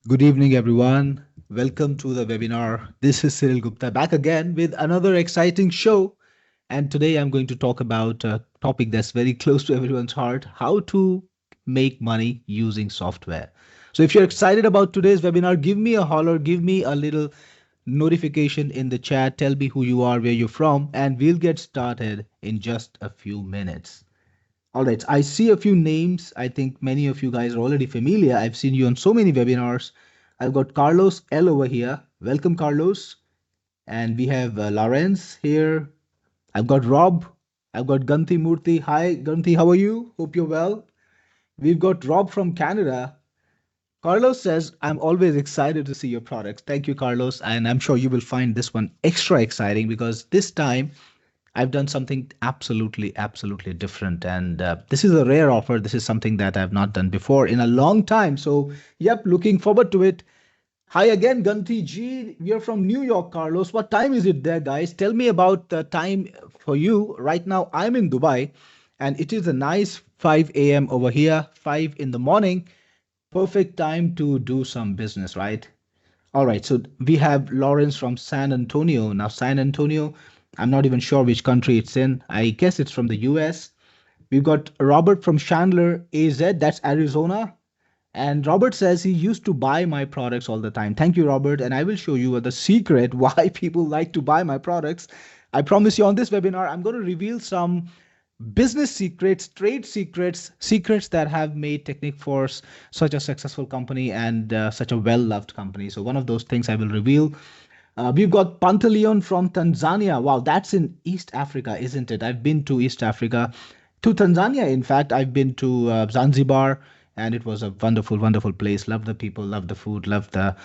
Good evening, everyone. Welcome to the webinar. This is Cyril Gupta back again with another exciting show. And today I'm going to talk about a topic that's very close to everyone's heart, how to make money using software. So if you're excited about today's webinar, give me a holler, give me a little notification in the chat, tell me who you are, where you're from, and we'll get started in just a few minutes. All right, I see a few names. I think many of you guys are already familiar. I've seen you on so many webinars. I've got Carlos L over here. Welcome, Carlos. And we have Lawrence here. I've got Rob. I've got Ganti Murthy. Hi, Ganti, how are you? Hope you're well. We've got Rob from Canada. Carlos says, I'm always excited to see your products. Thank you, Carlos. And I'm sure you will find this one extra exciting because this time I've done something absolutely different. And this is a rare offer. This is something that I've not done before in a long time. So, yep, looking forward to it. Hi again, Ganti G. We're from New York, Carlos. What time is it there, guys? Tell me about the time for you. Right now, I'm in Dubai and it is a nice 5 a.m. over here, 5 in the morning. Perfect time to do some business, right? All right, so we have Lawrence from San Antonio. Now, San Antonio, I'm not even sure which country it's in. I guess it's from the US. We've got Robert from Chandler, AZ, that's Arizona. And Robert says he used to buy my products all the time. Thank you, Robert. And I will show you the secret why people like to buy my products. I promise you on this webinar, I'm going to reveal some business secrets, trade secrets, secrets that have made Technic Force such a successful company and such a well-loved company. So one of those things I will reveal. We've got Pantaleon from Tanzania. Wow, that's in East Africa, isn't it? I've been to East Africa, to Tanzania. In fact, I've been to Zanzibar, and it was a wonderful place. Love the people, love the food, love the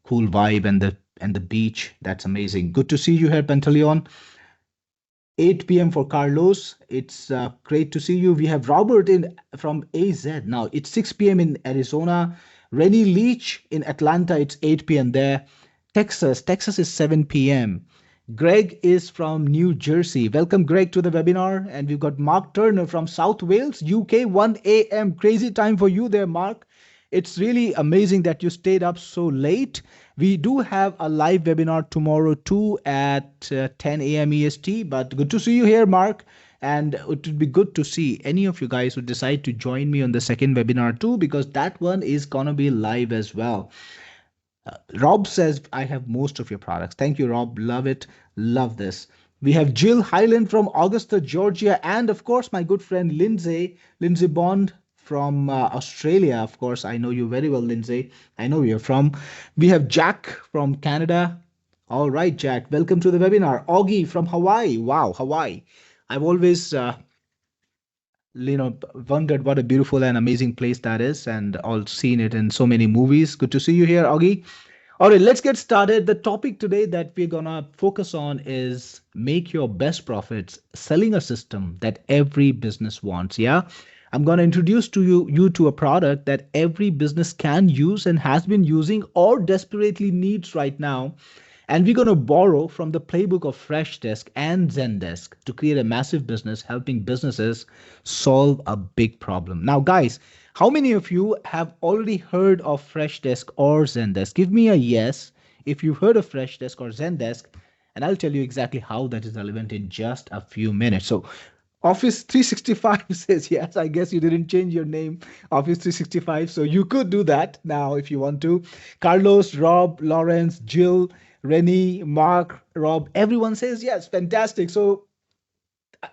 cool vibe and the beach. That's amazing. Good to see you here, Pantaleon. 8 p.m. for Carlos. It's great to see you. We have Robert in from AZ. Now it's 6 p.m. in Arizona. Rennie Leach in Atlanta. It's 8 p.m. there. Texas is 7 p.m. Greg is from New Jersey. Welcome, Greg, to the webinar. And we've got Mark Turner from South Wales, UK, 1 a.m. Crazy time for you there, Mark. It's really amazing that you stayed up so late. We do have a live webinar tomorrow too at 10 a.m. EST, but good to see you here, Mark. And it would be good to see any of you guys who decide to join me on the second webinar too, because that one is gonna be live as well. Rob says, I have most of your products. Thank you, Rob. Love it. Love this. We have Jill Highland from Augusta, Georgia, and of course, my good friend Lindsay Bond from Australia. Of course, I know you very well, Lindsay. I know where you're from. We have Jack from Canada. All right, Jack, welcome to the webinar. Augie from Hawaii. Wow, Hawaii. I've always wondered what a beautiful and amazing place that is, and all seen it in so many movies. Good to see you here, Augie. All right, let's get started. The topic today that we're gonna focus on is make your best profits selling a system that every business wants. Yeah, I'm gonna introduce to you to a product that every business can use and has been using or desperately needs right now. And we're going to borrow from the playbook of Freshdesk and Zendesk to create a massive business helping businesses solve a big problem. Now, guys, how many of you have already heard of Freshdesk or Zendesk? Give me a yes if you've heard of Freshdesk or Zendesk, and I'll tell you exactly how that is relevant in just a few minutes. So, Office 365 says yes. I guess you didn't change your name, Office 365. So you could do that now if you want to. Carlos, Rob, Lawrence, Jill, Rennie, Mark, Rob, everyone says yes. Fantastic. So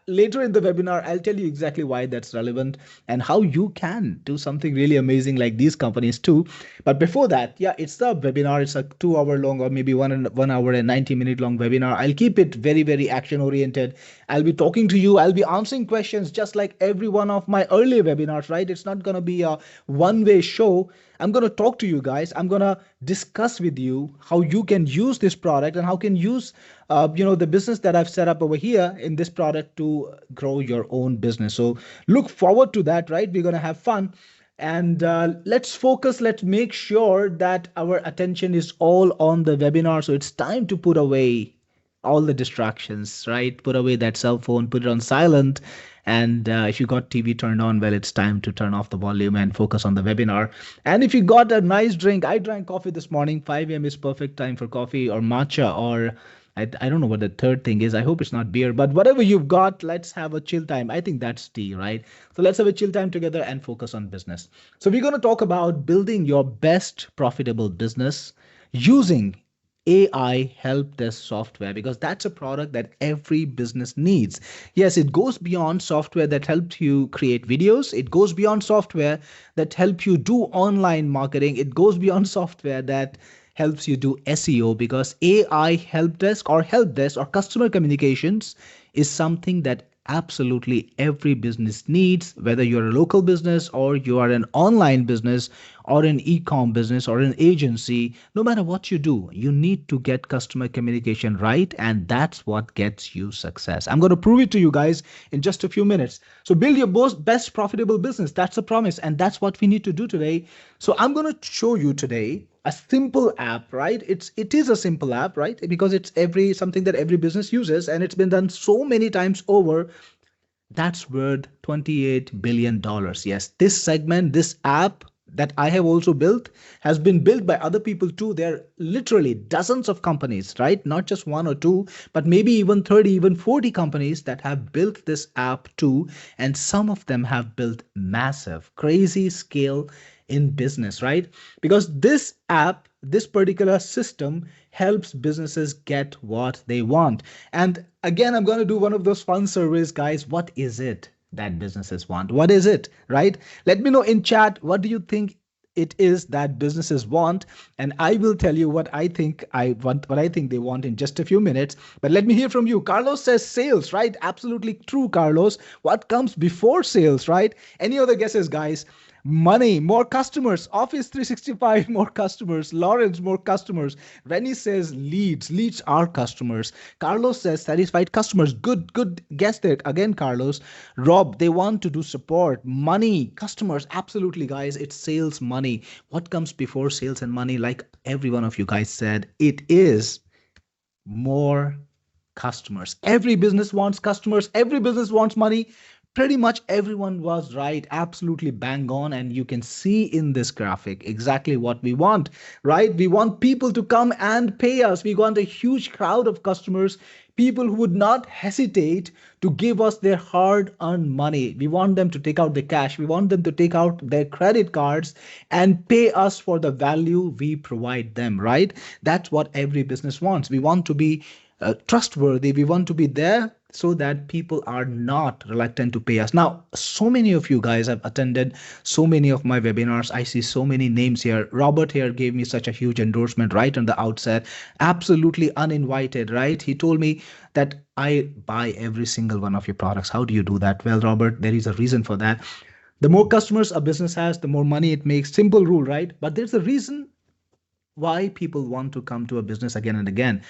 later in the webinar, I'll tell you exactly why that's relevant and how you can do something really amazing like these companies too. But before that, yeah, it's the webinar. It's a 2 hour long or maybe 1 hour and 90-minute long webinar. I'll keep it very action oriented. I'll be talking to you. I'll be answering questions just like every one of my earlier webinars, right? It's not going to be a one-way show. I'm going to talk to you guys. I'm going to discuss with you how you can use this product and how can use the business that I've set up over here in this product to grow your own business. So look forward to that, right? We're going to have fun. And let's focus. Let's make sure that our attention is all on the webinar. So it's time to put away all the distractions, right? Put away that cell phone, put it on silent, And if you got TV turned on, well, it's time to turn off the volume and focus on the webinar. And if you got a nice drink, I drank coffee this morning. 5 a.m. is perfect time for coffee or matcha or I don't know what the third thing is. I hope it's not beer, but whatever you've got, let's have a chill time. I think that's tea, right? So let's have a chill time together and focus on business. So we're going to talk about building your best profitable business using AI help desk software because that's a product that every business needs. Yes, it goes beyond software that helps you create videos. It goes beyond software that help you do online marketing. It goes beyond software that helps you do SEO because AI help desk or customer communications is something that absolutely every business needs, whether you're a local business or you are an online business or an e-com business or an agency. No matter what you do, you need to get customer communication right, and that's what gets you success. I'm going to prove it to you guys in just a few minutes. So build your best profitable business. That's a promise, and that's what we need to do today. So I'm going to show you today a simple app, right? It is a simple app, right? Because it's something that every business uses, and it's been done so many times over. That's worth $28 billion. Yes, this segment, this app that I have also built has been built by other people too. There are literally dozens of companies, right? Not just one or two, but maybe even 30, even 40 companies that have built this app too. And some of them have built massive, crazy scale in business, right? Because this app, this particular system helps businesses get what they want. And again, I'm going to do one of those fun surveys, guys. What is it that businesses want? What is it, right? Let me know in chat. What do you think it is that businesses want? And I will tell you what I think they want in just a few minutes. But let me hear from you. Carlos says sales, right? Absolutely true, Carlos. What comes before sales, right? Any other guesses, guys? Money, more customers. Office 365, more customers. Lawrence, more customers. Rennie says leads. Leads are customers. Carlos says satisfied customers. Good guess there. Again, Carlos. Rob, they want to do support. Money, customers. Absolutely, guys. It's sales, money. What comes before sales and money? Like every one of you guys said, it is more customers. Every business wants customers. Every business wants money. Pretty much everyone was right, absolutely bang on. And you can see in this graphic exactly what we want, right? We want people to come and pay us. We want a huge crowd of customers, people who would not hesitate to give us their hard earned money. We want them to take out the cash. We want them to take out their credit cards and pay us for the value we provide them, right? That's what every business wants. We want to be trustworthy. We want to be there so that people are not reluctant to pay us. Now, so many of you guys have attended so many of my webinars. I see so many names here. Robert here gave me such a huge endorsement right on the outset. Absolutely uninvited, right? He told me that I buy every single one of your products. How do you do that? Well, Robert, there is a reason for that. The more customers a business has, the more money it makes. Simple rule, right? But there's a reason why people want to come to a business again and again.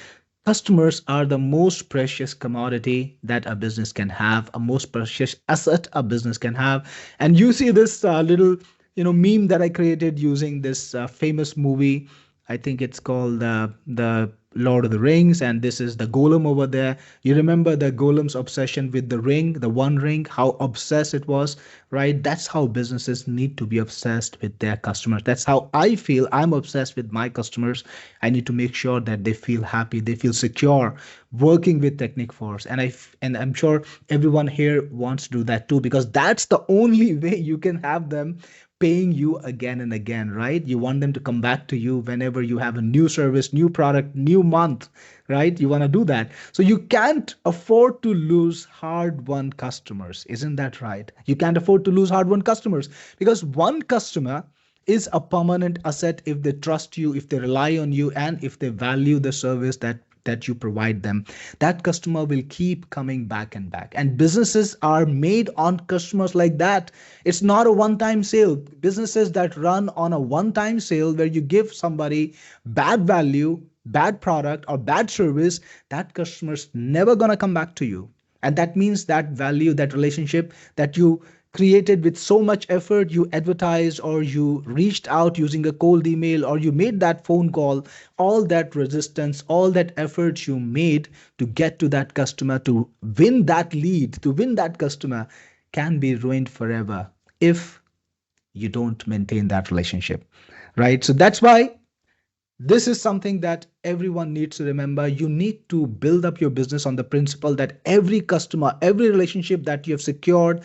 Customers are the most precious commodity that a business can have, a most precious asset a business can have. And you see this little, meme that I created using this famous movie. I think it's called the Lord of the Rings, and this is the golem over there. You remember the golem's obsession with the ring, the one ring, how obsessed it was, right? That's how businesses need to be obsessed with their customers. That's how I feel. I'm obsessed with my customers. I need to make sure that they feel happy, they feel secure working with Technic Force. And I'm sure everyone here wants to do that too, because that's the only way you can have them paying you again and again, right? You want them to come back to you whenever you have a new service, new product, new month, right? You want to do that. So you can't afford to lose hard-won customers. Isn't that right? You can't afford to lose hard-won customers because one customer is a permanent asset if they trust you, if they rely on you, and if they value the service that you provide them. That customer will keep coming back and back. And businesses are made on customers like that. It's not a one-time sale. Businesses that run on a one-time sale where you give somebody bad value, bad product, or bad service, that customer's never gonna come back to you. And that means that value, that relationship that you created with so much effort, you advertised or you reached out using a cold email or you made that phone call, all that resistance, all that effort you made to get to that customer, to win that lead, to win that customer, can be ruined forever if you don't maintain that relationship, right? So that's why this is something that everyone needs to remember. You need to build up your business on the principle that every customer, every relationship that you have secured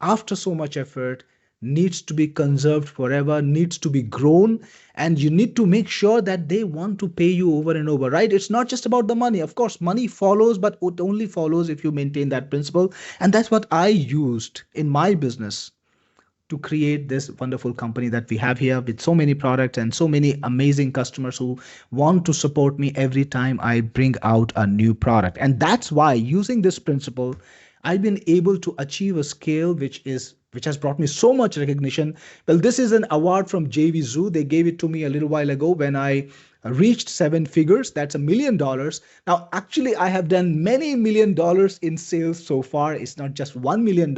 after so much effort needs to be conserved forever, needs to be grown, and you need to make sure that they want to pay you over and over, right? It's not just about the money. Of course, money follows, but it only follows if you maintain that principle. And that's what I used in my business to create this wonderful company that we have here with so many products and so many amazing customers who want to support me every time I bring out a new product. And that's why using this principle, I've been able to achieve a scale which has brought me so much recognition. Well, this is an award from JV Zoo. They gave it to me a little while ago when I reached seven figures. That's $1 million. Now, actually, I have done many $1 million in sales so far. It's not just $1 million,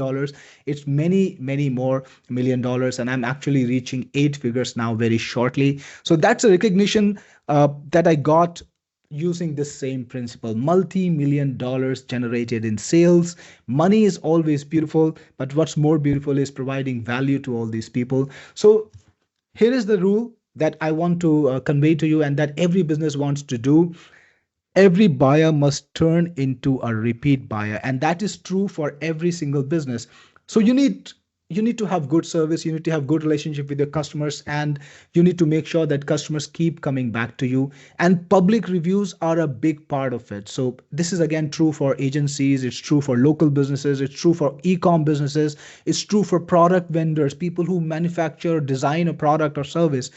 it's many, many more $1 million. And I'm actually reaching eight figures now very shortly. So that's a recognition that I got using the same principle. Multi-million dollars generated in sales. Money is always beautiful, but what's more beautiful is providing value to all these people. So here is the rule that I want to convey to you and that every business wants to do. Every buyer must turn into a repeat buyer, and that is true for every single business. So you need to have good service, you need to have good relationship with your customers, and you need to make sure that customers keep coming back to you, and public reviews are a big part of it. So this is again true for agencies, it's true for local businesses, it's true for e-com businesses, it's true for product vendors, people who manufacture, design a product or service.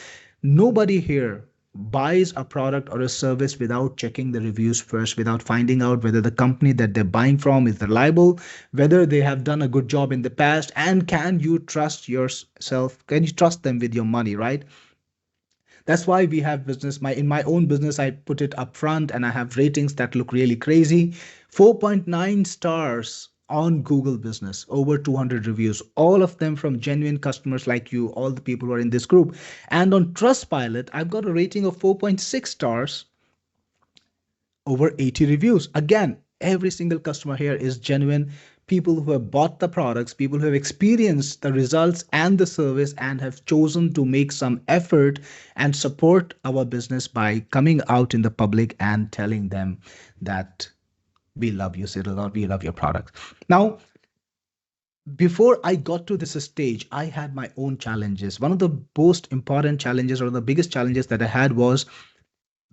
Nobody here buys a product or a service without checking the reviews first, without finding out whether the company that they're buying from is reliable, whether they have done a good job in the past, and can you trust yourself? Can you trust them with your money, right? That's why we have business. My own business, I put it up front and I have ratings that look really crazy. 4.9 stars on Google Business, over 200 reviews, all of them from genuine customers like you, all the people who are in this group. And on Trustpilot, I've got a rating of 4.6 stars, over 80 reviews. Again, every single customer here is genuine. People who have bought the products, people who have experienced the results and the service and have chosen to make some effort and support our business by coming out in the public and telling them that we love you, Cyril, or we love your product. Now, before I got to this stage, I had my own challenges. One of the most important challenges, or the biggest challenges that I had, was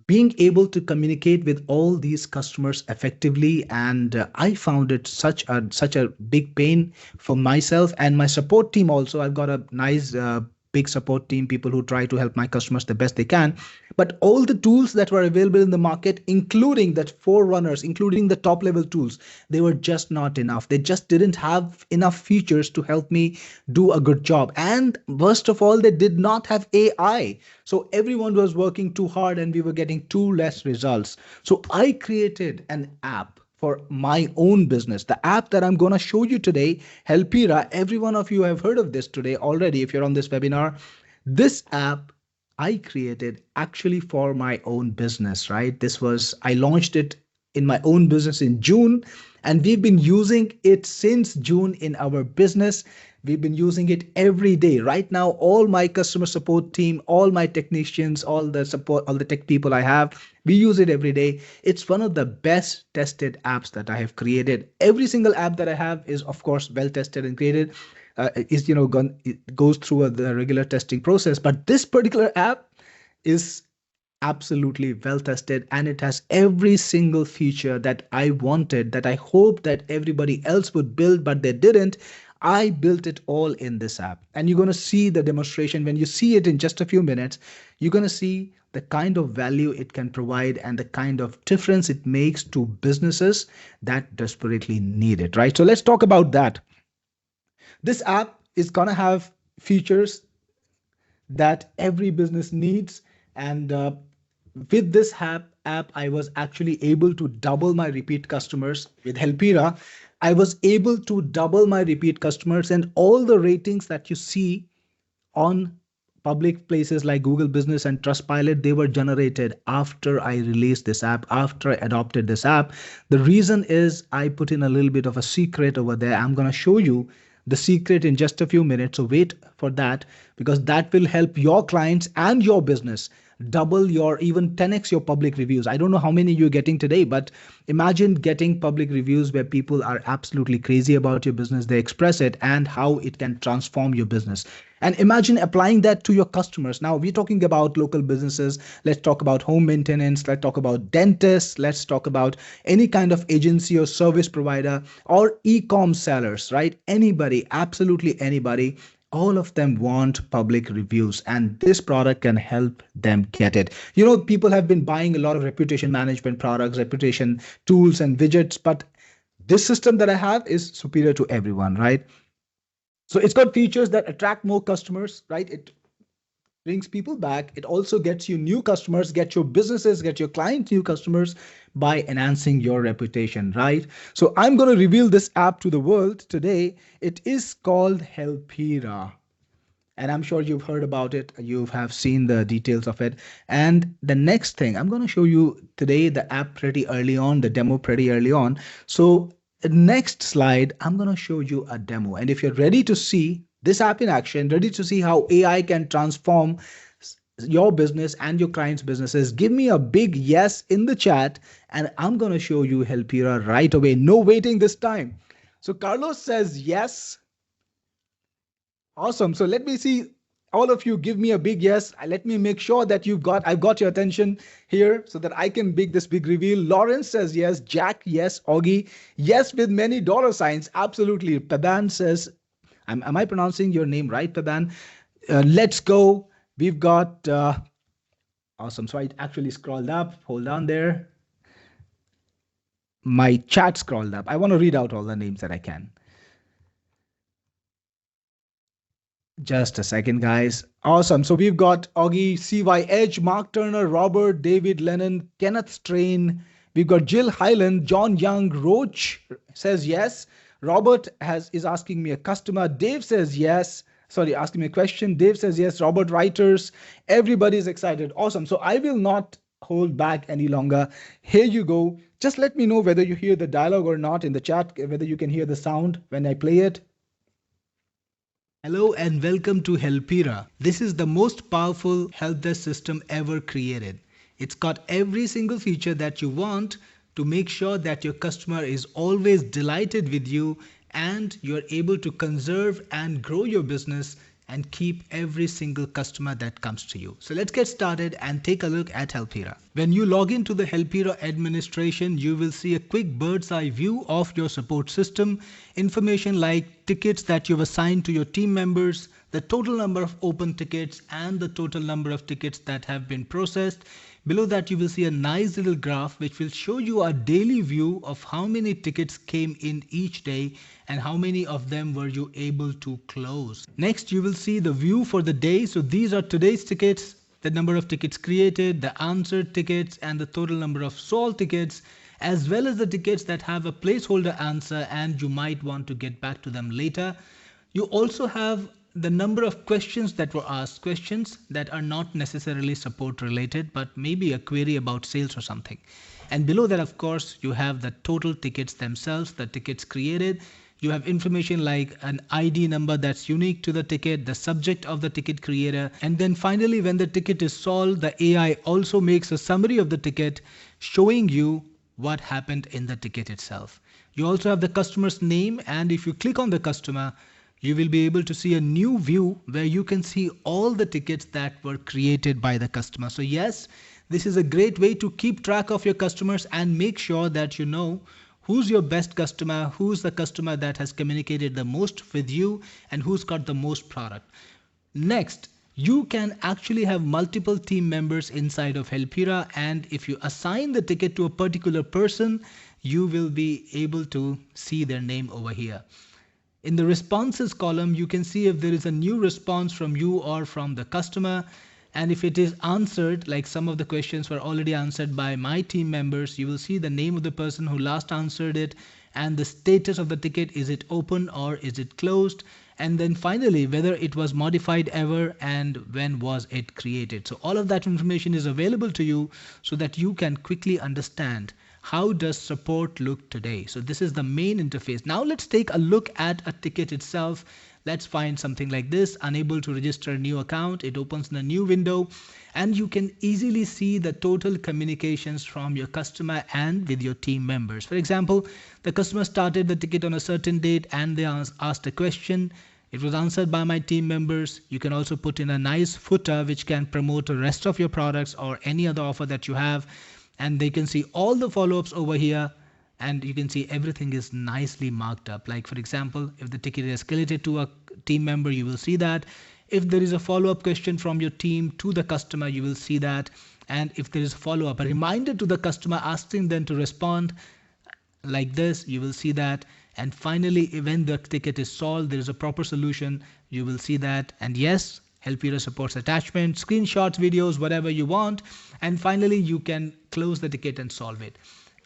being able to communicate with all these customers effectively. And I found it such a big pain for myself and my support team also. I've got a nice big support team, people who try to help my customers the best they can, but all the tools that were available in the market, including the forerunners, including the top level tools, they were just not enough. They just didn't have enough features to help me do a good job. And worst of all, they did not have AI. So everyone was working too hard and we were getting too less results. So I created an app for my own business. The app that I'm going to show you today, Helpira, every one of you have heard of this today already if you're on this webinar. This app I created actually for my own business, right? I launched it in my own business in June, and we've been using it since June in our business. We've been using it every day. Right now, all my customer support team, all my technicians, all the support, all the tech people I have, we use it every day. It's one of the best tested apps that I have created. Every single app that I have is, of course, well tested and created. It goes through the regular testing process. But this particular app is absolutely well tested, and it has every single feature that I wanted, that I hoped that everybody else would build, but they didn't. I built it all in this app, and you're going to see the demonstration. When you see it in just a few minutes, you're going to see the kind of value it can provide and the kind of difference it makes to businesses that desperately need it, right? So let's talk about that. This app is going to have features that every business needs. And with this app, I was actually able to double my repeat customers with Helpira. I was able to double my repeat customers, and all the ratings that you see on public places like Google Business and Trustpilot, they were generated after I released this app, after I adopted this app. The reason is I put in a little bit of a secret over there. I'm going to show you the secret in just a few minutes. So wait for that, because that will help your clients and your business double your, even 10x your public reviews. I don't know how many you're getting today, but imagine getting public reviews where people are absolutely crazy about your business. They express it and how it can transform your business. And imagine applying that to your customers. Now, we're talking about local businesses. Let's talk about home maintenance. Let's talk about dentists. Let's talk about any kind of agency or service provider or e-com sellers, right? Anybody, absolutely anybody. All of them want public reviews, and this product can help them get it. You know, people have been buying a lot of reputation management products, reputation tools, and widgets, but this system that I have is superior to everyone, right? So it's got features that attract more customers, right? It brings people back. It also gets you new customers, get your businesses, get your clients new customers by enhancing your reputation, right? So I'm going to reveal this app to the world today. It is called Helpira, and I'm sure you've heard about it. You have seen the details of it. And the next thing, I'm going to show you today the app pretty early on, the demo pretty early on. So next slide, I'm going to show you a demo. And if you're ready to see this app in action, ready to see how AI can transform your business and your clients' businesses, give me a big yes in the chat, and I'm going to show you Helpira right away. No waiting this time. So Carlos says yes. Awesome. So let me see all of you give me a big yes. Let me make sure that I've got your attention here so that I can make this big reveal. Lawrence says yes. Jack, yes. Augie, yes, with many dollar signs. Absolutely. Paban says, am I pronouncing your name right, Paban? Let's go. We've got, awesome. So I actually scrolled up. Hold on there. My chat scrolled up. I want to read out all the names that I can. Just a second, guys. Awesome. So we've got Augie, CY Edge, Mark Turner, Robert, David Lennon, Kenneth Strain. We've got Jill Highland, John Young, Roach says yes. Robert is asking me a customer. Dave says yes. Sorry, asking me a question. Dave says yes. Robert Writers. Everybody is excited. Awesome. So I will not hold back any longer. Here you go. Just let me know whether you hear the dialogue or not in the chat, whether you can hear the sound when I play it. Hello and welcome to Helpira. This is the most powerful help desk system ever created. It's got every single feature that you want to make sure that your customer is always delighted with you and you're able to conserve and grow your business and keep every single customer that comes to you. So let's get started and take a look at Helpira. When you log into the Helpira administration, you will see a quick bird's eye view of your support system, information like tickets that you've assigned to your team members, the total number of open tickets and the total number of tickets that have been processed. Below that, you will see a nice little graph which will show you a daily view of how many tickets came in each day and how many of them were you able to close. Next, you will see the view for the day. So these are today's tickets, the number of tickets created, the answered tickets, and the total number of solved tickets, as well as the tickets that have a placeholder answer and you might want to get back to them later. You also have the number of questions that were asked, questions that are not necessarily support related, but maybe a query about sales or something. And below that, of course, you have the total tickets themselves, the tickets created. You have information like an ID number that's unique to the ticket, the subject of the ticket creator. And then finally, when the ticket is solved, the AI also makes a summary of the ticket showing you what happened in the ticket itself. You also have the customer's name, and if you click on the customer, you will be able to see a new view where you can see all the tickets that were created by the customer. So yes, this is a great way to keep track of your customers and make sure that you know who's your best customer, who's the customer that has communicated the most with you, and who's got the most product. Next, you can actually have multiple team members inside of Helpira, and if you assign the ticket to a particular person, you will be able to see their name over here. In the responses column, you can see if there is a new response from you or from the customer. And if it is answered, like some of the questions were already answered by my team members, you will see the name of the person who last answered it and the status of the ticket, is it open or is it closed, and then finally whether it was modified ever and when was it created. So all of that information is available to you so that you can quickly understand how does support look today. So this is the main interface. Now let's take a look at a ticket itself. Let's find something like this: unable to register a new account. It opens in a new window and you can easily see the total communications from your customer and with your team members. For example, the customer started the ticket on a certain date and they asked a question. It was answered by my team members. You can also put in a nice footer which can promote the rest of your products or any other offer that you have. And they can see all the follow-ups over here, and you can see everything is nicely marked up. Like for example, if the ticket is escalated to a team member, you will see that. If there is a follow-up question from your team to the customer, you will see that. And if there is a follow-up, a reminder to the customer asking them to respond like this, you will see that. And finally, when the ticket is solved, there is a proper solution, you will see that. And yes, Helpira supports attachments, screenshots, videos, whatever you want. And finally, you can close the ticket and solve it.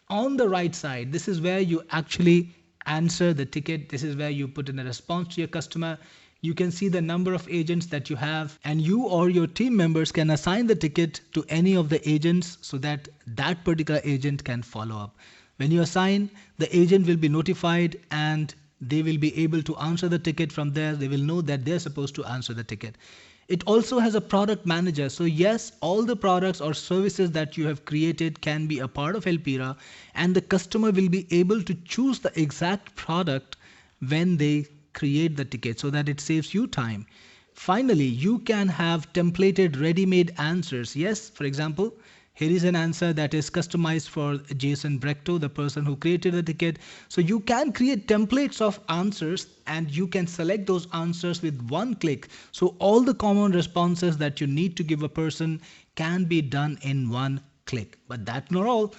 On the right side, this is where you actually answer the ticket. This is where you put in a response to your customer. You can see the number of agents that you have, and you or your team members can assign the ticket to any of the agents so that that particular agent can follow up. When you assign, the agent will be notified and they will be able to answer the ticket from there. They will know that they're supposed to answer the ticket. It also has a product manager. So yes, all the products or services that you have created can be a part of Helpira, and the customer will be able to choose the exact product when they create the ticket so that it saves you time. Finally, you can have templated ready-made answers. Yes, for example, here is an answer that is customized for Jason Brechto, the person who created the ticket. So you can create templates of answers and you can select those answers with one click. So all the common responses that you need to give a person can be done in one click. But that's not all.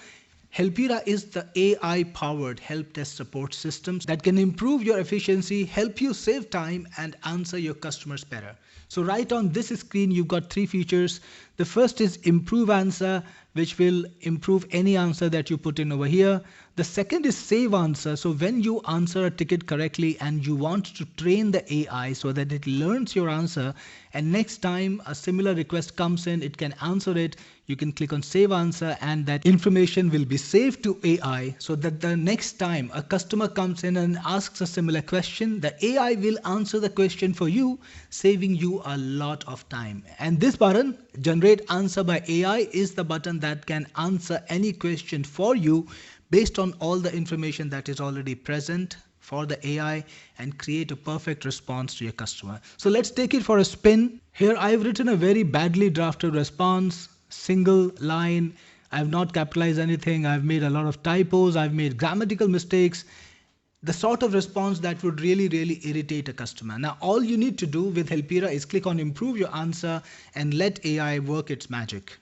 Helpira is the AI-powered help desk support systems that can improve your efficiency, help you save time, and answer your customers better. So right on this screen, you've got three features. The first is improve answer, which will improve any answer that you put in over here. The second is save answer. So when you answer a ticket correctly and you want to train the AI so that it learns your answer, and next time a similar request comes in, it can answer it. You can click on save answer and that information will be saved to AI so that the next time a customer comes in and asks a similar question, the AI will answer the question for you, saving you a lot of time. And this button, generate answer by AI, is the button that can answer any question for you based on all the information that is already present for the AI and create a perfect response to your customer. So let's take it for a spin. Here I've written a very badly drafted response, single line. I've not capitalized anything. I've made a lot of typos. I've made grammatical mistakes. The sort of response that would really irritate a customer. Now, all you need to do with Helpira is click on improve your answer and let AI work its magic.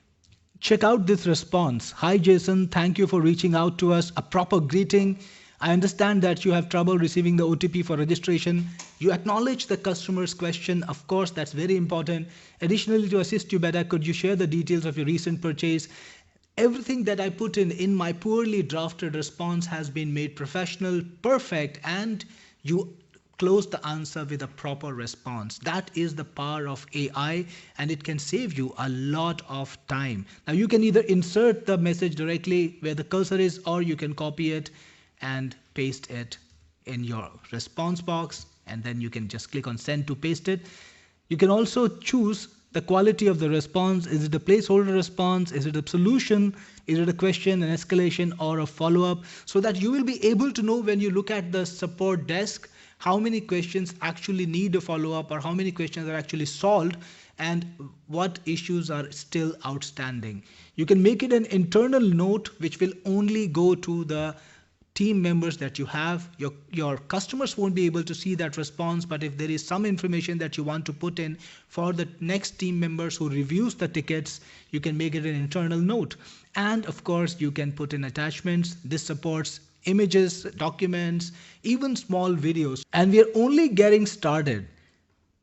Check out this response. Hi Jason, thank you for reaching out to us. A proper greeting. I understand that you have trouble receiving the OTP for registration. You acknowledge the customer's question. Of course, that's very important. Additionally, to assist you better, could you share the details of your recent purchase? Everything that I put in my poorly drafted response has been made professional, perfect, and you close the answer with a proper response. That is the power of AI, and it can save you a lot of time. Now, you can either insert the message directly where the cursor is, or you can copy it and paste it in your response box, and then you can just click on send to paste it. You can also choose the quality of the response. Is it a placeholder response? Is it a solution? Is it a question, an escalation, or a follow-up? So that you will be able to know when you look at the support desk how many questions actually need a follow-up or how many questions are actually solved and what issues are still outstanding. You can make it an internal note which will only go to the team members that you have. Your customers won't be able to see that response, but if there is some information that you want to put in for the next team members who reviews the tickets, you can make it an internal note. And of course, you can put in attachments. This supports images, documents, even small videos. And we are only getting started.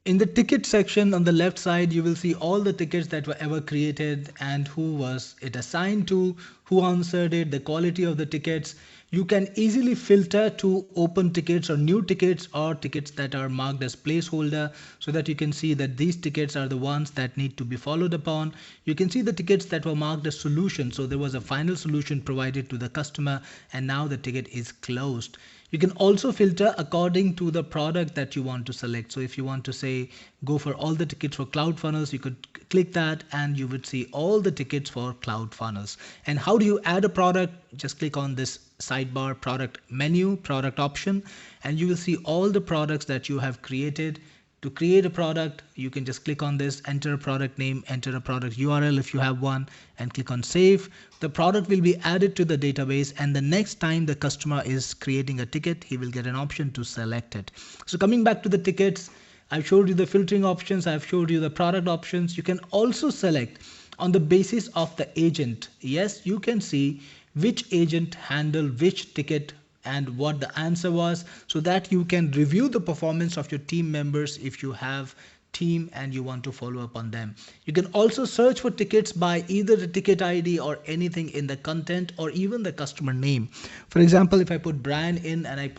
In the ticket section on the left side, you will see all the tickets that were ever created and who was it assigned to, who answered it, the quality of the tickets. You can easily filter to open tickets or new tickets or tickets that are marked as placeholder, so that you can see that these tickets are the ones that need to be followed upon. You can see the tickets that were marked as solution. So there was a final solution provided to the customer and now the ticket is closed. You can also filter according to the product that you want to select. So if you want to say go for all the tickets for cloud funnels, you could click that and you would see all the tickets for cloud funnels. And how do you add a product? Just click on this sidebar product menu, product option, and you will see all the products that you have created. To create a product, you can just click on this, enter a product name, enter a product URL if you have one, and click on save. The product will be added to the database, and the next time the customer is creating a ticket, he will get an option to select it. So coming back to the tickets, I've showed you the filtering options, I've showed you the product options. You can also select on the basis of the agent. Yes, you can see which agent handled which ticket and what the answer was, so that you can review the performance of your team members if you have team and you want to follow up on them. You can also search for tickets by either the ticket ID or anything in the content or even the customer name. For example, if I put Brian in and I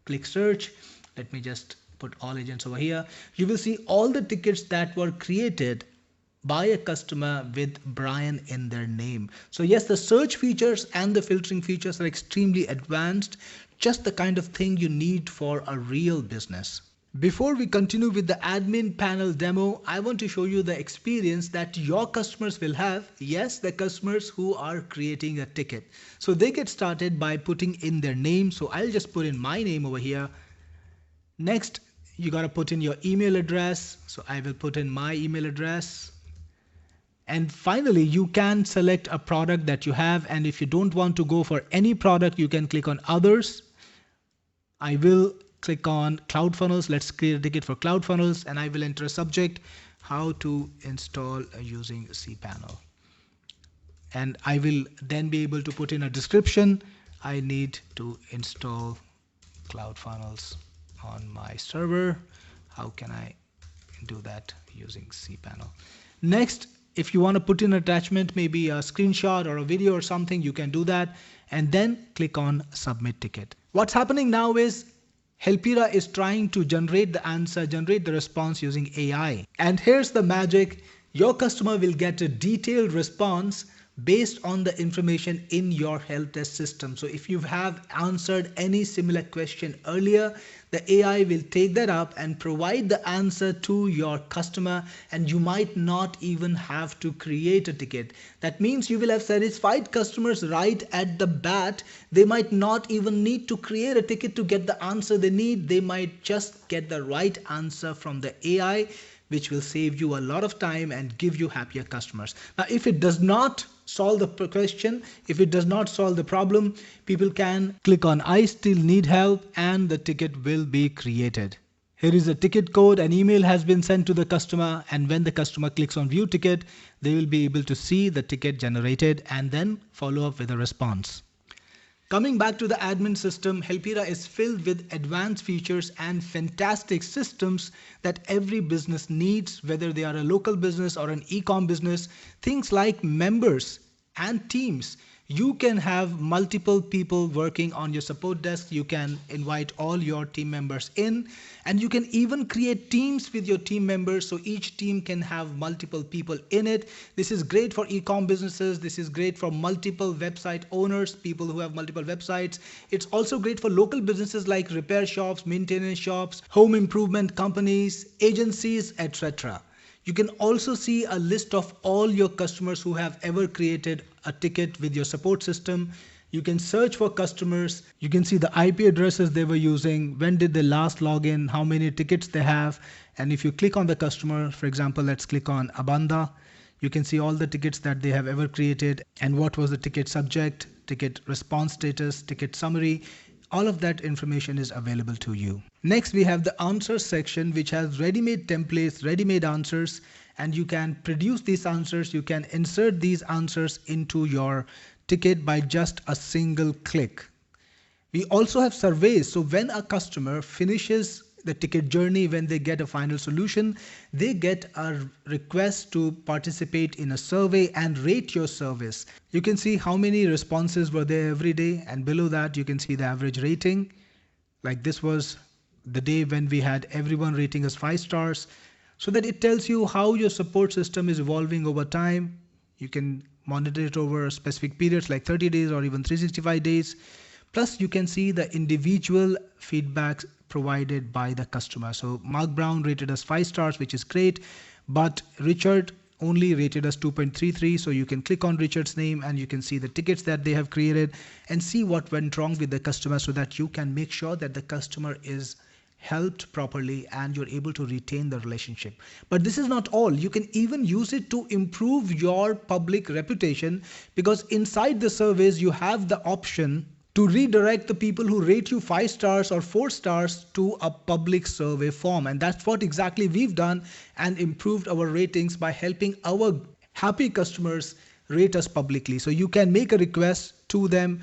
click search, let me just put all agents over here, you will see all the tickets that were created by a customer with Brian in their name. So yes, the search features and the filtering features are extremely advanced, just the kind of thing you need for a real business. Before we continue with the admin panel demo, I want to show you the experience that your customers will have. Yes, the customers who are creating a ticket. So they get started by putting in their name. So I'll just put in my name over here. Next, you got to put in your email address. So I will put in my email address. And finally, you can select a product that you have. And if you don't want to go for any product, you can click on others. I will click on cloud funnels. Let's create a ticket for cloud funnels and I will enter a subject, how to install using cPanel. And I will then be able to put in a description. I need to install cloud funnels on my server. How can I do that using cPanel? Next, if you want to put in an attachment, maybe a screenshot or a video or something, you can do that and then click on submit ticket. What's happening now is Helpira is trying to generate the answer, generate the response using AI. And here's the magic. Your customer will get a detailed response based on the information in your help desk system. So if you have answered any similar question earlier, the AI will take that up and provide the answer to your customer, and you might not even have to create a ticket. That means you will have satisfied customers right at the bat. They might not even need to create a ticket to get the answer they need. They might just get the right answer from the AI, which will save you a lot of time and give you happier customers. Now, if it does not solve the question, if it does not solve the problem, people can click on I still need help and the ticket will be created. Here is a ticket code. An email has been sent to the customer, and when the customer clicks on view ticket, they will be able to see the ticket generated and then follow up with a response. Coming back to the admin system, Helpira is filled with advanced features and fantastic systems that every business needs, whether they are a local business or an e-com business. Things like members and teams. You can have multiple people working on your support desk. You can invite all your team members in, and you can even create teams with your team members. So each team can have multiple people in it. This is great for e-com businesses. This is great for multiple website owners, people who have multiple websites. It's also great for local businesses like repair shops, maintenance shops, home improvement companies, agencies, etc. You can also see a list of all your customers who have ever created a ticket with your support system. You can search for customers. You can see the IP addresses they were using, when did they last log in, how many tickets they have. And if you click on the customer, for example, let's click on Abanda. You can see all the tickets that they have ever created and what was the ticket subject, ticket response status, ticket summary. All of that information is available to you. Next, we have the answers section, which has ready-made templates, ready-made answers, and you can produce these answers. You can insert these answers into your ticket by just a single click. We also have surveys. So when a customer finishes the ticket journey, when they get a final solution, they get a request to participate in a survey and rate your service. You can see how many responses were there every day, and below that you can see the average rating. Like this was the day when we had everyone rating us 5 stars, so that it tells you how your support system is evolving over time. You can monitor it over specific periods like 30 days or even 365 days. Plus you can see the individual feedbacks provided by the customer. So Mark Brown rated us 5 stars, which is great, but Richard only rated us 2.33. So you can click on Richard's name and you can see the tickets that they have created and see what went wrong with the customer, so that you can make sure that the customer is helped properly and you're able to retain the relationship. But this is not all. You can even use it to improve your public reputation, because inside the surveys you have the option to redirect the people who rate you 5 stars or 4 stars to a public survey form. And that's what exactly we've done, and improved our ratings by helping our happy customers rate us publicly. So you can make a request to them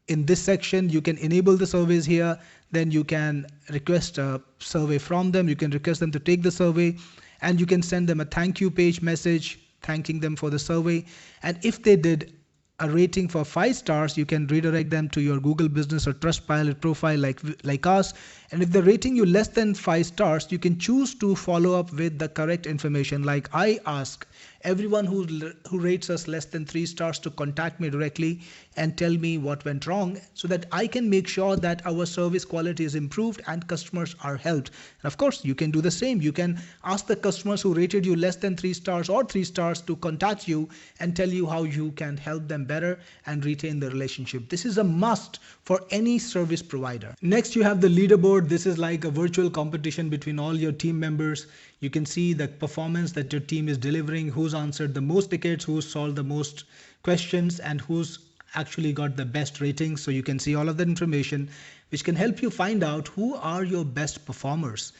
in this section. You can enable the surveys here. Then you can request a survey from them. You can request them to take the survey, and you can send them a thank you page message thanking them for the survey. And if they did a rating for 5 stars, you can redirect them to your Google Business or Trustpilot profile like us. And if they're rating you less than 5 stars, you can choose to follow up with the correct information. Like I ask everyone who rates us less than 3 stars to contact me directly and tell me what went wrong, so that I can make sure that our service quality is improved and customers are helped. And of course, you can do the same. You can ask the customers who rated you less than 3 stars or 3 stars to contact you and tell you how you can help them better and retain the relationship. This is a must for any service provider. Next, you have the leaderboard. This is like a virtual competition between all your team members. You can see the performance that your team is delivering, who's answered the most tickets, who's solved the most questions, and who's actually got the best ratings. So you can see all of that information, which can help you find out who are your best performers.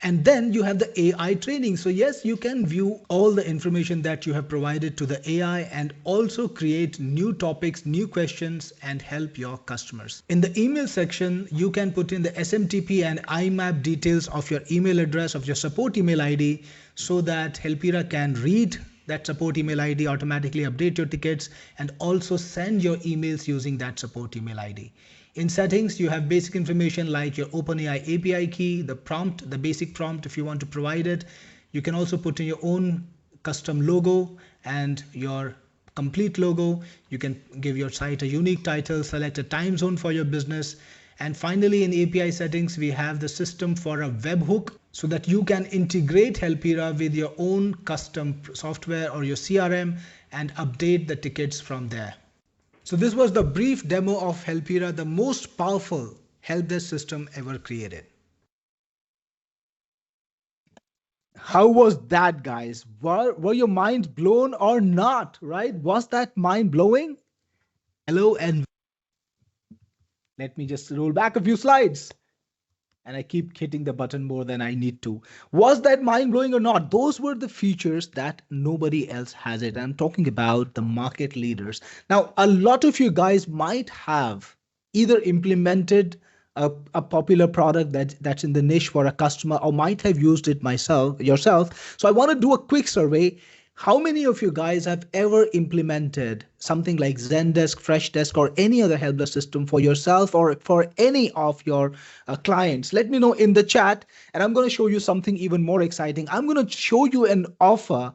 And then you have the AI training. So yes, you can view all the information that you have provided to the AI and also create new topics, new questions, and help your customers. In the email section, you can put in the SMTP and IMAP details of your email address, of your support email ID, so that Helpira can read that support email ID, automatically update your tickets, and also send your emails using that support email ID. In settings, you have basic information like your OpenAI API key, the prompt, the basic prompt if you want to provide it. You can also put in your own custom logo and your complete logo. You can give your site a unique title, select a time zone for your business. And finally, in API settings, we have the system for a webhook, so that you can integrate Helpira with your own custom software or your CRM and update the tickets from there. So this was the brief demo of Helpira, the most powerful help desk system ever created. How was that, guys? Were your minds blown or not, right? Was that mind blowing? Hello, and let me just roll back a few slides. And I keep hitting the button more than I need to. Was that mind blowing or not? Those were the features that nobody else has it. I'm talking about the market leaders. Now, a lot of you guys might have either implemented a popular product that's in the niche for a customer, or might have used it yourself. So I want to do a quick survey. How many of you guys have ever implemented something like Zendesk, Freshdesk, or any other help desk system for yourself or for any of your clients? Let me know in the chat, and I'm going to show you something even more exciting. I'm going to show you an offer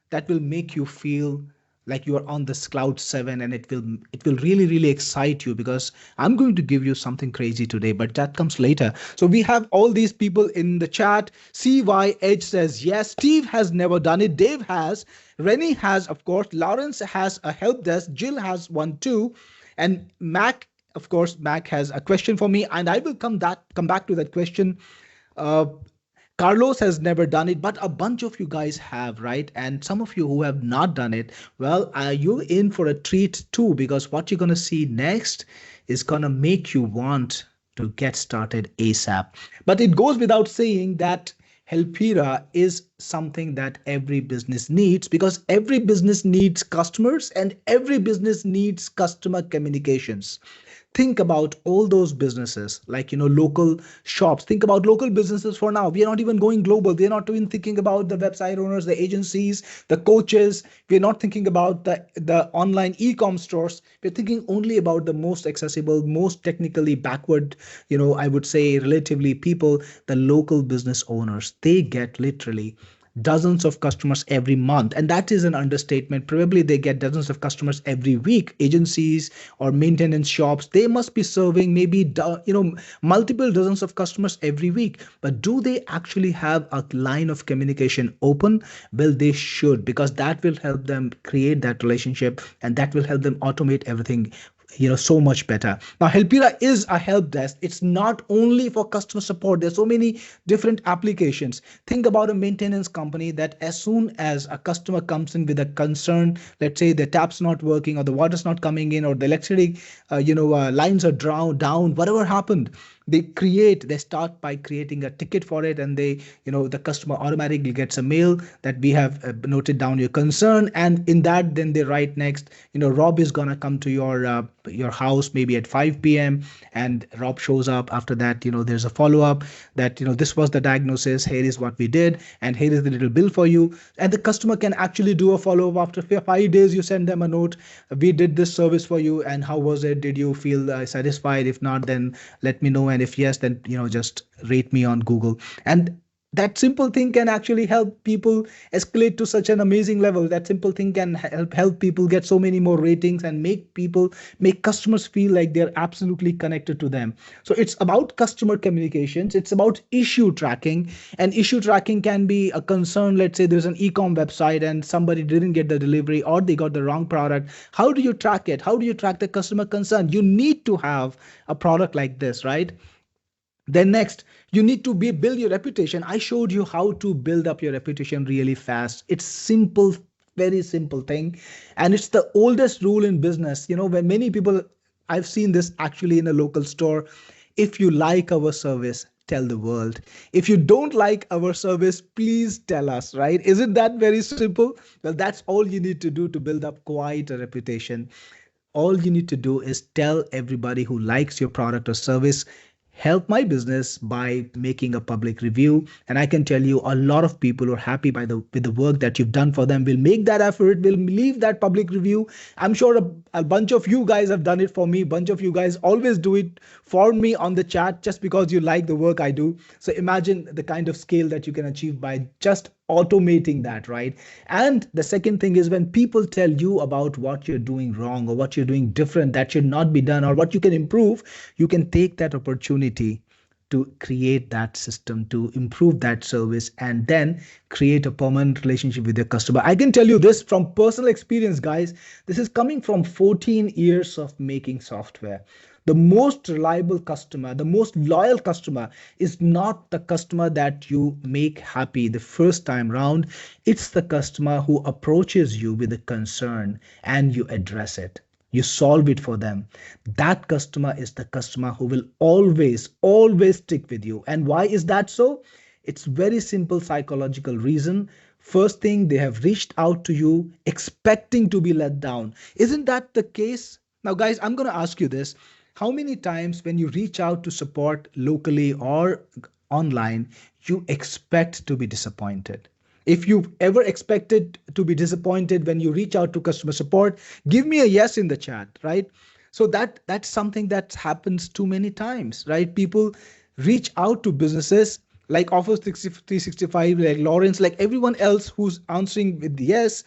that will make you feel like you are on this cloud 7, and it will really excite you, because I'm going to give you something crazy today, but that comes later. So we have all these people in the chat. CY Edge says yes. Steve has never done it. Dave has. Rennie has, of course. Lawrence has a help desk. Jill has one too. And Mac, of course, Mac has a question for me, and I will come back to that question. Carlos has never done it, but a bunch of you guys have, right? And some of you who have not done it, well, you're in for a treat too, because what you're going to see next is going to make you want to get started ASAP. But it goes without saying that Helpira is something that every business needs, because every business needs customers and every business needs customer communications. Think about all those businesses, like local shops. Think about local businesses. For now, we are not even going global. We are not even thinking about the website owners, the agencies, the coaches. We are not thinking about the online e-com stores. We're thinking only about the most accessible, most technically backward, I would say relatively people, the local business owners. They get literally dozens of customers every month, and that is an understatement. Probably they get dozens of customers every week. Agencies or maintenance shops, they must be serving maybe multiple dozens of customers every week. But do they actually have a line of communication open? Well, they should, because that will help them create that relationship, and that will help them automate everything so much better. Now, Helpira is a help desk. It's not only for customer support. There's so many different applications. Think about a maintenance company that as soon as a customer comes in with a concern, let's say the tap's not working or the water's not coming in or the electricity lines are down, whatever happened, they start by creating a ticket for it, and the customer automatically gets a mail that we have noted down your concern. And in that, then they write next, Rob is gonna come to your house maybe at 5 p.m. And Rob shows up. After that, there's a follow-up that this was the diagnosis, here is what we did, and here is the little bill for you. And the customer can actually do a follow-up after 5 days. You send them a note, we did this service for you, and how was it? Did you feel satisfied? If not, then let me know, and if yes, then just rate me on Google. And that simple thing can actually help people escalate to such an amazing level. That simple thing can help people get so many more ratings and make customers feel like they're absolutely connected to them. So it's about customer communications, it's about issue tracking. And issue tracking can be a concern. Let's say there's an e-com website and somebody didn't get the delivery or they got the wrong product. How do you track it? How do you track the customer concern? You need to have a product like this, right? Then next, you need to build your reputation. I showed you how to build up your reputation really fast. It's simple, very simple thing. And it's the oldest rule in business. When many people, I've seen this actually in a local store. If you like our service, tell the world. If you don't like our service, please tell us, right? Isn't that very simple? Well, that's all you need to do to build up quite a reputation. All you need to do is tell everybody who likes your product or service, help my business by making a public review. And I can tell you a lot of people who are happy with the work that you've done for them will make that effort, will leave that public review. I'm sure a bunch of you guys have done it for me. Bunch of you guys always do it for me on the chat just because you like the work I do. So imagine the kind of scale that you can achieve by just automating that, right? And the second thing is, when people tell you about what you're doing wrong or what you're doing different that should not be done or what you can improve, you can take that opportunity to create that system, to improve that service, and then create a permanent relationship with your customer. I can tell you this from personal experience, guys. This is coming from 14 years of making software. The most reliable customer, the most loyal customer is not the customer that you make happy the first time round. It's the customer who approaches you with a concern and you address it. You solve it for them. That customer is the customer who will always, always stick with you. And why is that so? It's very simple psychological reason. First thing, they have reached out to you expecting to be let down. Isn't that the case? Now, guys, I'm going to ask you this. How many times when you reach out to support locally or online, you expect to be disappointed? If you've ever expected to be disappointed when you reach out to customer support, give me a yes in the chat, right? So that's something that happens too many times, right? People reach out to businesses like Office 365, like Lawrence, like everyone else who's answering with yes,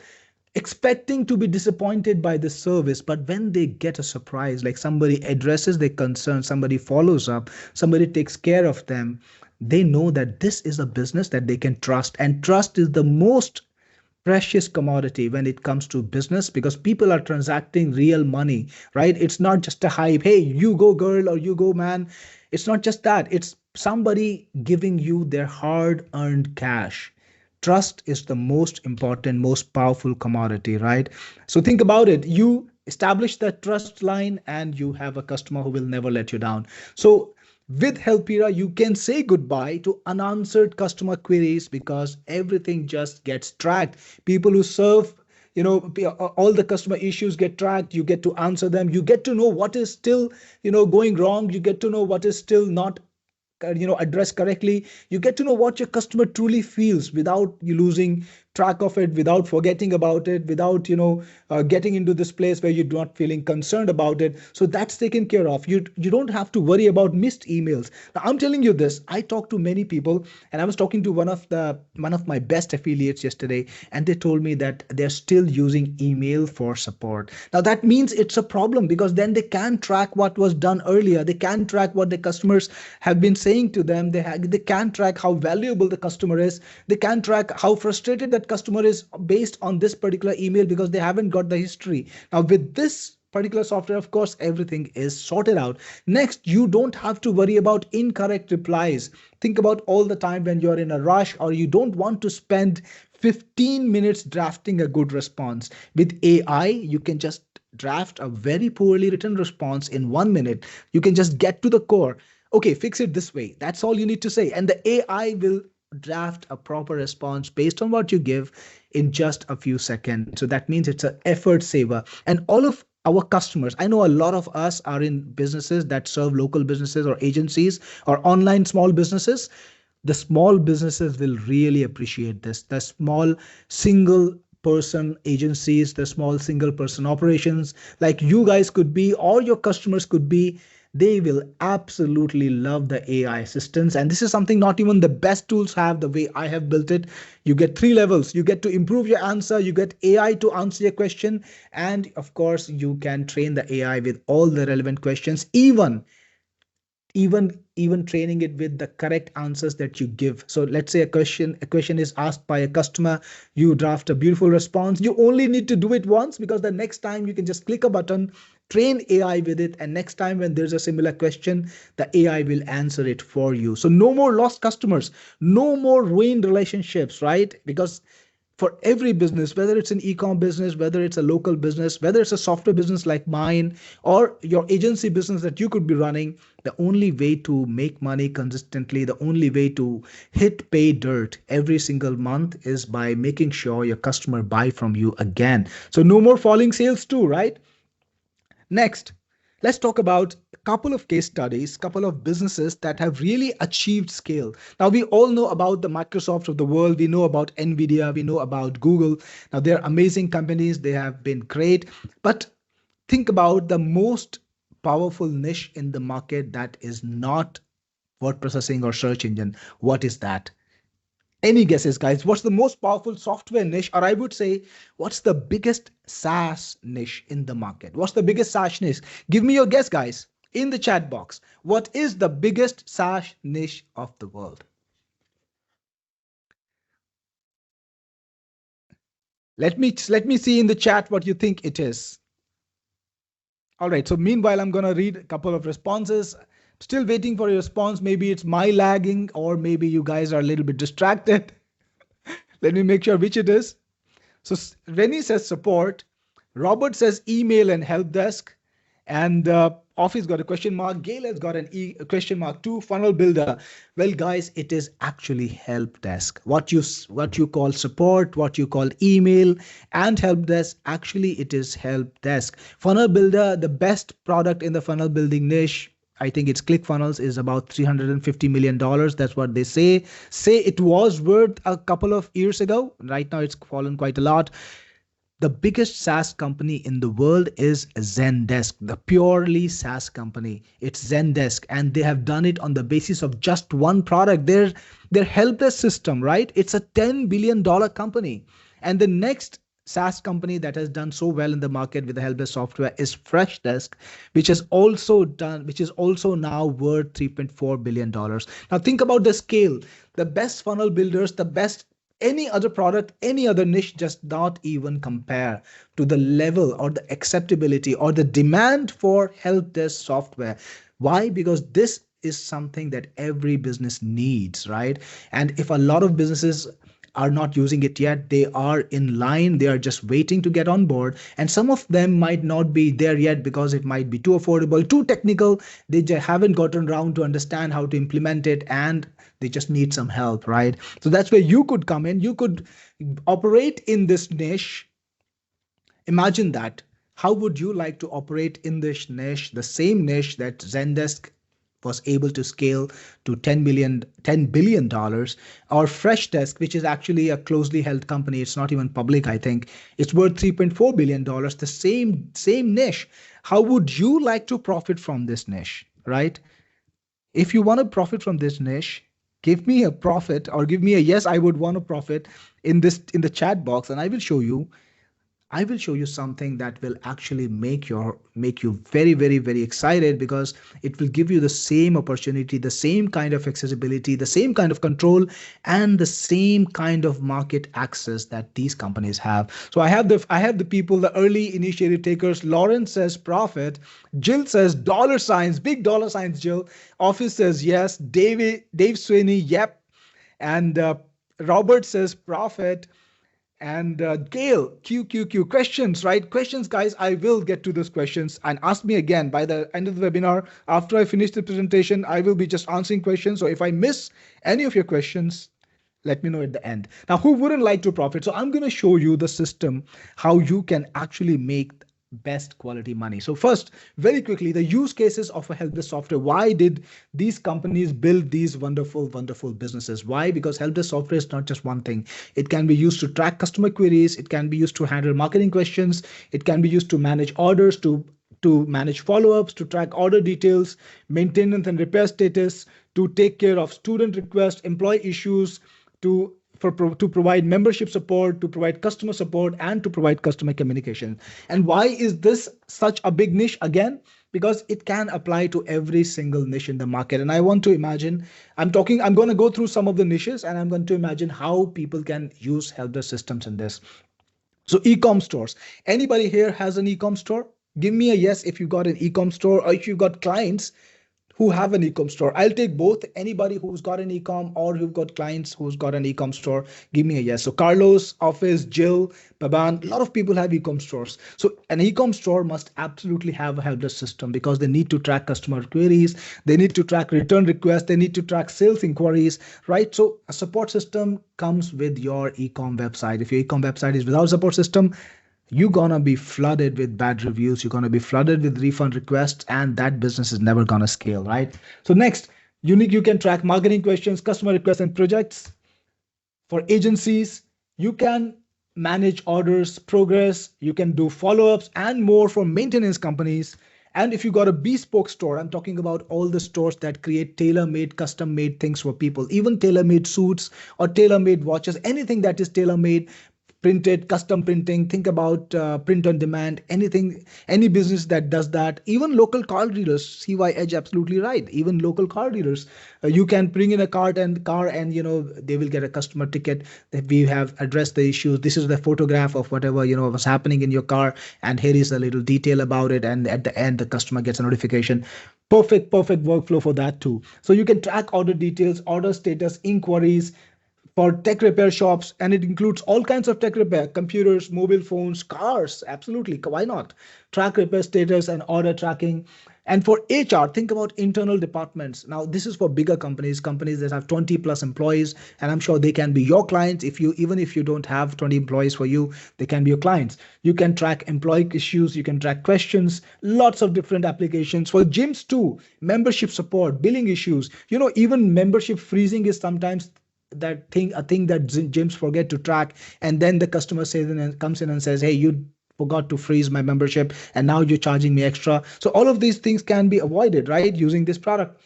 expecting to be disappointed by the service. But when they get a surprise, like somebody addresses their concern, somebody follows up, somebody takes care of them, they know that this is a business that they can trust. And trust is the most precious commodity when it comes to business, because people are transacting real money, right? It's not just a hype. Hey, you go girl or you go man. It's not just that. It's somebody giving you their hard earned cash. Trust is the most important, most powerful commodity, right? So think about it. You establish that trust line and you have a customer who will never let you down. So With Helpira, you can say goodbye to unanswered customer queries because everything just gets tracked. People who serve, all the customer issues get tracked. You get to answer them. You get to know what is still, going wrong. You get to know what is still not addressed correctly. You get to know what your customer truly feels without you losing track of it, without forgetting about it, without getting into this place where you're not feeling concerned about it. So that's taken care of. You don't have to worry about missed emails. Now I'm telling you this, I talk to many people, and I was talking to one of my best affiliates yesterday, and they told me that they're still using email for support. Now that means it's a problem, because then they can track what was done earlier. They can track what the customers have been saying to them. They can track how valuable the customer is. They can track how frustrated that customer is based on this particular email, because they haven't got the history. Now with this particular software, of course, everything is sorted out. Next, you don't have to worry about incorrect replies. Think about all the time when you're in a rush or you don't want to spend 15 minutes drafting a good response. With AI, you can just draft a very poorly written response in 1 minute. You can just get to the core. Okay, fix it this way. That's all you need to say. And the AI will draft a proper response based on what you give in just a few seconds. So that means it's an effort saver. And all of our customers, I know a lot of us are in businesses that serve local businesses or agencies or online small businesses. The small businesses will really appreciate this. The small single person agencies, the small single person operations, like you guys could be, or your customers could be, they will absolutely love the AI assistants. And this is something not even the best tools have. The way I have built it, you get 3 levels. You get to improve your answer, you get AI to answer your question, and of course, you can train the AI with all the relevant questions, even training it with the correct answers that you give. So let's say a question is asked by a customer. You draft a beautiful response. You only need to do it once, because the next time you can just click a button, train AI with it, and next time when there's a similar question, the AI will answer it for you. So no more lost customers, no more ruined relationships, right? Because for every business, whether it's an e-com business, whether it's a local business, whether it's a software business like mine, or your agency business that you could be running, the only way to make money consistently, the only way to hit pay dirt every single month is by making sure your customer buy from you again. So no more falling sales too, right? Next, let's talk about a couple of case studies, couple of businesses that have really achieved scale. Now, we all know about the Microsoft of the world. We know about Nvidia. We know about Google. Now, they're amazing companies. They have been great. But think about the most powerful niche in the market that is not word processing or search engine. What is that? Any guesses, guys? What's the most powerful software niche? Or I would say, what's the biggest SaaS niche in the market? What's the biggest SaaS niche? Give me your guess, guys, in the chat box. What is the biggest SaaS niche of the world? Let me see in the chat what you think it is. All right. So meanwhile, I'm gonna read a couple of responses. Still waiting for your response. Maybe it's my lagging, or maybe you guys are a little bit distracted. Let me make sure which it is. So Rennie says support. Robert says email and help desk. And Office got a question mark. Gail has got a question mark too. Funnel builder. Well, guys, it is actually help desk. What you call support, what you call email and help desk. Actually, it is help desk. Funnel builder, the best product in the funnel building niche. I think its ClickFunnels is about $350 million. That's what they say. Say it was worth a couple of years ago. Right now, it's fallen quite a lot. The biggest SaaS company in the world is Zendesk, the purely SaaS company. It's Zendesk, and they have done it on the basis of just one product. Their helpdesk system, right? It's a $10 billion company. And the next SaaS company that has done so well in the market with the helpdesk software is Freshdesk, which is also now worth $3.4 billion. Now think about the scale. The best funnel builders, the best any other product, any other niche just not even compare to the level or the acceptability or the demand for help desk software. Why? Because this is something that every business needs, right? And if a lot of businesses are not using it yet. They are in line, they are just waiting to get on board, and some of them might not be there yet because it might be too affordable, too technical. They just haven't gotten around to understand how to implement it, and they just need some help, right? So that's where you could come in. You could operate in this niche. Imagine that. How would you like to operate in this niche, the same niche that Zendesk was able to scale to $10 billion, or Freshdesk, which is actually a closely held company. It's not even public, I think. It's worth $3.4 billion, the same niche. How would you like to profit from this niche, right? If you want to profit from this niche, give me a profit, or give me a yes, I would want to profit in the chat box, and I will show you something that will actually make you very, very, very excited, because it will give you the same opportunity, the same kind of accessibility, the same kind of control, and the same kind of market access that these companies have. So I have the people, the early initiative takers. Lauren says profit. Jill says dollar signs, big dollar signs. Jill. Office says yes. Dave Sweeney, yep. And Robert says profit. And Gail, QQQ, questions, right? Questions, guys. I will get to those questions, and ask me again by the end of the webinar. After I finish the presentation, I will be just answering questions. So if I miss any of your questions, let me know at the end. Now, who wouldn't like to profit? So I'm going to show you the system, how you can actually make best quality money. So first, very quickly, the use cases of a helpdesk software. Why did these companies build these wonderful, wonderful businesses? Why? Because helpdesk software is not just one thing. It can be used to track customer queries. It can be used to handle marketing questions. It can be used to manage orders, to manage follow-ups, to track order details, maintenance and repair status, to take care of student requests, employee issues, to to provide membership support, to provide customer support, and to provide customer communication. And why is this such a big niche? Again, because it can apply to every single niche in the market. And I want to imagine, I'm going to go through some of the niches, and I'm going to imagine how people can use helpdesk systems in this. So Ecom-Stores. Anybody here has an Ecom-Store? Give me a yes if you got an Ecom-Store, or if you've got clients who have an e-com store. I'll take both. Anybody who's got an e-com, or who've got clients who's got an e-com store, give me a yes. So Carlos, Office, Jill, Baban, a lot of people have e-com stores. So an e-com store must absolutely have a helpdesk system, because they need to track customer queries, they need to track return requests, they need to track sales inquiries, right? So a support system comes with your e-com website. If your e-com website is without support system, you're gonna be flooded with bad reviews, you're gonna be flooded with refund requests, and that business is never gonna scale, right? So next, you can track marketing questions, customer requests, and projects. For agencies, you can manage orders, progress, you can do follow-ups, and more for maintenance companies. And if you got a bespoke store, I'm talking about all the stores that create tailor-made, custom-made things for people, even tailor-made suits or tailor-made watches, anything that is tailor-made, printed, custom printing. Think about print on demand, anything, any business that does that. Even local car dealers. CY Edge, absolutely right. Even local car dealers, you can bring in a car, and they will get a customer ticket that we have addressed the issues. This is the photograph of whatever was happening in your car, and here is a little detail about it. And at the end, the customer gets a notification. Perfect workflow for that too. So you can track order details, order status, inquiries, for tech repair shops, and it includes all kinds of tech repair: computers, mobile phones, cars. Absolutely, why not? Track repair status and order tracking. And for HR, think about internal departments. Now, this is for bigger companies that have 20 plus employees, and I'm sure they can be your clients. Even if you don't have 20 employees for you, they can be your clients. You can track employee issues, you can track questions, lots of different applications. For gyms too, membership support, billing issues. Even membership freezing is sometimes a thing that gyms forget to track, and then the customer comes in and says, hey, you forgot to freeze my membership, and now you're charging me extra. So all of these things can be avoided, right, using this product.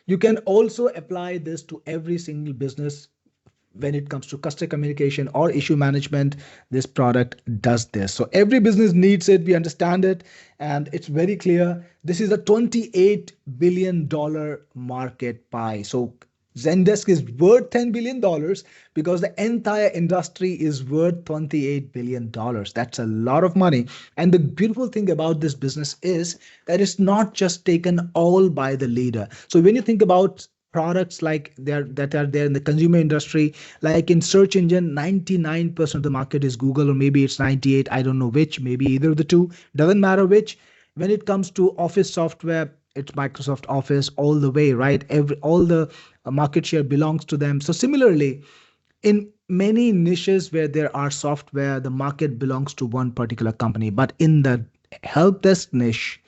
You can also apply this to every single business. When it comes to customer communication or issue management, this product does this. So every business needs it, we understand it, and it's very clear. This is a $28 billion market pie. So Zendesk is worth $10 billion, because the entire industry is worth $28 billion. That's a lot of money. And the beautiful thing about this business is that it's not just taken all by the leader. So when you think about products like that are there in the consumer industry, like in search engine, 99% of the market is Google, or maybe it's 98, I don't know which, maybe either of the two, doesn't matter which. When it comes to office software, it's Microsoft Office all the way, right? All the market share belongs to them. So similarly, in many niches where there are software, the market belongs to one particular company. But in the help desk niche,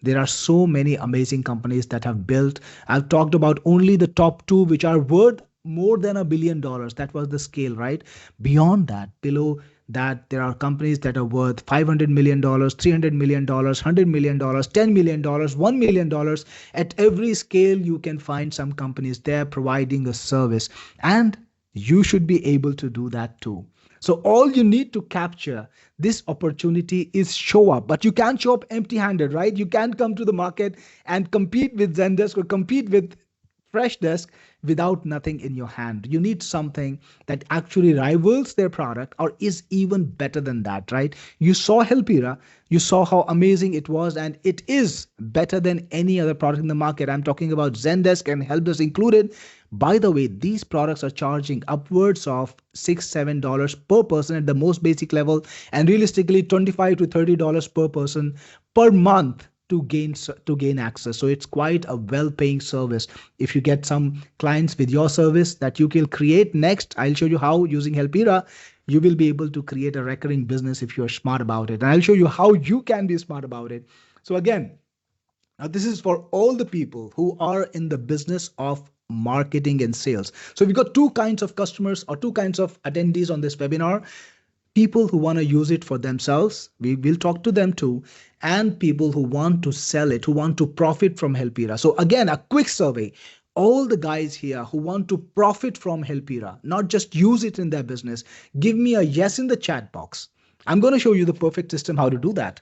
there are so many amazing companies that have built. I've talked about only the top two, which are worth more than $1 billion. That was the scale, right? Beyond that, below that, there are companies that are worth $500 million, $300 million, $100 million, $10 million, $1 million. At every scale, you can find some companies there providing a service. And you should be able to do that too. So all you need to capture this opportunity is show up, but you can't show up empty handed, right? You can't come to the market and compete with Zendesk or compete with Freshdesk without nothing in your hand. You need something that actually rivals their product or is even better than that, right? You saw Helpira, you saw how amazing it was, and it is better than any other product in the market. I'm talking about Zendesk and Helpdesk included. By the way, these products are charging upwards of $6, $7 per person at the most basic level, and realistically $25 to $30 per person per month to gain access. So it's quite a well-paying service. If you get some clients with your service that you can create next, I'll show you how using Helpira you will be able to create a recurring business if you're smart about it. And I'll show you how you can be smart about it. So again, now, this is for all the people who are in the business of marketing and sales. So we've got two kinds of customers or two kinds of attendees on this webinar. People who want to use it for themselves, we will talk to them too, and people who want to sell it, who want to profit from Helpira. So again, a quick survey. All the guys here who want to profit from Helpira, not just use it in their business, give me a yes in the chat box. I'm going to show you the perfect system how to do that.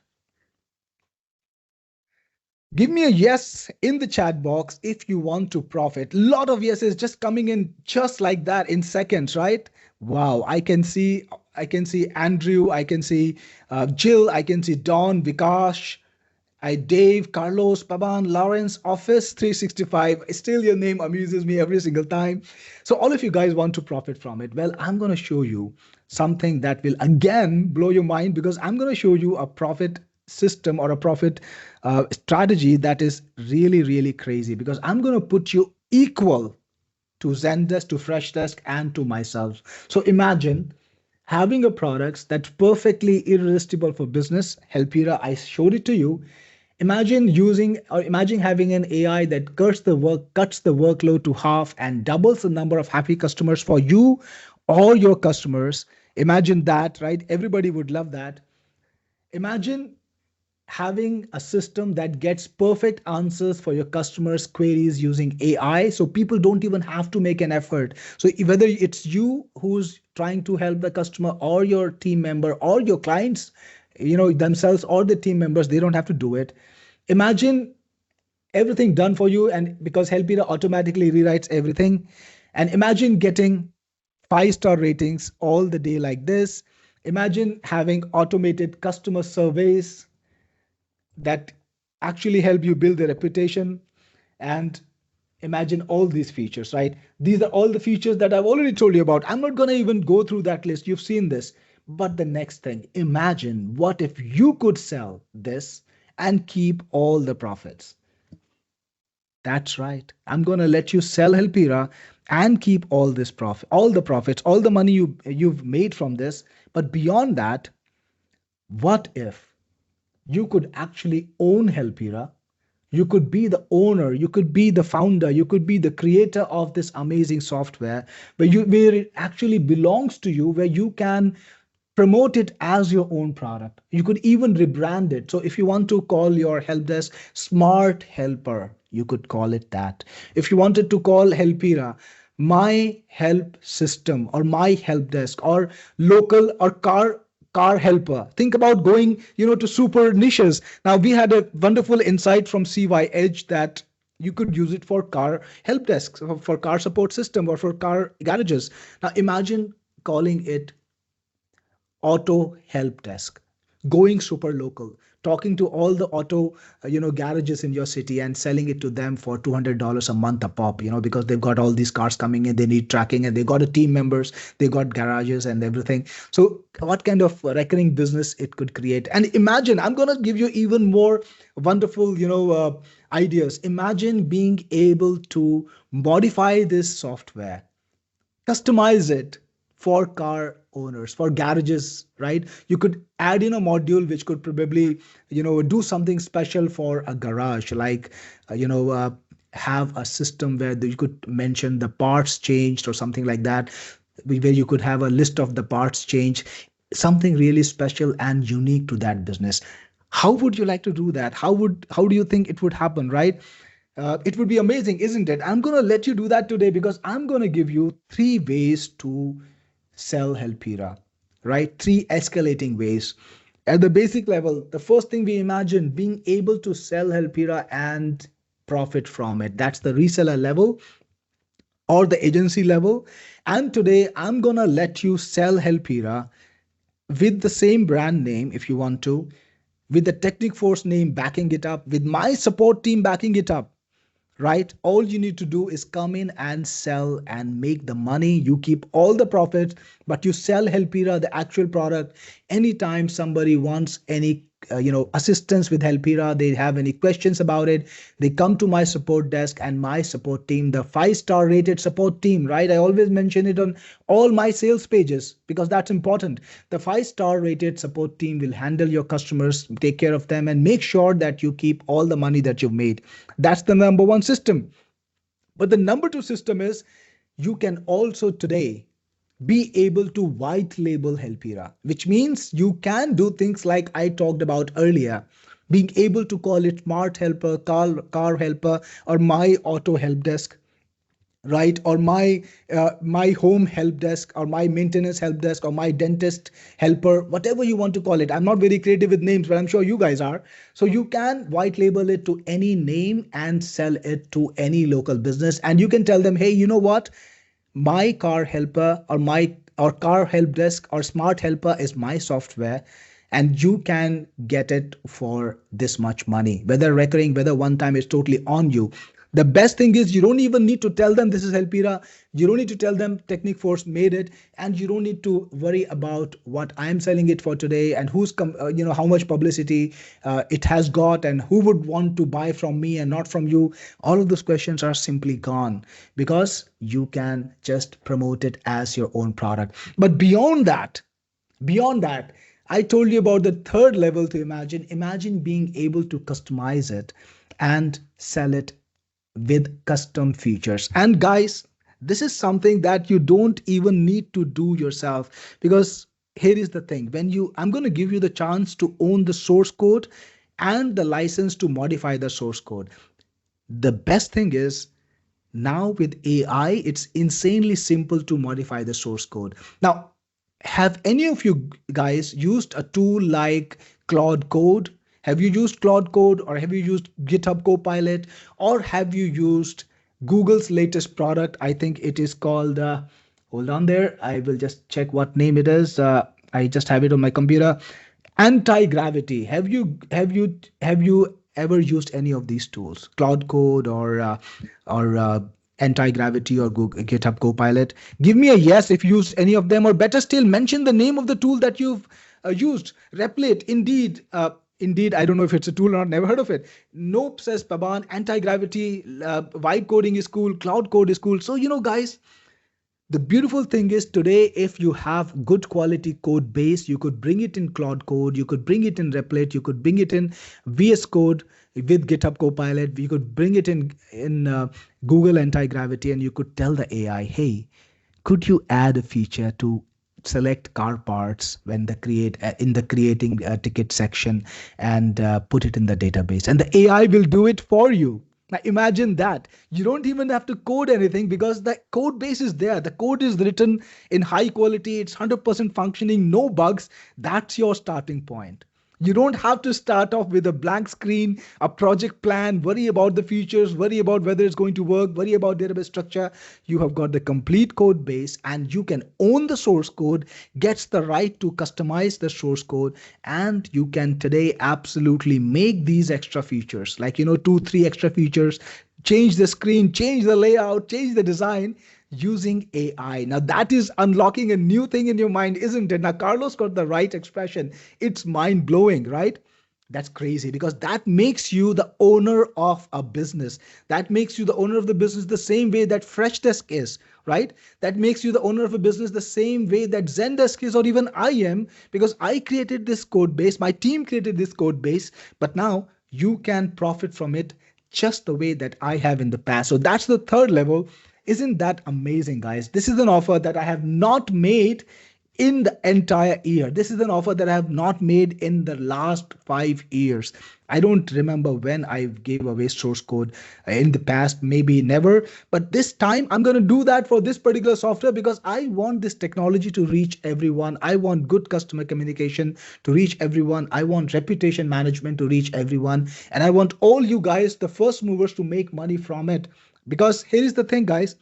Give me a yes in the chat box if you want to profit. Lot of yeses just coming in just like that in seconds, right? Wow, I can see Andrew, I can see Jill, I can see Don, Vikash, Dave, Carlos, Paban, Lawrence, Office 365. Still, your name amuses me every single time. So, all of you guys want to profit from it. Well, I'm going to show you something that will again blow your mind, because I'm going to show you a profit system or a profit strategy that is really, really crazy, because I'm going to put you equal to Zendesk, to Freshdesk, and to myself. So imagine having a product that's perfectly irresistible for business. Helpira, I showed it to you. Imagine having an AI that cuts the workload to half and doubles the number of happy customers for you or your customers. Imagine that, right? Everybody would love that. Imagine having a system that gets perfect answers for your customers' queries using AI. So people don't even have to make an effort. So whether it's you who's trying to help the customer or your team member or your clients, themselves or the team members, they don't have to do it. Imagine everything done for you, and because Helpira automatically rewrites everything. And imagine getting 5-star ratings all the day like this. Imagine having automated customer surveys that actually help you build a reputation. And imagine all these features, right? These are all the features that I've already told you about. I'm not going to even go through that list. You've seen this. But the next thing, imagine what if you could sell this and keep all the profits. That's right. I'm going to let you sell Helpira and keep all this profit, all the profits, all the money you've made from this. But beyond that, what if you could actually own Helpira? You could be the owner, you could be the founder, you could be the creator of this amazing software where it actually belongs to you, where you can promote it as your own product. You could even rebrand it. So if you want to call your help desk Smart Helper, you could call it that. If you wanted to call Helpira My Help System or My Help Desk or local or car helper, think about going to super niches. Now we had a wonderful insight from CY Edge that you could use it for car help desks, for car support system, or for car garages. Now imagine calling it Auto Help Desk. going super local, talking to all the auto garages in your city and selling it to them for $200 a month a pop, because they've got all these cars coming in, they need tracking, and they got a team members, they got garages and everything. So what kind of recurring business it could create? And imagine, I'm going to give you even more wonderful ideas. Imagine being able to modify this software, customize it for car owners, for garages, right? You could add in a module which could probably do something special for a garage, like have a system where you could mention the parts changed or something like that, where you could have a list of the parts change, something really special and unique to that business. How would you like to do that? How do you think it would happen, right? It would be amazing, isn't it? I'm going to let you do that today because I'm going to give you three ways to sell Helpira, right? Three escalating ways. At the basic level, the first thing we imagine being able to sell Helpira and profit from it. That's the reseller level or the agency level. And today I'm going to let you sell Helpira with the same brand name if you want to, with the Technic Force name backing it up, with my support team backing it up, right? All you need to do is come in and sell and make the money. You keep all the profits, but you sell Helpira, the actual product. Anytime somebody wants any assistance with Helpira, they have any questions about it, they come to my support desk and my support team, the 5-star rated support team, right? I always mention it on all my sales pages because that's important. The 5-star rated support team will handle your customers, take care of them, and make sure that you keep all the money that you've made. That's the number one system. But the number two system is you can also today be able to white label Helpira, which means you can do things like I talked about earlier, being able to call it Smart Helper, car Helper, or My Auto Help Desk, right? Or my home help desk, or my maintenance help desk, or my dentist helper, whatever you want to call it. I'm not very creative with names, but I'm sure you guys are. So you can white label it to any name and sell it to any local business, and you can tell them, hey, you know what, my car helper or my or car help desk or smart helper is my software, and you can get it for this much money, whether recurring, whether one time, is totally on you. The best thing is you don't even need to tell them this is Helpira. You don't need to tell them Technic Force made it, and you don't need to worry about what I'm selling it for today and how much publicity it has got and who would want to buy from me and not from you. All of those questions are simply gone because you can just promote it as your own product. But beyond that, I told you about the third level to imagine. Imagine being able to customize it and sell it with custom features. And guys, this is something that you don't even need to do yourself, because here is the thing. I'm going to give you the chance to own the source code and the license to modify the source code. The best thing is, now with AI, it's insanely simple to modify the source code. Now, have any of you guys used a tool like Claude Code? Have you used Claude Code, or have you used GitHub Copilot, or have you used Google's latest product? I think it is called, hold on there, I will just check what name it is. I just have it on my computer. Anti-gravity. Have you ever used any of these tools? Cloud Code or Anti-gravity or Google, GitHub Copilot? Give me a yes if you used any of them, or better still, mention the name of the tool that you've used. Replit, Indeed. Indeed, I don't know if it's a tool or not, never heard of it. Nope, says Paban. Anti-gravity, vibe coding is cool, cloud code is cool. So, guys, the beautiful thing is today, if you have good quality code base, you could bring it in Claude Code, you could bring it in Replit, you could bring it in VS Code with GitHub Copilot, you could bring it in Google Anti-Gravity, and you could tell the AI, hey, could you add a feature to select car parts when the create in the creating ticket section, and put it in the database, and the AI will do it for you. Now imagine that. You don't even have to code anything because the code base is there. The code is written in high quality. It's 100% functioning, no bugs. That's your starting point. You don't have to start off with a blank screen, a project plan, worry about the features, worry about whether it's going to work, worry about database structure. You have got the complete code base and you can own the source code, gets the right to customize the source code, and you can today absolutely make these extra features, like, two, three extra features, change the screen, change the layout, change the design using AI. Now that is unlocking a new thing in your mind, isn't it? Now Carlos got the right expression. It's mind blowing, right? That's crazy because that makes you the owner of a business. That makes you the owner of the business the same way that Freshdesk is, right? That makes you the owner of a business the same way that Zendesk is, or even I am, because I created this code base, my team created this code base, but now you can profit from it just the way that I have in the past. So that's the third level. Isn't that amazing, guys? This is an offer that I have not made in the entire year. This is an offer that I have not made in the last 5 years. I don't remember when I gave away source code in the past, maybe never. But this time I'm going to do that for this particular software because I want this technology to reach everyone. I want good customer communication to reach everyone. I want reputation management to reach everyone. And I want all you guys, the first movers, to make money from it. Because here is the thing, guys,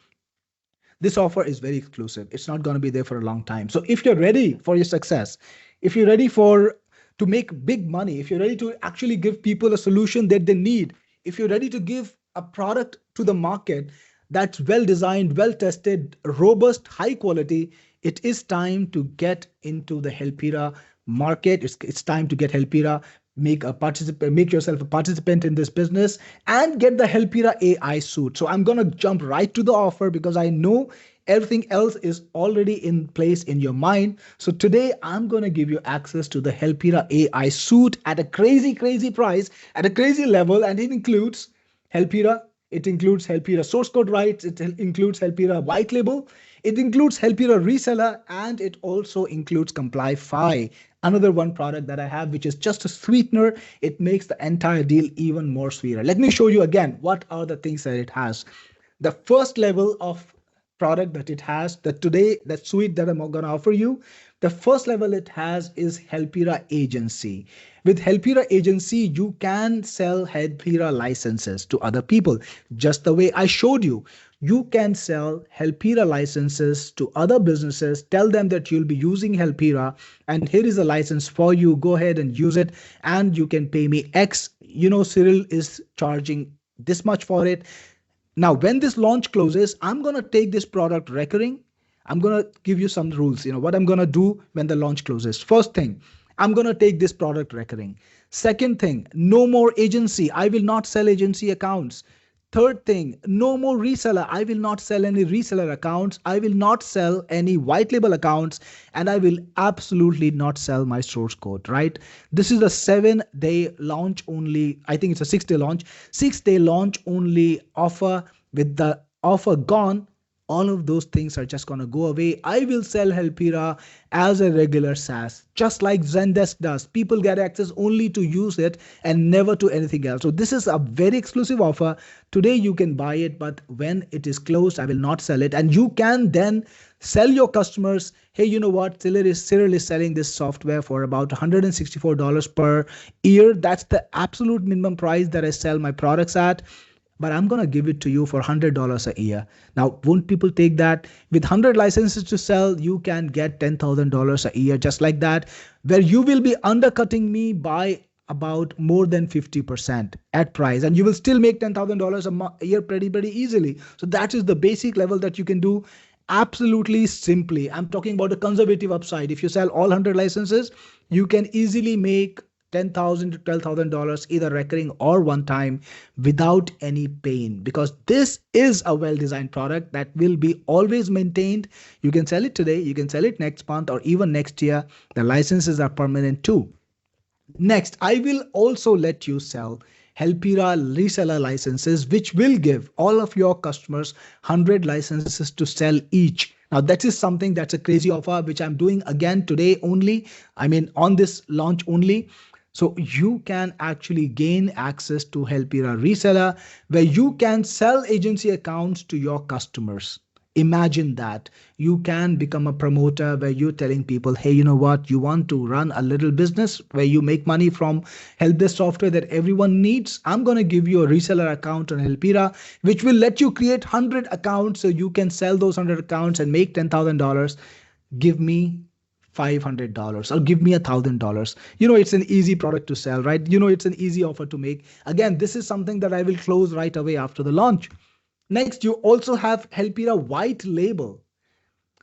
this offer is very exclusive. It's not going to be there for a long time. So if you're ready for your success, if you're ready for to make big money, if you're ready to actually give people a solution that they need, if you're ready to give a product to the market that's well designed, well tested, robust, high quality, it is time to get into the Helpira market. It's time to get Helpira, make yourself a participant in this business and get the Helpira AI suite. So I'm going to jump right to the offer because I know everything else is already in place in your mind. So today I'm going to give you access to the Helpira AI suite at a crazy price, at a crazy level, and it includes Helpira. It includes Helpira source code rights. It includes Helpira Whitelabel. It includes Helpira reseller, and it also includes Complyfy, another one product that I have, which is just a sweetener. It makes the entire deal even more sweeter. Let me show you again what are the things that it has. The first level of product that it has, that today, that suite that I'm going to offer you, the first level it has is Helpira Agency. With Helpira Agency, you can sell Helpira licenses to other people, just the way I showed you. You can sell Helpira licenses to other businesses, tell them that you'll be using Helpira, and here is a license for you. Go ahead and use it, and you can pay me X. Cyril is charging this much for it. Now, when this launch closes, I'm going to take this product recurring. I'm going to give you some rules, what I'm going to do when the launch closes. First thing, I'm going to take this product recurring. Second thing, no more agency. I will not sell agency accounts. Third thing, no more reseller. I will not sell any reseller accounts. I will not sell any white label accounts. And I will absolutely not sell my source code, right? This is a 7-day launch only. I think it's a 6-day launch. 6-day launch only offer. With the offer gone, all of those things are just going to go away. I will sell Helpira as a regular SaaS, just like Zendesk does. People get access only to use it and never to anything else. So this is a very exclusive offer. Today you can buy it, but when it is closed, I will not sell it. And you can then sell your customers, hey, you know what? Cyril is selling this software for about $164 per year. That's the absolute minimum price that I sell my products at. But I'm going to give it to you for $100 a year. Now, won't people take that? With 100 licenses to sell, you can get $10,000 a year, just like that, where you will be undercutting me by about more than 50% at price. And you will still make $10,000 a year pretty easily. So that is the basic level that you can do absolutely simply. I'm talking about a conservative upside. If you sell all 100 licenses, you can easily make $10,000 to $12,000 either recurring or one time without any pain, because this is a well-designed product that will be always maintained. You can sell it today, you can sell it next month or even next year. The licenses are permanent too. Next, I will also let you sell Helpira reseller licenses, which will give all of your customers 100 licenses to sell each. Now, that is something that's a crazy offer, which I'm doing again today only. I mean, on this launch only. So you can actually gain access to Helpira reseller, where you can sell agency accounts to your customers. Imagine that you can become a promoter where you're telling people, hey, you know what? You want to run a little business where you make money from help desk software that everyone needs. I'm going to give you a reseller account on Helpira, which will let you create 100 accounts so you can sell those 100 accounts and make $10,000. Give me $500 or give me $1,000. It's an easy product to sell, right? It's an easy offer to make. Again, this is something that I will close right away after the launch. Next, you also have Helpira White Label.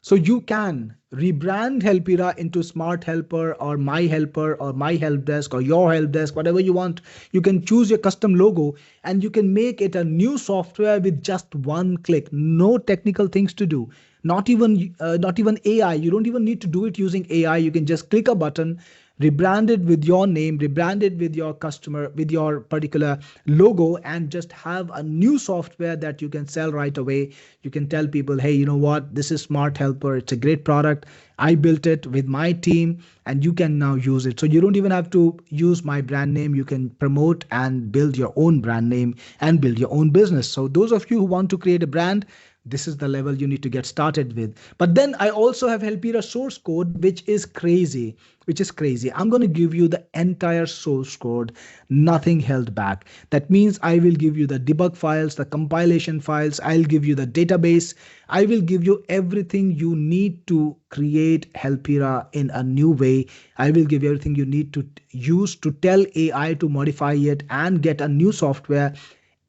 So you can rebrand Helpira into Smart Helper or My Helper or My Help Desk or Your Help Desk, whatever you want. You can choose your custom logo and you can make it a new software with just one click. No technical things to do. Not even AI. You don't even need to do it using AI. You can just click a button, rebrand it with your name, rebrand it with your customer, with your particular logo, and just have a new software that you can sell right away. You can tell people, hey, you know what? This is Smart Helper. It's a great product. I built it with my team and you can now use it. So you don't even have to use my brand name. You can promote and build your own brand name and build your own business. So those of you who want to create a brand, this is the level you need to get started with. But then I also have Helpira source code, which is crazy, I'm going to give you the entire source code, nothing held back. That means I will give you the debug files, the compilation files. I'll give you the database. I will give you everything you need to create Helpira in a new way. I will give you everything you need to use to tell AI to modify it and get a new software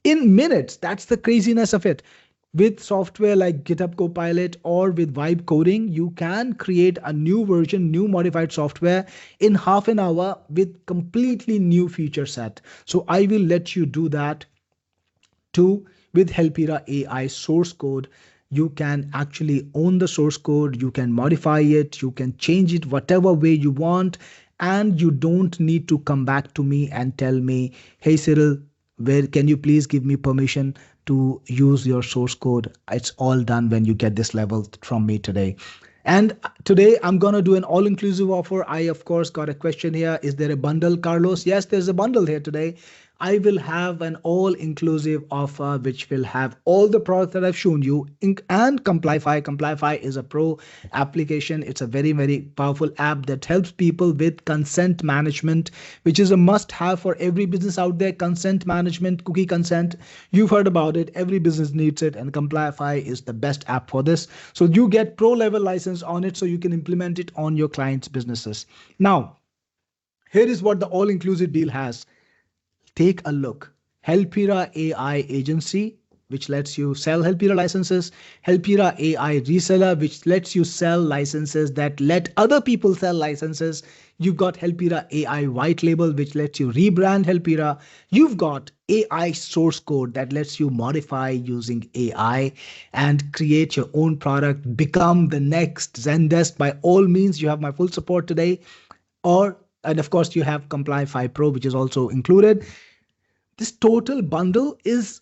in minutes. That's the craziness of it. With software like GitHub Copilot or with Vibe Coding, you can create a new version, new modified software in half an hour with completely new feature set. So I will let you do that too with Helpira AI source code. You can actually own the source code, you can modify it, you can change it whatever way you want, and you don't need to come back to me and tell me, hey Cyril, where can you please give me permission to use your source code? It's all done when you get this level from me today. And today I'm going to do an all-inclusive offer. I, of course, got a question here. Is there a bundle, Carlos? Yes, there's a bundle here today. I will have an all-inclusive offer, which will have all the products that I've shown you and Complyfy. Complyfy is a pro application. It's a very, very powerful app that helps people with consent management, which is a must-have for every business out there. Consent management, cookie consent. You've heard about it. Every business needs it, and Complyfy is the best app for this. So you get pro-level license on it so you can implement it on your clients' businesses. Now, here is what the all-inclusive deal has. Take a look. Helpira AI agency, which lets you sell Helpira licenses. Helpira AI reseller, which lets you sell licenses that let other people sell licenses. You've got Helpira AI white label, which lets you rebrand Helpira. You've got AI source code that lets you modify using AI and create your own product. Become the next Zendesk. By all means, you have my full support today. And of course, you have Complyfy Pro, which is also included. This total bundle is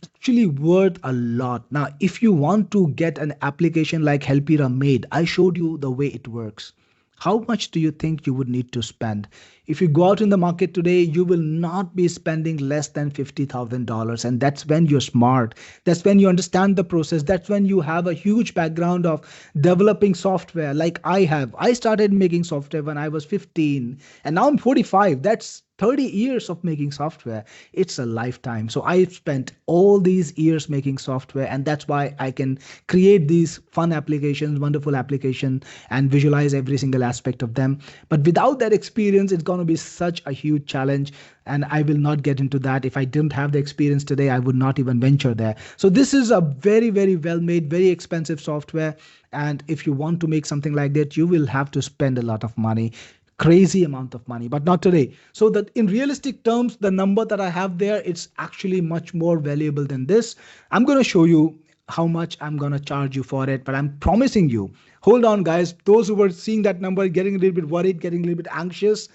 actually worth a lot. Now, if you want to get an application like Helpira made, I showed you the way it works. How much do you think you would need to spend? If you go out in the market today, you will not be spending less than $50,000. And that's when you're smart. That's when you understand the process. That's when you have a huge background of developing software like I have. I started making software when I was 15 and now I'm 45. That's 30 years of making software. It's a lifetime. So I've spent all these years making software, and that's why I can create these fun applications, wonderful applications, and visualize every single aspect of them. But without that experience, it's going to be such a huge challenge. And I will not get into that. If I didn't have the experience today, I would not even venture there. So this is a very, very well made, very expensive software. And if you want to make something like that, you will have to spend a lot of money. Crazy amount of money, but not today. So that in realistic terms, the number that I have there, it's actually much more valuable than this. I'm going to show you how much I'm going to charge you for it, but I'm promising you, hold on guys, those who were seeing that number, getting a little bit worried, getting a little bit anxious,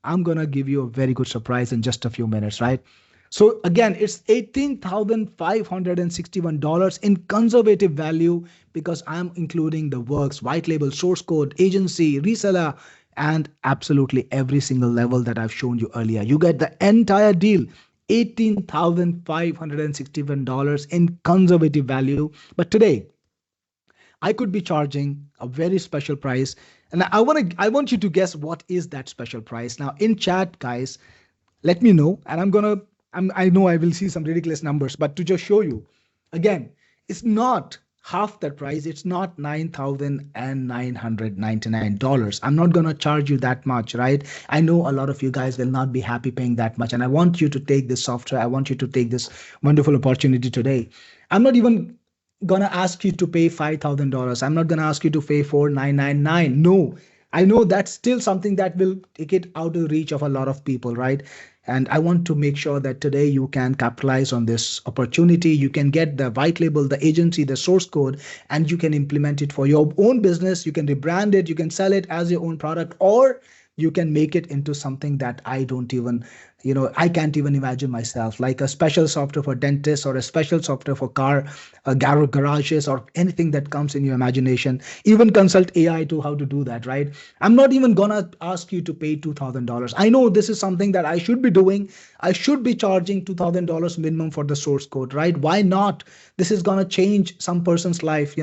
I'm going to give you a very good surprise in just a few minutes, right? So again, it's $18,561 in conservative value because I'm including the works, white label, source code, agency, reseller, and absolutely every single level that I've shown you earlier. You get the entire deal, $18,561 in conservative value. But today, I could be charging a very special price. And I want you to guess what is that special price. Now in chat, guys, let me know. And I know I will see some ridiculous numbers, but to just show you, again, it's not half that price. It's not $9,999. I'm not gonna charge you that much, right? I know a lot of you guys will not be happy paying that much, and I want you to take this software. I want you to take this wonderful opportunity today. I'm not even gonna ask you to pay $5,000. I'm not gonna ask you to pay 4,999. No, I know that's still something that will take it out of the reach of a lot of people, right? And I want to make sure that today you can capitalize on this opportunity. You can get the white label, the agency, the source code, and you can implement it for your own business. You can rebrand it, you can sell it as your own product, or you can make it into something that I don't even, I can't even imagine myself, like a special software for dentists or a special software for car garages or anything that comes in your imagination. Even consult AI to how to do that, right? I'm not even gonna ask you to pay $2,000. I know this is something that I should be doing. I should be charging $2,000 minimum for the source code, right? Why not? This is gonna change some person's life.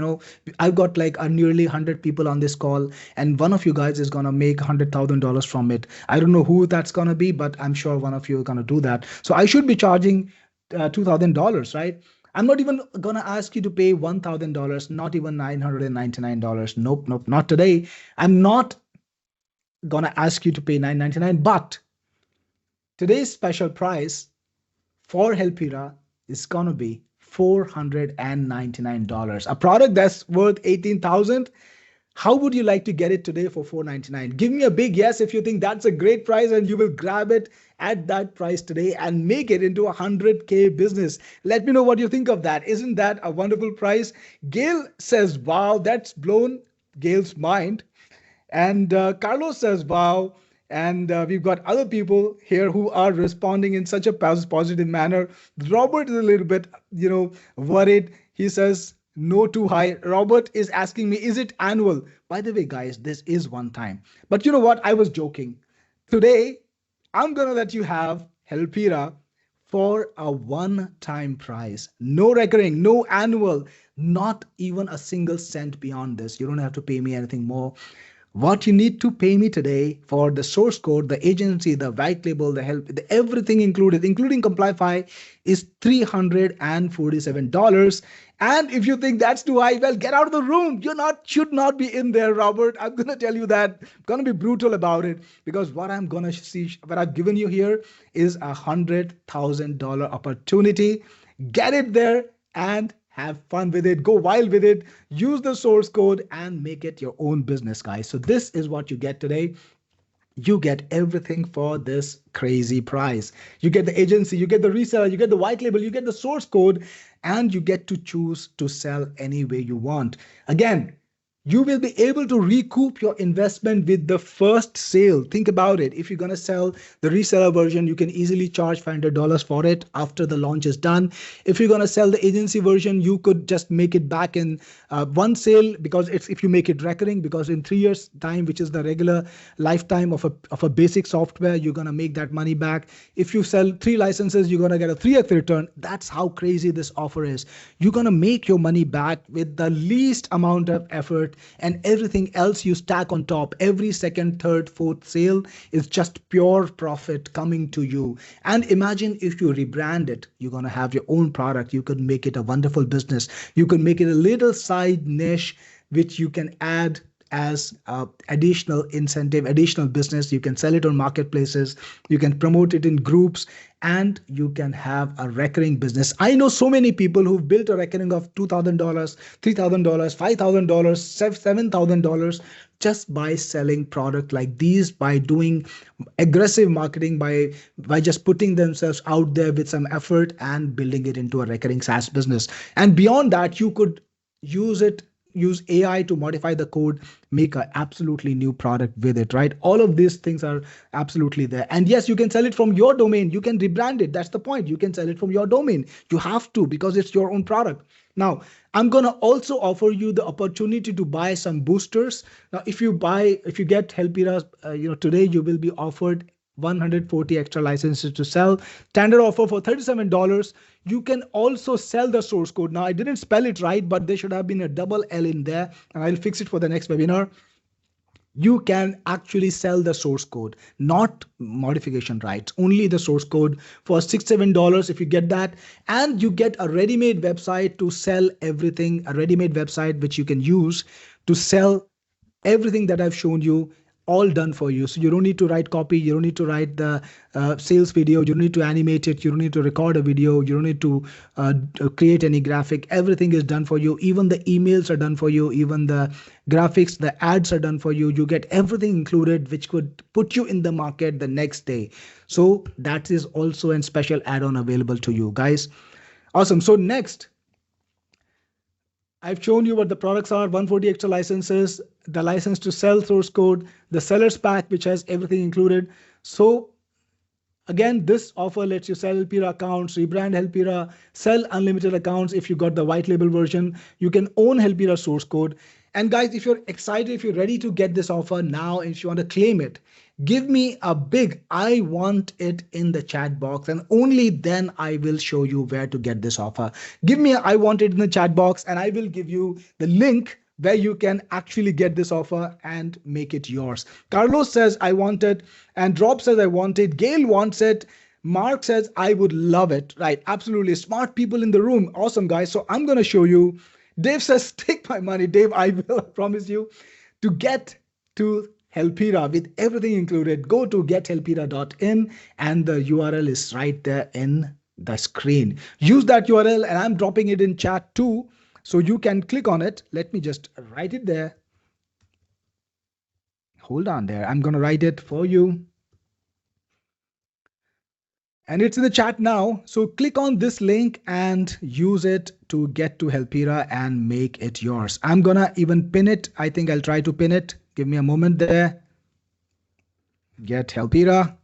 I've got like a nearly 100 people on this call, and one of you guys is gonna make $100,000 from it. I don't know who that's gonna be, but I'm sure one of you are gonna do that. So I should be charging $2,000, right? I'm not even gonna ask you to pay $1,000, not even $999. Nope, nope, not today. I'm not gonna ask you to pay $999, but today's special price for Helpira is gonna be $499. A product that's worth 18,000. How would you like to get it today for $499? Give me a big yes if you think that's a great price and you will grab it at that price today and make it into a 100K business. Let me know what you think of that. Isn't that a wonderful price? Gail says, wow, that's blown Gail's mind. And Carlos says, wow. And we've got other people here who are responding in such a positive manner. Robert is a little bit, worried. He says, no too high. Robert is asking me, is it annual? By the way, guys, this is one time. But you know what? I was joking. Today, I'm going to let you have Helpira for a one-time price. No recurring, no annual, not even a single cent beyond this. You don't have to pay me anything more. What you need to pay me today for the source code, the agency, the white label, the help, everything included, including Complyfy, is $347. And if you think that's too high, well, get out of the room. Should not be in there, Robert. I'm gonna tell you that. I'm gonna be brutal about it, because what I've given you here is $100,000 opportunity. Get it there and have fun with it. Go wild with it. Use the source code and make it your own business, guys. So this is what you get today. You get everything for this crazy price. You get the agency, you get the reseller, you get the white label, you get the source code, and you get to choose to sell any way you want. Again, you will be able to recoup your investment with the first sale. Think about it. If you're going to sell the reseller version, you can easily charge $500 for it after the launch is done. If you're going to sell the agency version, you could just make it back in one sale, because if you make it recurring, because in 3 years time, which is the regular lifetime of a basic software, you're going to make that money back. If you sell 3 licenses, you're going to get a 3x return. That's how crazy this offer is. You're going to make your money back with the least amount of effort, and everything else you stack on top. Every second, third, fourth sale is just pure profit coming to you. And imagine if you rebrand it, you're going to have your own product. You could make it a wonderful business. You could make it a little side niche, which you can add as additional incentive, additional business. You can sell it on marketplaces, you can promote it in groups, and you can have a recurring business. I know so many people who've built a recurring of $2,000, $3,000, $5,000, $7,000 just by selling product like these, by doing aggressive marketing, by just putting themselves out there with some effort and building it into a recurring SaaS business. And beyond that, you could use AI to modify the code, make an absolutely new product with it, right? All of these things are absolutely there. And yes, you can sell it from your domain. You can rebrand it. That's the point. You can sell it from your domain. You have to, because it's your own product. Now, I'm going to also offer you the opportunity to buy some boosters. Now, if you get Helpira, today you will be offered 140 extra licenses to sell. Standard offer for $37. You can also sell the source code. Now, I didn't spell it right, but there should have been a double L in there, and I'll fix it for the next webinar. You can actually sell the source code, not modification rights, only the source code for $6-7 if you get that. And you get a ready-made website to sell everything, a ready-made website which you can use to sell everything that I've shown you, all done for you. So you don't need to write copy, you don't need to write the sales video, you don't need to animate it, you don't need to record a video, you don't need to create any graphic. Everything is done for you. Even the emails are done for you, even the graphics, the ads are done for you. You get everything included, which could put you in the market the next day. So that is also a special add-on available to you guys. Awesome. So next, I've shown you what the products are, 140 extra licenses, the license to sell source code, the seller's pack, which has everything included. So again, this offer lets you sell Helpira accounts, rebrand Helpira, sell unlimited accounts. If you got the white label version, you can own Helpira source code. And guys, if you're excited, if you're ready to get this offer now, if you want to claim it, give me a big I want it in the chat box, and only then I will show you where to get this offer. Give me a I want it in the chat box, and I will give you the link where you can actually get this offer and make it yours. Carlos says I want it, and Rob says I want it. Gail wants it. Mark says I would love it. Right, absolutely. Smart people in the room. Awesome, guys. So I'm going to show you. Dave says take my money. Dave, I will, I promise you. To get to Helpira with everything included, go to gethelpira.in, and the URL is right there in the screen. Use that URL, and I'm dropping it in chat too, so you can click on it. Let me just write it there. Hold on there. I'm going to write it for you. And it's in the chat now. So click on this link and use it to get to Helpira and make it yours. I'm going to even pin it. I think I'll try to pin it. Give me a moment there. Get Helpira.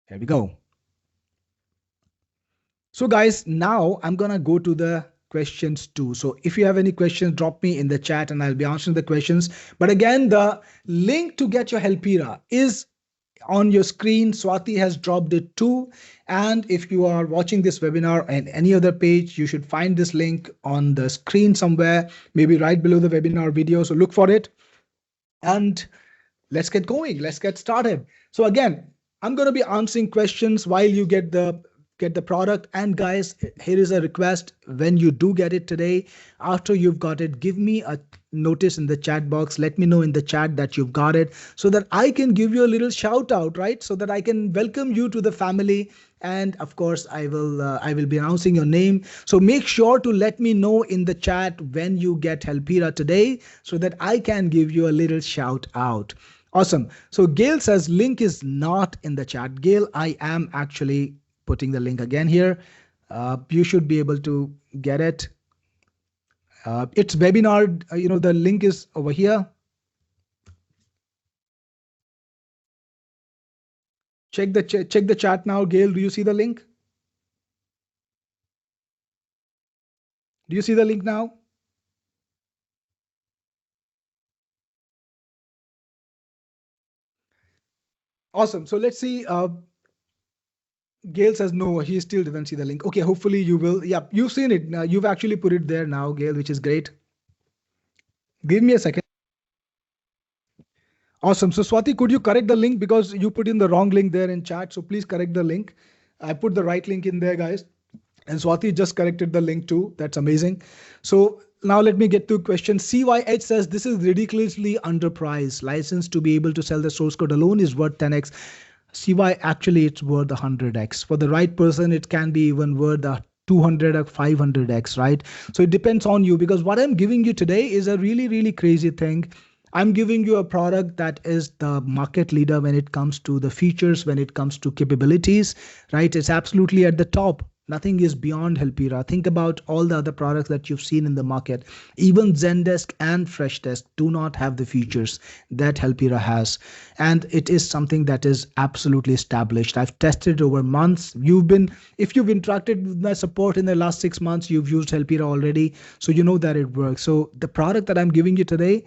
There we go. So guys, now I'm going to go to the questions too. So if you have any questions, drop me in the chat and I'll be answering the questions. But again, the link to get your Helpira is on your screen. Swati has dropped it too. And if you are watching this webinar and any other page, you should find this link on the screen somewhere, maybe right below the webinar video. So look for it and let's get going. Let's get started. So again, I'm going to be answering questions while you get the product. And guys, here is a request. When you do get it today, after you've got it, give me a notice in the chat box. Let me know in the chat that you've got it so that I can give you a little shout out, right? So that I can welcome you to the family. And of course, I will be announcing your name. So make sure to let me know in the chat when you get Helpira today so that I can give you a little shout out. Awesome. So Gail says link is not in the chat. Gail, I am actually putting the link again here. You should be able to get it. It's webinar, the link is over here. Check the chat now. Gail, do you see the link? Do you see the link now? Awesome. So let's see. Gail says no, he still didn't see the link. Okay, hopefully you will. Yeah, you've seen it. You've actually put it there now, Gail, which is great. Give me a second. Awesome. So Swati, could you correct the link because you put in the wrong link there in chat. So please correct the link. I put the right link in there, guys. And Swati just corrected the link too. That's amazing. So now let me get to question. CYH says this is ridiculously underpriced. License to be able to sell the source code alone is worth 10x. CY, actually it's worth 100x. For the right person, it can be even worth 200 or 500x, right? So it depends on you, because what I'm giving you today is a really, really crazy thing. I'm giving you a product that is the market leader when it comes to the features, when it comes to capabilities, right? It's absolutely at the top. Nothing is beyond Helpira. Think about all the other products that you've seen in the market. Even Zendesk and Freshdesk do not have the features that Helpira has. And it is something that is absolutely established. I've tested over months. If you've interacted with my support in the last 6 months, you've used Helpira already. So you know that it works. So the product that I'm giving you today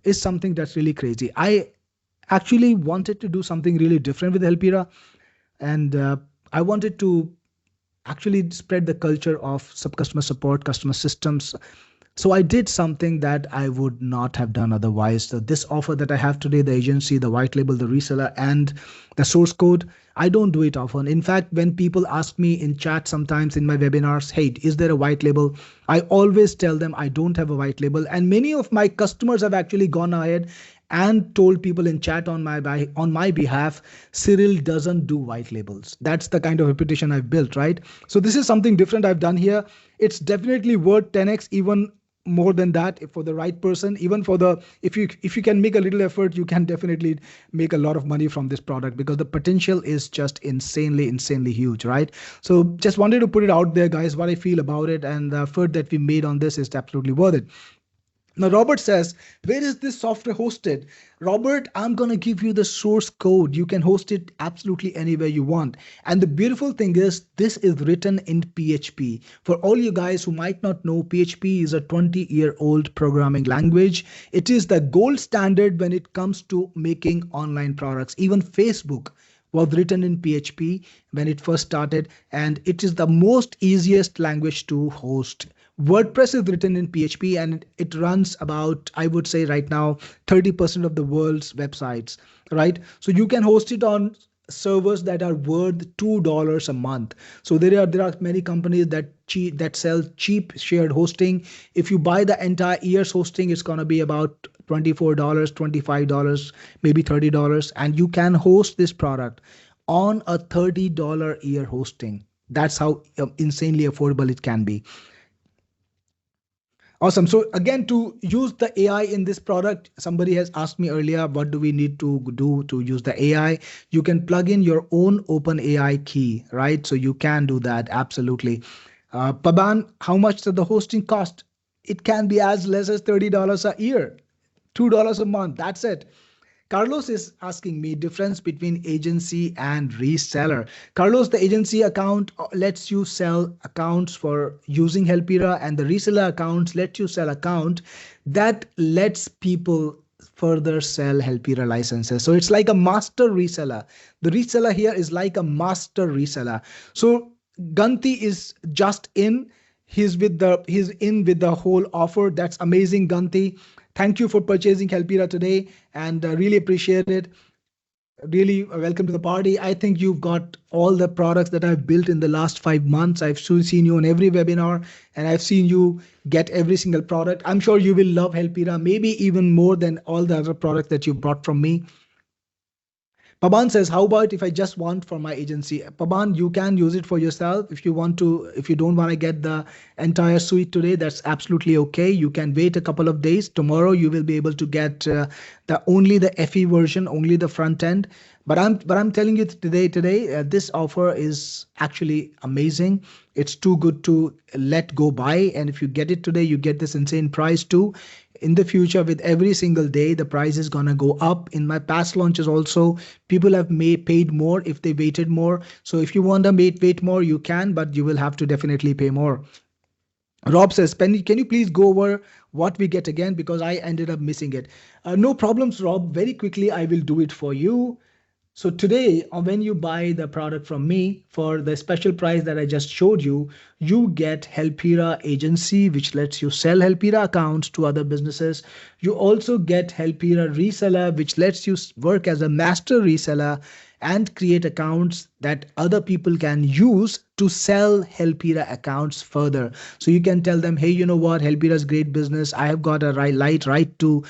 is something that's really crazy. I actually wanted to do something really different with Helpira, and I wanted to actually spread the culture of sub customer support, customer systems. So I did something that I would not have done otherwise. So this offer that I have today, the agency, the white label, the reseller, and the source code, I don't do it often. In fact, when people ask me in chat sometimes in my webinars, hey, is there a white label? I always tell them I don't have a white label. And many of my customers have actually gone ahead and told people in chat on my behalf, Cyril doesn't do white labels. That's the kind of reputation I've built, right? So this is something different I've done here. It's definitely worth 10x, even more than that, for the right person. Even for the, if you can make a little effort, you can definitely make a lot of money from this product, because the potential is just insanely huge, right? So just wanted to put it out there, guys, what I feel about it, and the effort that we made on this is absolutely worth it. Now, Robert says, where is this software hosted? Robert, I'm going to give you the source code. You can host it absolutely anywhere you want. And the beautiful thing is, this is written in PHP. For all you guys who might not know, PHP is a 20-year-old programming language. It is the gold standard when it comes to making online products. Even Facebook was written in PHP when it first started, and it is the most easiest language to host. WordPress is written in PHP, and it runs about, I would say right now, 30% of the world's websites, right? So you can host it on servers that are worth $2 a month. So there are many companies that sell cheap shared hosting. If you buy the entire year's hosting, it's going to be about $24, $25, maybe $30, and you can host this product on a $30 a year hosting. That's how insanely affordable it can be. Awesome. So again, to use the AI in this product, somebody has asked me earlier, what do we need to do to use the AI? You can plug in your own open AI key, right? So you can do that. Absolutely. Paban, how much does the hosting cost? It can be as less as $30 a year, $2 a month. That's it. Carlos is asking me difference between agency and reseller. Carlos, the agency account lets you sell accounts for using Helpira, and the reseller accounts let you sell account that lets people further sell Helpira licenses. So it's like a master reseller. The reseller here is like a master reseller. So Ganti is just in. He's in with the whole offer. That's amazing, Ganti. Thank you for purchasing Helpira today, and really appreciate it. Really welcome to the party. I think you've got all the products that I've built in the last 5 months. I've seen you on every webinar, and I've seen you get every single product. I'm sure you will love Helpira, maybe even more than all the other products that you brought from me. Paban says, how about if I just want for my agency? Paban, you can use it for yourself. If you want to, if you don't want to get the entire suite today, that's absolutely okay. You can wait a couple of days. Tomorrow you will be able to get only the FE version, only the front end. But I'm telling you today, this offer is actually amazing. It's too good to let go by. And if you get it today, you get this insane price too. In the future, with every single day, the price is gonna go up. In my past launches also, people have paid more if they waited more. So if you want to wait more, you can, but you will have to definitely pay more. Rob says, can you please go over what we get again? Because I ended up missing it. No problems, Rob. Very quickly, I will do it for you. So today, when you buy the product from me for the special price that I just showed you, you get Helpira agency, which lets you sell Helpira accounts to other businesses. You also get Helpira reseller, which lets you work as a master reseller and create accounts that other people can use to sell Helpira accounts further. So you can tell them, hey, you know what? Helpira is great business. I have got a right to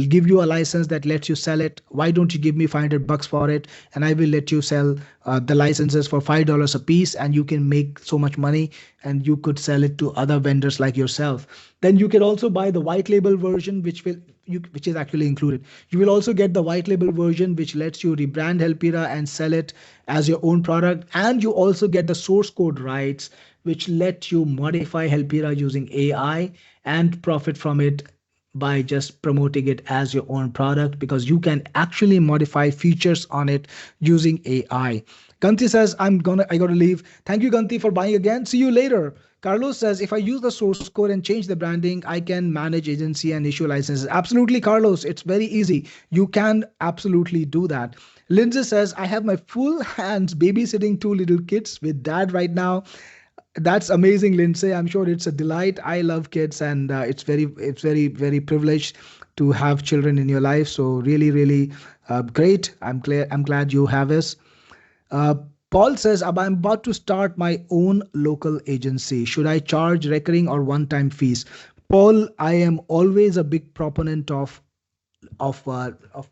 give you a license that lets you sell it. Why don't you give me $500 for it? And I will let you sell the licenses for $5 a piece, and you can make so much money, and you could sell it to other vendors like yourself. Then you can also buy the white label version, which is actually included. You will also get the white label version, which lets you rebrand Helpira and sell it as your own product. And you also get the source code rights, which let you modify Helpira using AI and profit from it by just promoting it as your own product, because you can actually modify features on it using AI. Ganti says, I gotta leave. Thank you, Ganti, for buying again. See you later. Carlos says, if I use the source code and change the branding, I can manage agency and issue licenses. Absolutely, Carlos. It's very easy. You can absolutely do that. Lindsay says, I have my full hands babysitting two little kids with dad right now. That's amazing, Lindsay. I'm sure it's a delight. I love kids, and it's very privileged to have children in your life. So really, really great. I'm glad you have us. Uh, Paul says, I'm about to start my own local agency. Should I charge recurring or one-time fees? Paul, I am always a big proponent of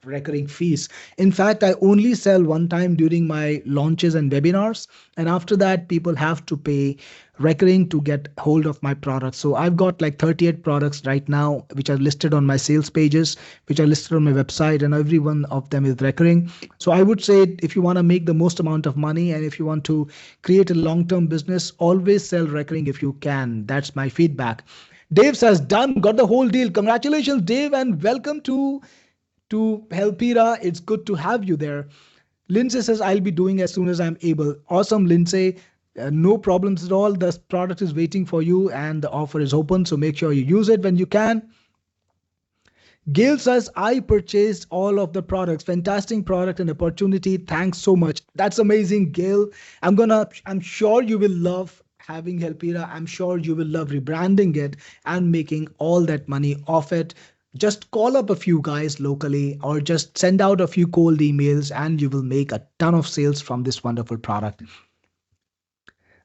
recurring fees. In fact, I only sell one time during my launches and webinars, and after that, people have to pay recurring to get hold of my products. So I've got like 38 products right now, which are listed on my sales pages, which are listed on my website, and every one of them is recurring. So I would say if you want to make the most amount of money and if you want to create a long-term business, always sell recurring if you can. That's my feedback. Dave says, done, got the whole deal. Congratulations, Dave, and welcome to Helpira. It's good to have you there. Lindsay says, I'll be doing as soon as I'm able. Awesome, Lindsay. No problems at all. The product is waiting for you and the offer is open. So make sure you use it when you can. Gail says, I purchased all of the products. Fantastic product and opportunity. Thanks so much. That's amazing, Gail. I'm sure you will love having Helpira. I'm sure you will love rebranding it and making all that money off it. Just call up a few guys locally or just send out a few cold emails and you will make a ton of sales from this wonderful product.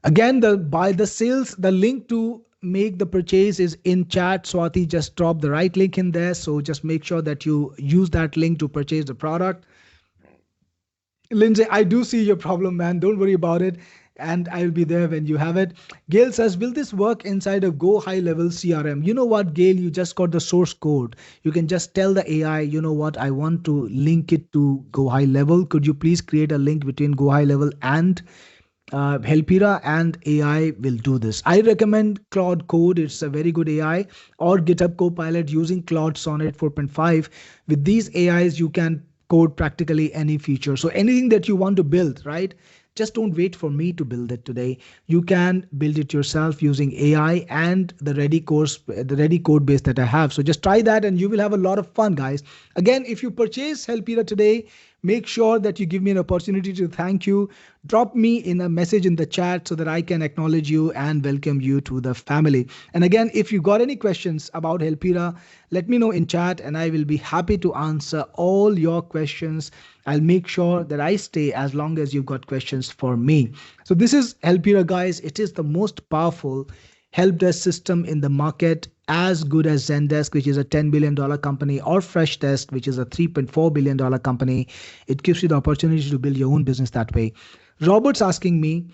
Again, the link to make the purchase is in chat. Swati just dropped the right link in there. So just make sure that you use that link to purchase the product. Lindsay, I do see your problem, man. Don't worry about it. And I'll be there when you have it. Gail says, will this work inside a Go High Level CRM? You know what, Gail? You just got the source code. You can just tell the AI, you know what? I want to link it to Go High Level. Could you please create a link between Go High Level and Helpira, and AI will do this. I recommend Claude Code. It's a very good AI, or GitHub Copilot using Claude Sonnet 4.5. With these AIs, you can code practically any feature. So anything that you want to build, right? Just don't wait for me to build it today. You can build it yourself using AI and the ready code base that I have. So just try that and you will have a lot of fun, guys. Again, if you purchase Helpira today, make sure that you give me an opportunity to thank you. Drop me in a message in the chat so that I can acknowledge you and welcome you to the family. And again, if you got any questions about Helpira, let me know in chat and I will be happy to answer all your questions. I'll make sure that I stay as long as you've got questions for me. So this is Helpira, guys. It is the most powerful help desk system in the market, as good as Zendesk, which is a $10 billion company, or Freshdesk, which is a $3.4 billion company. It gives you the opportunity to build your own business that way. Robert's asking me,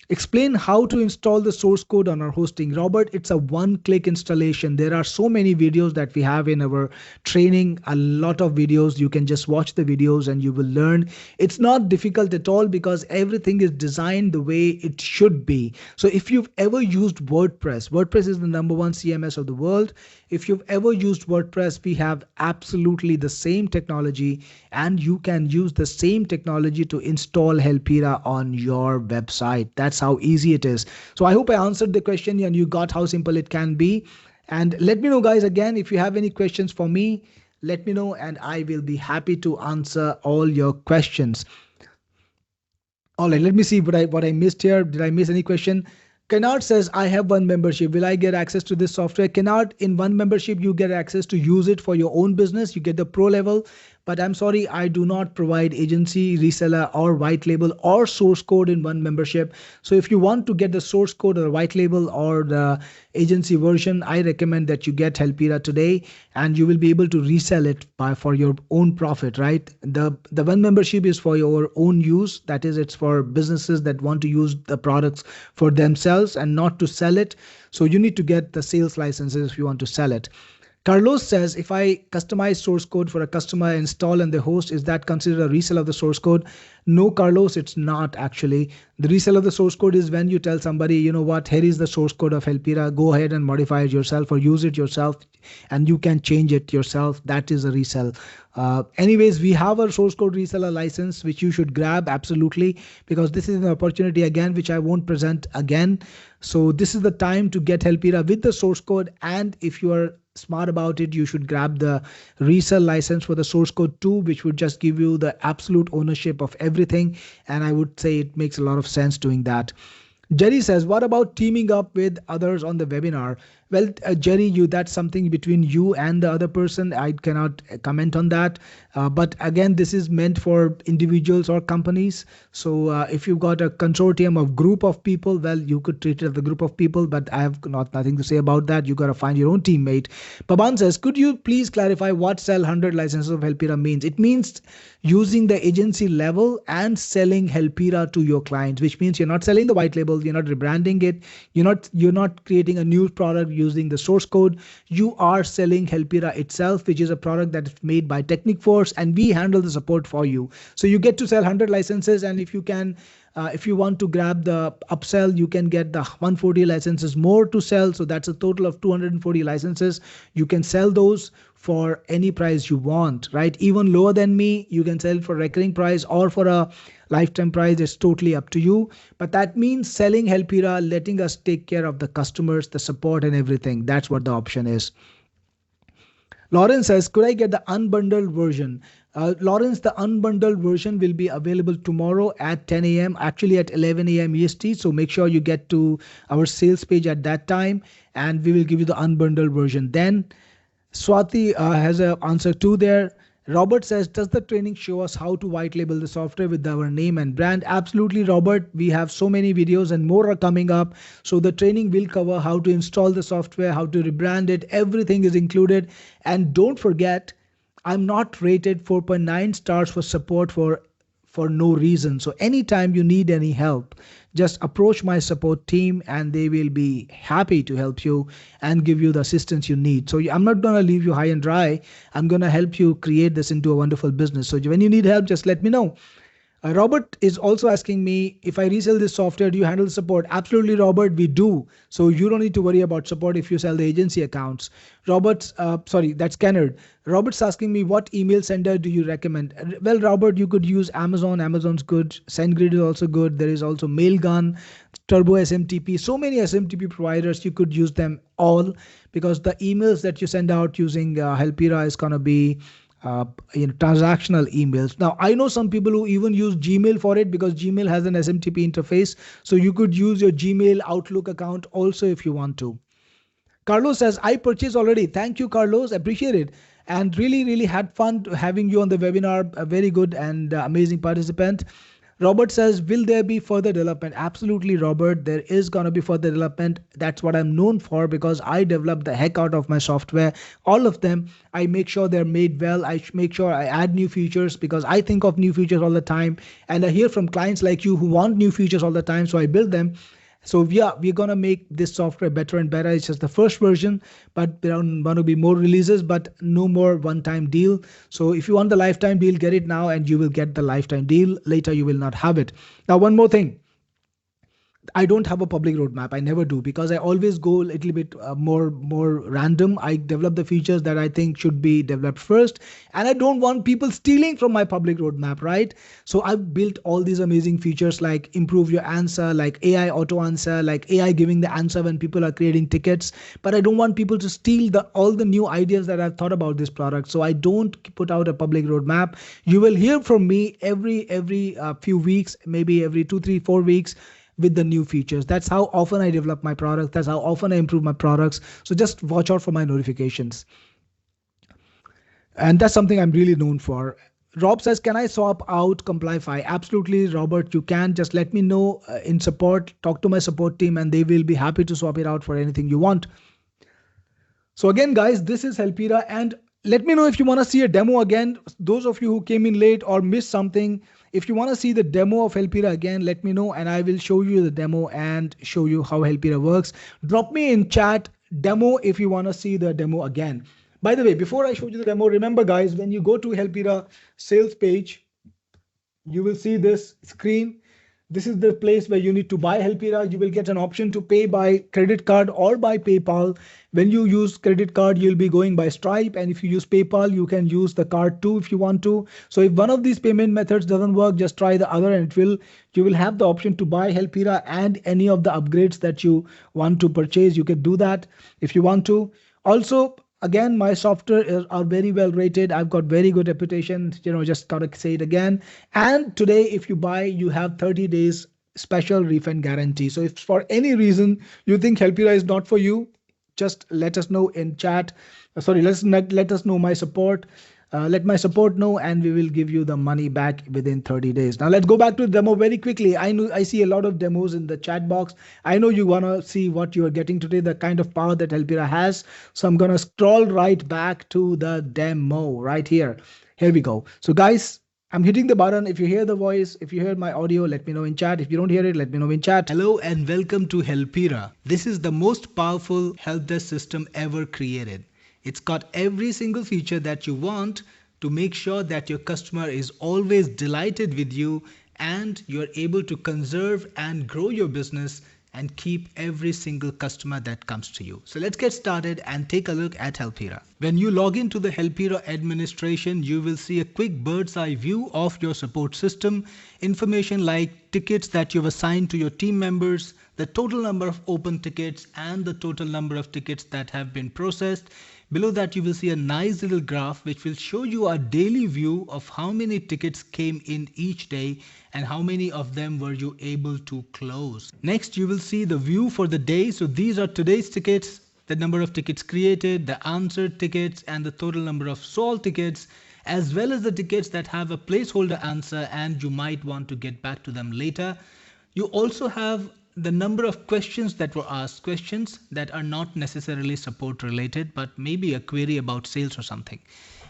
explain how to install the source code on our hosting. Robert, it's a one-click installation. There are so many videos that we have in our training, a lot of videos. You can just watch the videos and you will learn. It's not difficult at all because everything is designed the way it should be. So if you've ever used WordPress, WordPress is the #1 CMS of the world. If you've ever used WordPress, we have absolutely the same technology and you can use the same technology to install Helpira on your website. That's how easy it is. So I hope I answered the question and you got how simple it can be. And let me know, guys, again, if you have any questions for me, let me know and I will be happy to answer all your questions. All right, let me see what I missed here. Did I miss any question? Kennard says, I have one membership. Will I get access to this software? Kennard, in one membership, you get access to use it for your own business. You get the pro level. But I'm sorry, I do not provide agency, reseller, or white label or source code in one membership. So if you want to get the source code or white label or the agency version, I recommend that you get Helpira today and you will be able to resell it for your own profit, right? The one membership is for your own use. That is, it's for businesses that want to use the products for themselves and not to sell it. So you need to get the sales licenses if you want to sell it. Carlos says, if I customize source code for a customer, install and the host, is that considered a resale of the source code? No, Carlos, it's not actually. The resell of the source code is when you tell somebody, you know what, here is the source code of Helpira, go ahead and modify it yourself or use it yourself, and you can change it yourself. That is a resell. Anyways, we have a source code reseller license, which you should grab absolutely, because this is an opportunity again, which I won't present again. So this is the time to get Helpira with the source code. And if you are smart about it, you should grab the resell license for the source code too, which would just give you the absolute ownership of everything. And I would say it makes a lot of sense doing that. Jerry says, what about teaming up with others on the webinar? Well, Jerry, that's something between you and the other person. I cannot comment on that. But again, this is meant for individuals or companies. So if you've got a consortium of group of people, well, you could treat it as a group of people, but I have nothing to say about that. You got to find your own teammate. Paban says, could you please clarify what sell 100 licenses of Helpira means? It means using the agency level and selling Helpira to your clients, which means you're not selling the white label, you're not rebranding it, you're not creating a new product using the source code. You are selling Helpira itself, which is a product that is made by Technic Force, and we handle the support for you. So you get to sell 100 licenses, and if you want to grab the upsell, you can get the 140 licenses more to sell. So that's a total of 240 licenses. You can sell those for any price you want, right? Even lower than me, you can sell for recurring price or for a lifetime price. It's totally up to you. But that means selling Helpira, letting us take care of the customers, the support and everything. That's what the option is. Lawrence says, could I get the unbundled version? Lawrence, the unbundled version will be available tomorrow at 10 a.m., actually at 11 a.m. EST. So make sure you get to our sales page at that time, and we will give you the unbundled version then. Swati has an answer too there. Robert says, does the training show us how to white label the software with our name and brand? Absolutely, Robert. We have so many videos and more are coming up. So the training will cover how to install the software, how to rebrand it. Everything is included. And don't forget, I'm not rated 4.9 stars for support for no reason. So anytime you need any help, just approach my support team and they will be happy to help you and give you the assistance you need. So I'm not going to leave you high and dry. I'm going to help you create this into a wonderful business. So when you need help, just let me know. Robert is also asking me, if I resell this software, do you handle support? Absolutely, Robert, we do. So you don't need to worry about support if you sell the agency accounts. That's Kennard. Robert's asking me, what email sender do you recommend? Well, Robert, you could use Amazon. Amazon's good. SendGrid is also good. There is also Mailgun, Turbo SMTP. So many SMTP providers, you could use them all, because the emails that you send out using Helpira is going to be transactional emails. Now, I know some people who even use Gmail for it, because Gmail has an SMTP interface. So you could use your Gmail Outlook account also if you want to. Carlos says, I purchased already. Thank you, Carlos. Appreciate it. And really, really had fun having you on the webinar. A very good and amazing participant. Robert says, will there be further development? Absolutely, Robert. There is going to be further development. That's what I'm known for, because I develop the heck out of my software. All of them, I make sure they're made well. I make sure I add new features, because I think of new features all the time. And I hear from clients like you who want new features all the time. So I build them. So yeah, we're going to make this software better and better. It's just the first version, but there are going to be more releases, but no more one-time deal. So if you want the lifetime deal, get it now and you will get the lifetime deal. Later, you will not have it. Now, one more thing. I don't have a public roadmap. I never do, because I always go a little bit more random. I develop the features that I think should be developed first, and I don't want people stealing from my public roadmap, right? So I've built all these amazing features like improve your answer, like AI auto answer, like AI giving the answer when people are creating tickets. But I don't want people to steal all the new ideas that I've thought about this product. So I don't put out a public roadmap. You will hear from me every few weeks, maybe every 2, 3, 4 weeks, with the new features. That's how often I develop my products. That's how often I improve my products. So just watch out for my notifications. And that's something I'm really known for. Rob says, can I swap out Complify? Absolutely, Robert, you can. Just let me know in support. Talk to my support team and they will be happy to swap it out for anything you want. So again, guys, this is Helpira, and let me know if you want to see a demo again. Those of you who came in late or missed something, if you want to see the demo of Helpira again, let me know and I will show you the demo and show you how Helpira works. Drop me in chat demo if you want to see the demo again. By the way, before I show you the demo, remember guys, when you go to Helpira sales page, you will see this screen. This is the place where you need to buy Helpira. You will get an option to pay by credit card or by PayPal. When you use credit card, you'll be going by Stripe. And if you use PayPal, you can use the card too if you want to. So if one of these payment methods doesn't work, just try the other and you will have the option to buy Helpira and any of the upgrades that you want to purchase. You can do that if you want to. Also, again, my software are very well rated. I've got very good reputation. Just gotta say it again. And today, if you buy, you have 30 days special refund guarantee. So if for any reason you think Helpira is not for you, just let us know in chat. Sorry, let us know my support. Let my support know, and we will give you the money back within 30 days. Now let's go back to the demo very quickly. I see a lot of demos in the chat box. I know you wanna see what you are getting today, the kind of power that Helpira has. So I'm gonna scroll right back to the demo right here. Here we go. So guys, I'm hitting the button. If you hear the voice, if you hear my audio, let me know in chat. If you don't hear it, let me know in chat. Hello and welcome to Helpira. This is the most powerful help desk system ever created. It's got every single feature that you want to make sure that your customer is always delighted with you and you're able to conserve and grow your business and keep every single customer that comes to you. So let's get started and take a look at Helpira. When you log into the Helpira administration, you will see a quick bird's eye view of your support system, information like tickets that you've assigned to your team members, the total number of open tickets and the total number of tickets that have been processed. Below that, you will see a nice little graph which will show you a daily view of how many tickets came in each day and how many of them were you able to close. Next, you will see the view for the day. So these are today's tickets, the number of tickets created, the answered tickets, and the total number of solved tickets, as well as the tickets that have a placeholder answer and you might want to get back to them later. You also have the number of questions that were asked, questions that are not necessarily support related, but maybe a query about sales or something.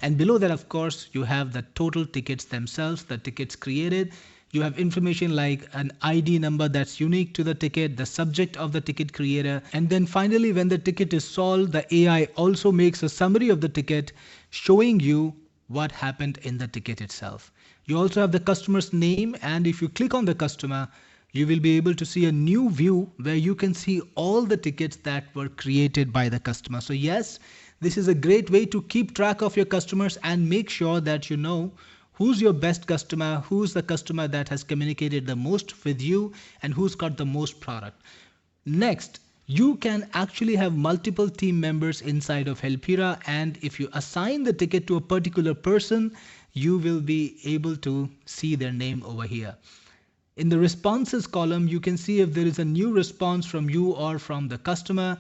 And below that, of course, you have the total tickets themselves, the tickets created. You have information like an ID number that's unique to the ticket, the subject of the ticket creator. And then finally, when the ticket is solved, the AI also makes a summary of the ticket showing you what happened in the ticket itself. You also have the customer's name, and if you click on the customer, you will be able to see a new view where you can see all the tickets that were created by the customer. So yes, this is a great way to keep track of your customers and make sure that you know who's your best customer, who's the customer that has communicated the most with you, and who's got the most product. Next, you can actually have multiple team members inside of Helpira, and if you assign the ticket to a particular person, you will be able to see their name over here. In the responses column, you can see if there is a new response from you or from the customer.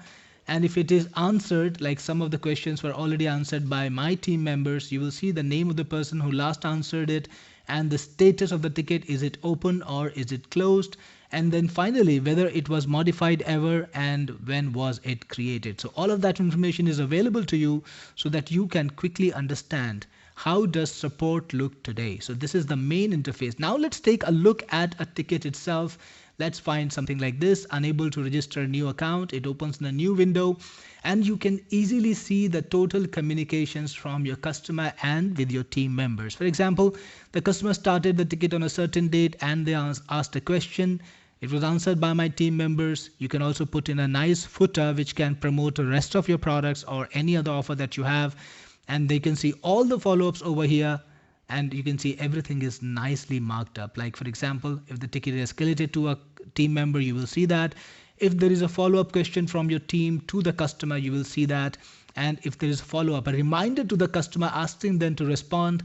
And if it is answered, like some of the questions were already answered by my team members, you will see the name of the person who last answered it and the status of the ticket. Is it open or is it closed? And then finally, whether it was modified ever and when was it created. So all of that information is available to you so that you can quickly understand how does support look today. So this is the main interface. Now let's take a look at a ticket itself. Let's find something like this, unable to register a new account. It opens in a new window and you can easily see the total communications from your customer and with your team members. For example, the customer started the ticket on a certain date and they asked a question. It was answered by my team members. You can also put in a nice footer which can promote the rest of your products or any other offer that you have. And they can see all the follow-ups over here and you can see everything is nicely marked up. Like for example, if the ticket is escalated to a team member, you will see that. If there is a follow-up question from your team to the customer, you will see that. And if there is a follow-up, a reminder to the customer asking them to respond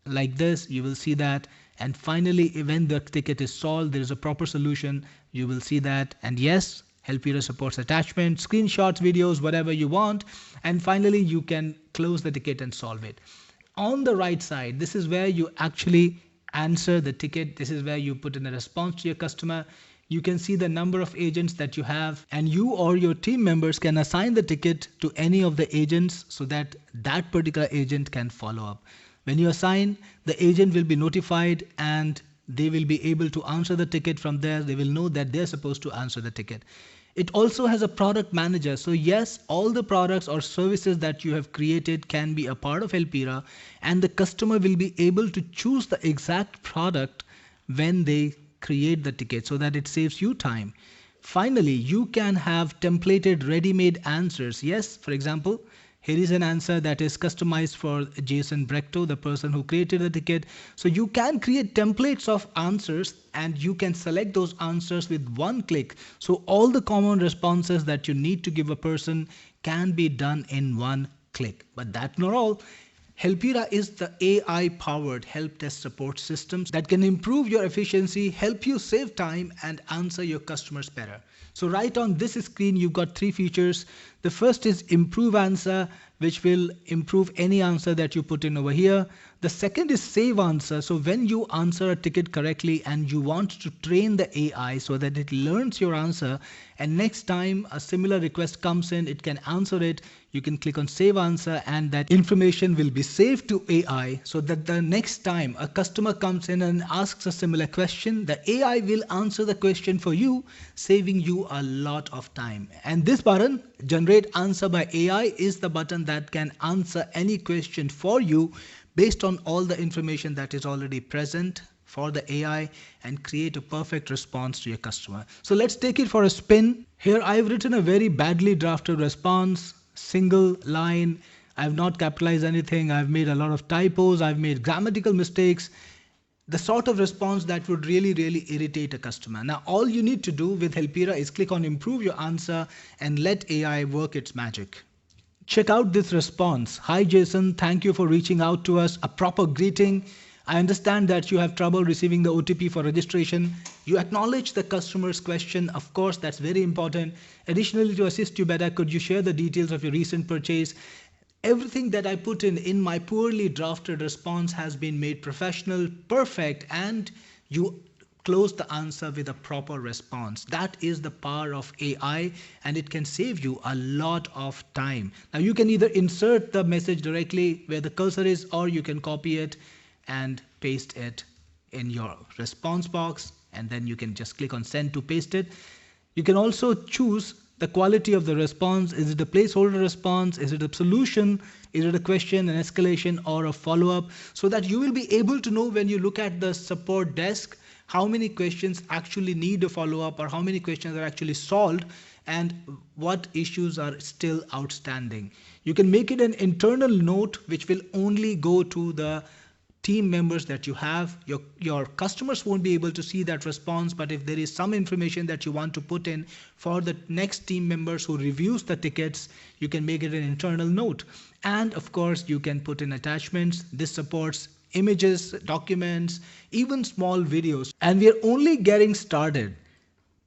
like this, you will see that. And finally, when the ticket is solved, there is a proper solution, you will see that. And yes, Helpira supports attachments, screenshots, videos, whatever you want. And finally, you can close the ticket and solve it. On the right side, this is where you actually answer the ticket. This is where you put in a response to your customer. You can see the number of agents that you have and you or your team members can assign the ticket to any of the agents so that that particular agent can follow up. When you assign, the agent will be notified and they will be able to answer the ticket from there. They will know that they're supposed to answer the ticket. It also has a product manager. So yes, all the products or services that you have created can be a part of Helpira, and the customer will be able to choose the exact product when they create the ticket so that it saves you time. Finally, you can have templated ready-made answers. Yes, for example, here is an answer that is customized for Jason Brecto, the person who created the ticket. So you can create templates of answers and you can select those answers with one click. So all the common responses that you need to give a person can be done in one click. But that's not all. Helpira is the AI powered help desk support systems that can improve your efficiency, help you save time, and answer your customers better. So, right on this screen, you've got three features. The first is improve answer, which will improve any answer that you put in over here. The second is save answer. So, when you answer a ticket correctly and you want to train the AI so that it learns your answer, and next time a similar request comes in, it can answer it. You can click on save answer and that information will be saved to AI so that the next time a customer comes in and asks a similar question, the AI will answer the question for you, saving you a lot of time. And this button, generate answer by AI, is the button that can answer any question for you based on all the information that is already present for the AI and create a perfect response to your customer. So let's take it for a spin. Here I've written a very badly drafted response, single line. I've not capitalized anything. I've made a lot of typos. I've made grammatical mistakes. The sort of response that would really irritate a customer. Now, all you need to do with Helpira is click on improve your answer and let AI work its magic. Check out this response. Hi Jason, thank you for reaching out to us. A proper greeting. I understand that you have trouble receiving the OTP for registration. You acknowledge the customer's question. Of course, that's very important. Additionally, to assist you better, could you share the details of your recent purchase? Everything that I put in my poorly drafted response has been made professional, perfect, and you close the answer with a proper response. That is the power of AI, and it can save you a lot of time. Now you can either insert the message directly where the cursor is, or you can copy it and paste it in your response box, and then you can just click on send to paste it. You can also choose the quality of the response. Is it a placeholder response? Is it a solution? Is it a question, an escalation, or a follow-up? So that you will be able to know when you look at the support desk how many questions actually need a follow-up or how many questions are actually solved and what issues are still outstanding. You can make it an internal note which will only go to the team members that you have. Your customers won't be able to see that response, but if there is some information that you want to put in for the next team members who reviews the tickets, you can make it an internal note. And of course, you can put in attachments. This supports images, documents, even small videos. And we are only getting started.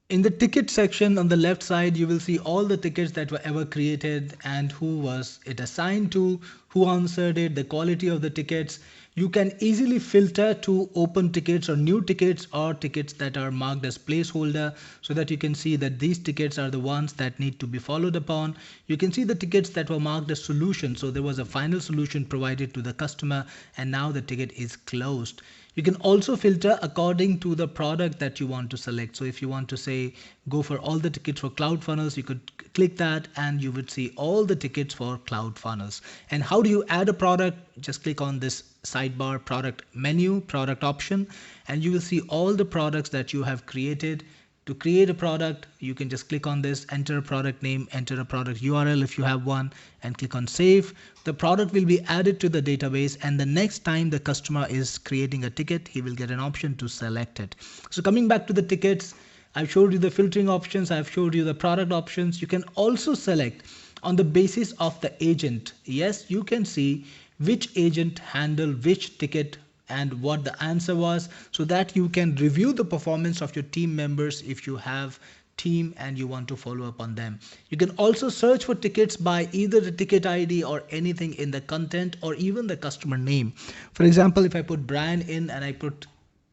In the ticket section on the left side, you will see all the tickets that were ever created and who was it assigned to, who answered it, the quality of the tickets. You can easily filter to open tickets or new tickets or tickets that are marked as placeholder so that you can see that these tickets are the ones that need to be followed upon. You can see the tickets that were marked as solution. So there was a final solution provided to the customer and now the ticket is closed. You can also filter according to the product that you want to select. So if you want to say go for all the tickets for CloudFunnels, you could click that and you would see all the tickets for CloudFunnels. And how do you add a product? Just click on this sidebar product menu, product option, and you will see all the products that you have created. To create a product, you can just click on this, enter a product name, enter a product URL if you have one, and click on save. The product will be added to the database, and the next time the customer is creating a ticket, he will get an option to select it. So coming back to the tickets, I've showed you the filtering options, I've showed you the product options. You can also select on the basis of the agent. Yes, you can see which agent handled which ticket and what the answer was, so that you can review the performance of your team members if you have team and you want to follow up on them. You can also search for tickets by either the ticket ID or anything in the content or even the customer name. For example, if I put Brian in and I put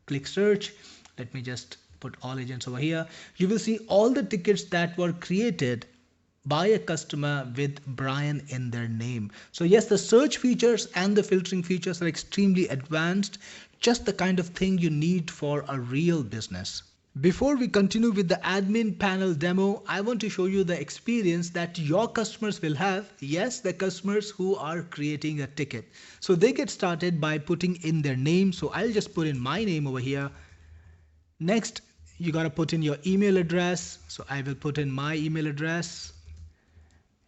click search, let me just put all agents over here, you will see all the tickets that were created by a customer with Brian in their name. So yes, the search features and the filtering features are extremely advanced, just the kind of thing you need for a real business. Before we continue with the admin panel demo, I want to show you the experience that your customers will have. Yes, the customers who are creating a ticket. So they get started by putting in their name. So I'll just put in my name over here. Next, you got to put in your email address. So I will put in my email address.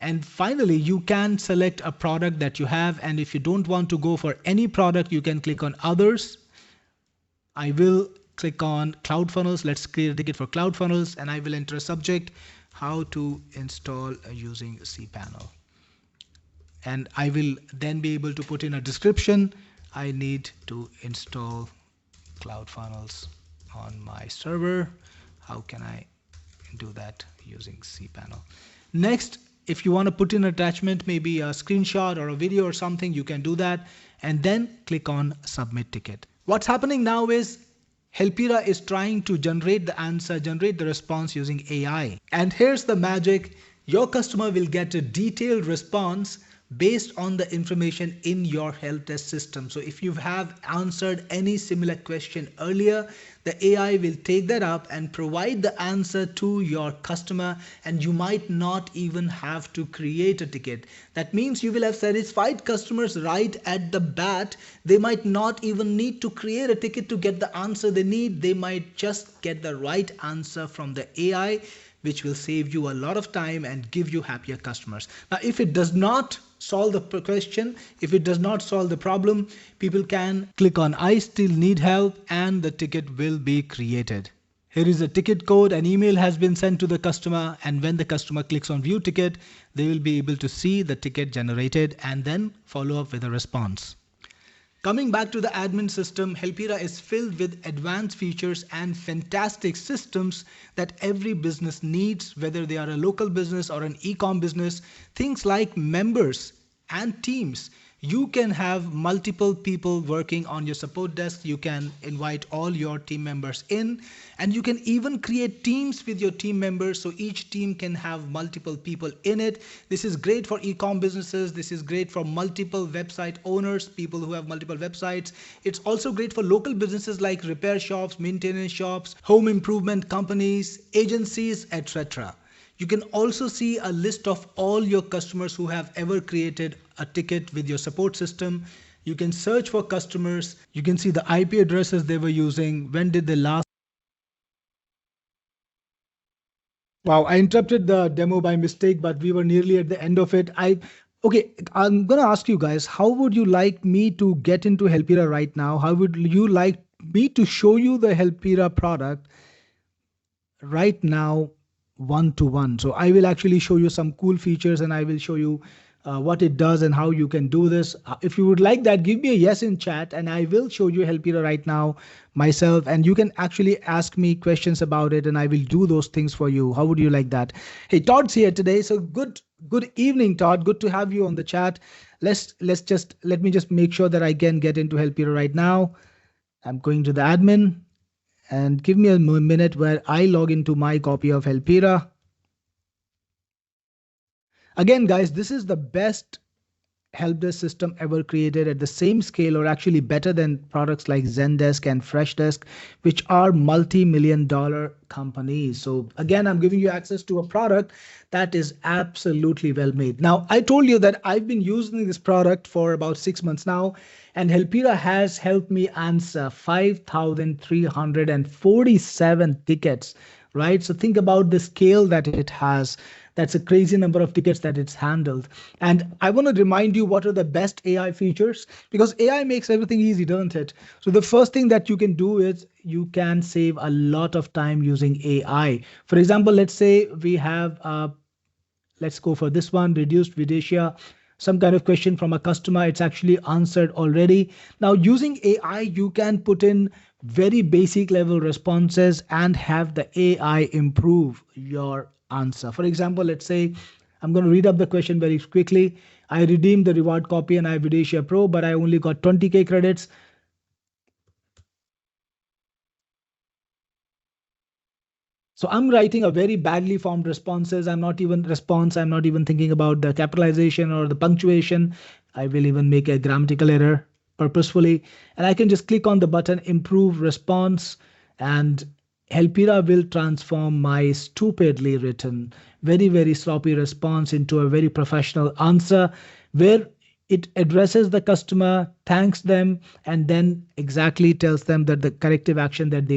And finally, you can select a product that you have. And if you don't want to go for any product, you can click on others. I will click on CloudFunnels. Let's create a ticket for CloudFunnels and I will enter a subject, how to install using cPanel. And I will then be able to put in a description. I need to install CloudFunnels on my server. How can I do that using cPanel? Next, if you want to put in an attachment, maybe a screenshot or a video or something, you can do that and then click on submit ticket. What's happening now is Helpira is trying to generate the answer, generate the response using AI. And here's the magic. Your customer will get a detailed response based on the information in your help desk system. So if you have answered any similar question earlier, the AI will take that up and provide the answer to your customer, and you might not even have to create a ticket. That means you will have satisfied customers right at the bat. They might not even need to create a ticket to get the answer they need. They might just get the right answer from the AI, which will save you a lot of time and give you happier customers. Now, if it does not solve the question, if it does not solve the problem, people can click on I still need help and the ticket will be created. Here is a ticket code. An email has been sent to the customer, and when the customer clicks on view ticket, they will be able to see the ticket generated and then follow up with a response. Coming back to the admin system, Helpira is filled with advanced features and fantastic systems that every business needs, whether they are a local business or an e-com business. Things like members and teams. You can have multiple people working on your support desk. You can invite all your team members in, and you can even create teams with your team members. So each team can have multiple people in it. This is great for e-com businesses. This is great for multiple website owners, people who have multiple websites. It's also great for local businesses like repair shops, maintenance shops, home improvement companies, agencies, etc. You can also see a list of all your customers who have ever created a ticket with your support system. You can search for customers. You can see the IP addresses they were using. When did they last? Wow, I interrupted the demo by mistake, but we were nearly at the end of it. Okay, I'm gonna ask you guys, how would you like me to get into Helpira right now? How would you like me to show you the Helpira product right now, one to one? So I will actually show you some cool features and I will show you what it does and how you can do this. If you would like that, give me a yes in chat and I will show you Helpira right now myself, and you can actually ask me questions about it and I will do those things for you. How would you like that? Hey, Todd's here today. So good evening, Todd. Good to have you on the chat. Let me just make sure that I can get into Helpira right now. I'm going to the admin. And give me a minute where I log into my copy of Helpira. Again, guys, this is the best help desk system ever created at the same scale, or actually better than products like Zendesk and Freshdesk, which are multi-million dollar companies. So again, I'm giving you access to a product that is absolutely well made. Now, I told you that I've been using this product for about 6 months now, and Helpira has helped me answer 5,347 tickets, right? So think about the scale that it has. That's a crazy number of tickets that it's handled. And I want to remind you what are the best AI features, because AI makes everything easy, doesn't it? So the first thing that you can do is you can save a lot of time using AI. For example, let's say we have, let's go for this one, reduced Videsha, some kind of question from a customer. It's actually answered already. Now using AI, you can put in very basic level responses and have the AI improve your answer. For example, let's say I'm going to read up the question very quickly. I redeemed the reward copy and I have Videsha Pro, but I only got 20K credits. So I'm writing a very badly formed responses. I'm not even thinking about the capitalization or the punctuation. I will even make a grammatical error purposefully. And I can just click on the button, improve response, and Helpira will transform my stupidly written, very, very sloppy response into a very professional answer where it addresses the customer, thanks them, and then exactly tells them that the corrective action that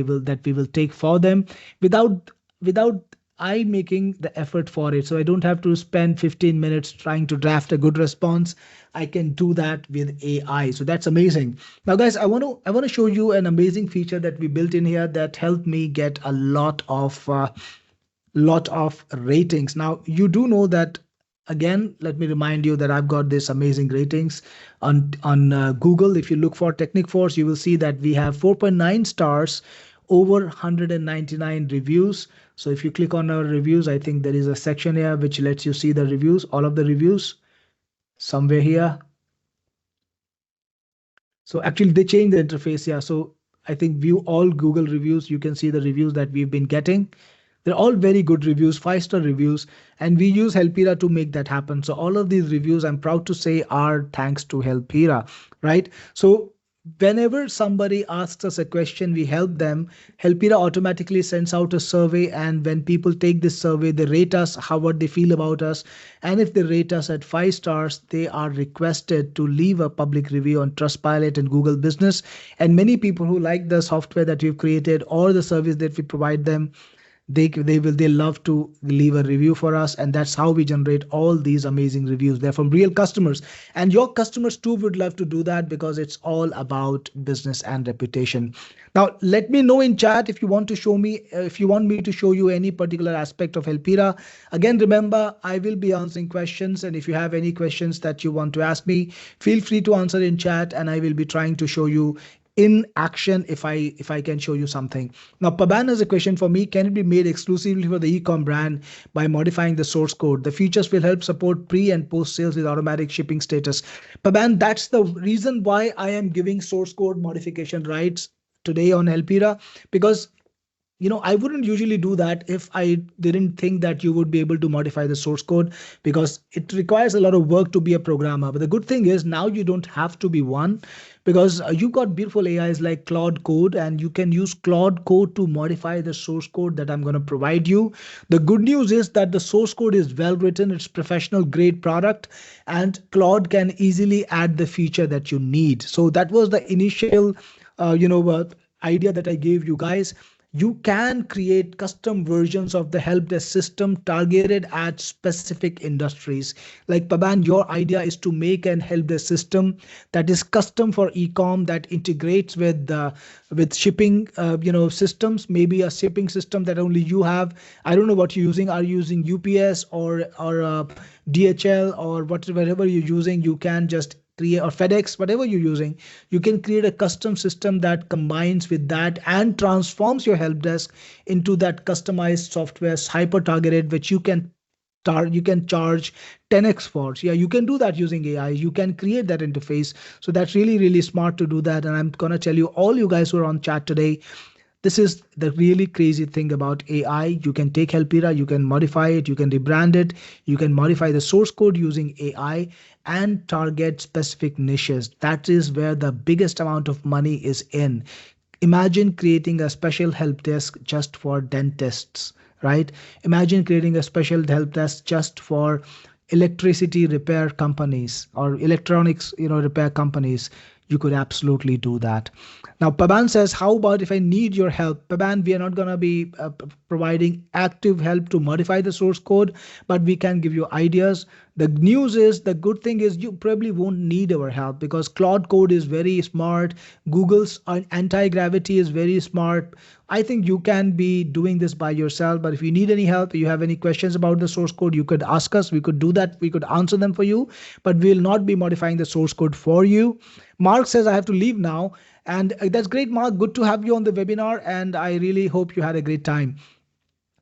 we will take for them without without I making the effort for it. So I don't have to spend 15 minutes trying to draft a good response. I can do that with AI. So that's amazing. Now, guys, I want to show you an amazing feature that we built in here that helped me get a lot of ratings. Now, you do know that. Again, let me remind you that I've got this amazing ratings on Google. If you look for Technic Force, you will see that we have 4.9 stars, over 199 reviews. So if you click on our reviews, I think there is a section here which lets you see the reviews, all of the reviews somewhere here. So actually they changed the interface here. So I think view all Google reviews. You can see the reviews that we've been getting. They're all very good reviews, 5-star reviews, and we use Helpira to make that happen. So all of these reviews, I'm proud to say, are thanks to Helpira, right? So whenever somebody asks us a question, we help them. Helpira automatically sends out a survey, and when people take this survey, they rate us, how what they feel about us, and if they rate us at 5 stars, they are requested to leave a public review on Trustpilot and Google Business. And many people who like the software that we've created or the service that we provide them, they love to leave a review for us, and that's how we generate all these amazing reviews. They're from real customers, and your customers too would love to do that because it's all about business and reputation. Now let me know in chat if you want to show me if you want me to show you any particular aspect of Helpira. Again, remember, I will be answering questions, and if you have any questions that you want to ask me, feel free to answer in chat, and I will be trying to show you in action if I can show you something. Now, Paban has a question for me. Can it be made exclusively for the ecom brand by modifying the source code? The features will help support pre and post sales with automatic shipping status. Paban, that's the reason why I am giving source code modification rights today on Helpira, because I wouldn't usually do that if I didn't think that you would be able to modify the source code, because it requires a lot of work to be a programmer. But the good thing is now you don't have to be one, because you've got beautiful AIs like Claude Code, and you can use Claude Code to modify the source code that I'm going to provide you. The good news is that the source code is well written, it's professional grade product, and Claude can easily add the feature that you need. So that was the initial, idea that I gave you guys. You can create custom versions of the help desk system targeted at specific industries. Like Paban, your idea is to make an help desk system that is custom for ecom, that integrates with shipping systems, maybe a shipping system that only you have. I don't know what you're using. Are you using UPS or DHL or whatever you're using? You can just create, or FedEx, whatever you're using, you can create a custom system that combines with that and transforms your help desk into that customized software, hyper targeted, which you can charge 10x for. So yeah, you can do that using AI. You can create that interface. So that's really, really smart to do that. And I'm going to tell you, all you guys who are on chat today, this is the really crazy thing about AI. You can take Helpira, you can modify it, you can rebrand it, you can modify the source code using AI and target specific niches. That is where the biggest amount of money is in. Imagine creating a special help desk just for dentists, right? Imagine creating a special help desk just for electricity repair companies or electronics, repair companies. You could absolutely do that. Now, Paban says, how about if I need your help? Paban, we are not going to be providing active help to modify the source code, but we can give you ideas. The good thing is you probably won't need our help because Claude Code is very smart. Google's anti-gravity is very smart. I think you can be doing this by yourself, but if you need any help, you have any questions about the source code, you could ask us. We could do that. We could answer them for you, but we'll not be modifying the source code for you. Mark says I have to leave now. And that's great, Mark. Good to have you on the webinar. And I really hope you had a great time.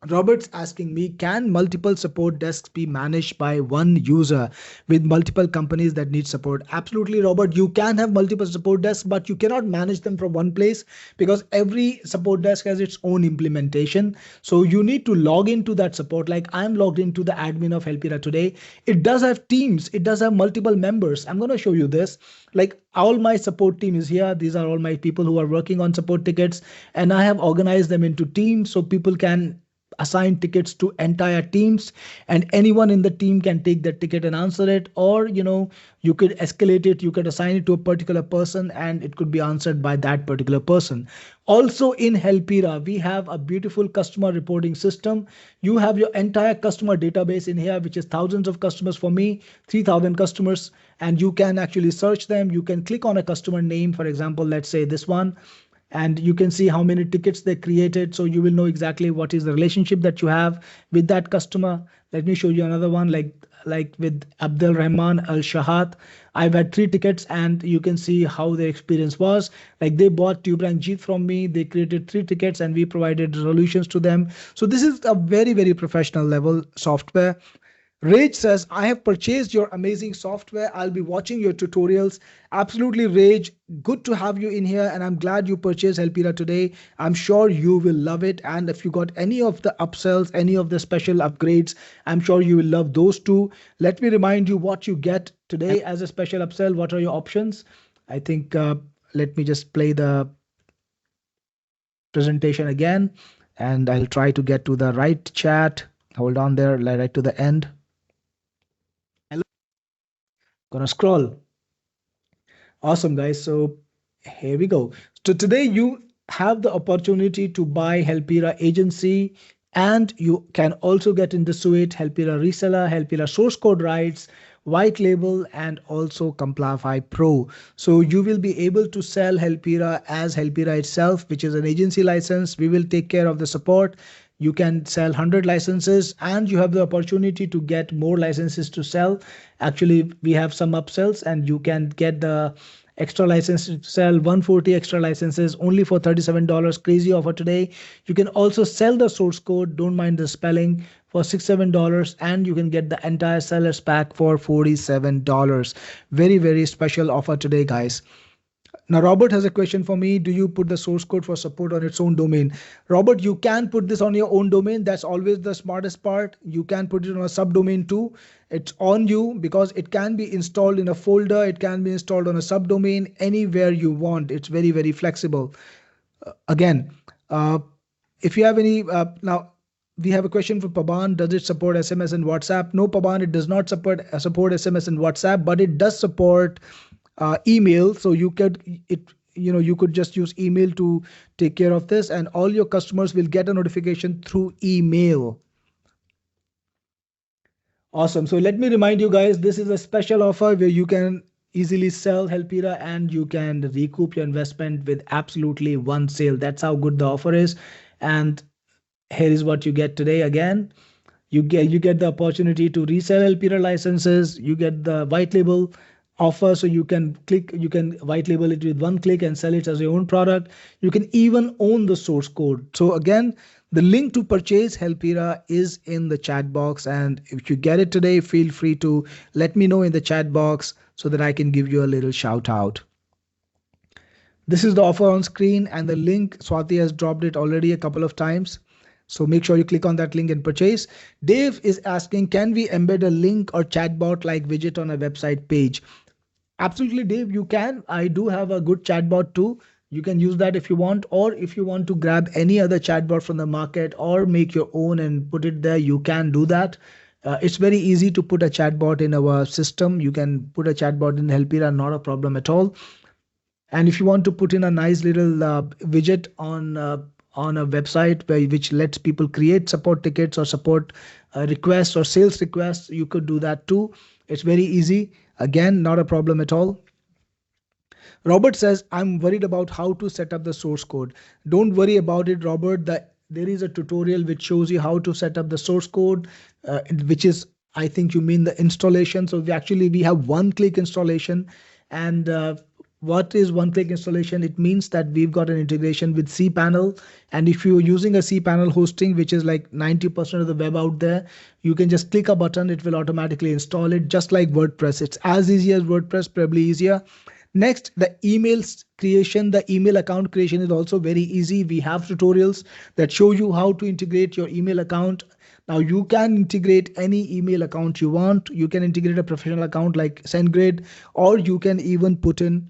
Robert's asking me, can multiple support desks be managed by one user with multiple companies that need support? Absolutely, Robert. You can have multiple support desks, but you cannot manage them from one place because every support desk has its own implementation. So you need to log into that support. Like I'm logged into the admin of Helpira today. It does have teams, it does have multiple members. I'm going to show you this. Like all my support team is here. These are all my people who are working on support tickets, and I have organized them into teams so people can assign tickets to entire teams, and anyone in the team can take that ticket and answer it, or you could escalate it, you could assign it to a particular person and it could be answered by that particular person. Also in Helpira we have a beautiful customer reporting system. You have your entire customer database in here, which is thousands of customers. For me, 3000 customers, and you can actually search them. You can click on a customer name, for example, let's say this one, and you can see how many tickets they created, so you will know exactly what is the relationship that you have with that customer. Let me show you another one, like with Abdul Rahman Al Shahat. I've had 3 tickets and you can see how their experience was. Like they bought Tube Rank Jeet from me, they created 3 tickets and we provided solutions to them. So this is a very, very professional level software. Rage says, I have purchased your amazing software. I'll be watching your tutorials. Absolutely, Rage. Good to have you in here. And I'm glad you purchased Helpira today. I'm sure you will love it. And if you got any of the upsells, any of the special upgrades, I'm sure you will love those too. Let me remind you what you get today as a special upsell. What are your options? I think, let me just play the presentation again and I'll try to get to the right chat. Hold on there, right to the end. Gonna scroll. Awesome, guys. So here we go. So today you have the opportunity to buy Helpira agency, and you can also get in the suite Helpira reseller, Helpira source code rights, white label, and also Complify Pro. So you will be able to sell Helpira as Helpira itself, which is an agency license. We will take care of the support. You can sell 100 licenses and you have the opportunity to get more licenses to sell. Actually, we have some upsells and you can get the extra license to sell 140 extra licenses only for $37. Crazy offer today. You can also sell the source code, don't mind the spelling, for $6-7, and you can get the entire sellers pack for $47. Very, very special offer today, guys. Now, Robert has a question for me. Do you put the source code for support on its own domain? Robert, you can put this on your own domain. That's always the smartest part. You can put it on a subdomain too. It's on you because it can be installed in a folder. It can be installed on a subdomain anywhere you want. It's very, very flexible. Again, uh, if you have any, now we have a question for Paban. Does it support SMS and WhatsApp? No, Paban, it does not support SMS and WhatsApp, but it does support email. So you could you could just use email to take care of this, and all your customers will get a notification through email. Awesome. So let me remind you guys, this is a special offer where you can easily sell Helpira and you can recoup your investment with absolutely one sale. That's how good the offer is. And here is what you get today again. You get the opportunity to resell Helpira licenses. You get the white label offer, so you can white label it with one click and sell it as your own product. You can even own the source code. So again, the link to purchase Helpira is in the chat box, and if you get it today, feel free to let me know in the chat box so that I can give you a little shout out. This is the offer on screen, and the link, Swati has dropped it already a couple of times. So make sure you click on that link and purchase. Dave is asking, can we embed a link or chatbot like widget on a website page? Absolutely, Dave, you can. I do have a good chatbot too. You can use that if you want, or if you want to grab any other chatbot from the market or make your own and put it there, you can do that. It's very easy to put a chatbot in our system. You can put a chatbot in Helpira, not a problem at all. And if you want to put in a nice little widget on a website which lets people create support tickets or support requests or sales requests, you could do that too. It's very easy. Again, not a problem at all. Robert says, I'm worried about how to set up the source code. Don't worry about it, Robert. There is a tutorial which shows you how to set up the source code, which is, I think you mean the installation. So we have one click installation, and What is one-click installation? It means that we've got an integration with cPanel, and if you're using a cPanel hosting, which is like 90% of the web out there, you can just click a button, it will automatically install it, just like WordPress. It's as easy as WordPress, probably easier. Next, the emails creation, the email account creation is also very easy. We have tutorials that show you how to integrate your email account. Now you can integrate any email account you want. You can integrate a professional account like SendGrid, or you can even put in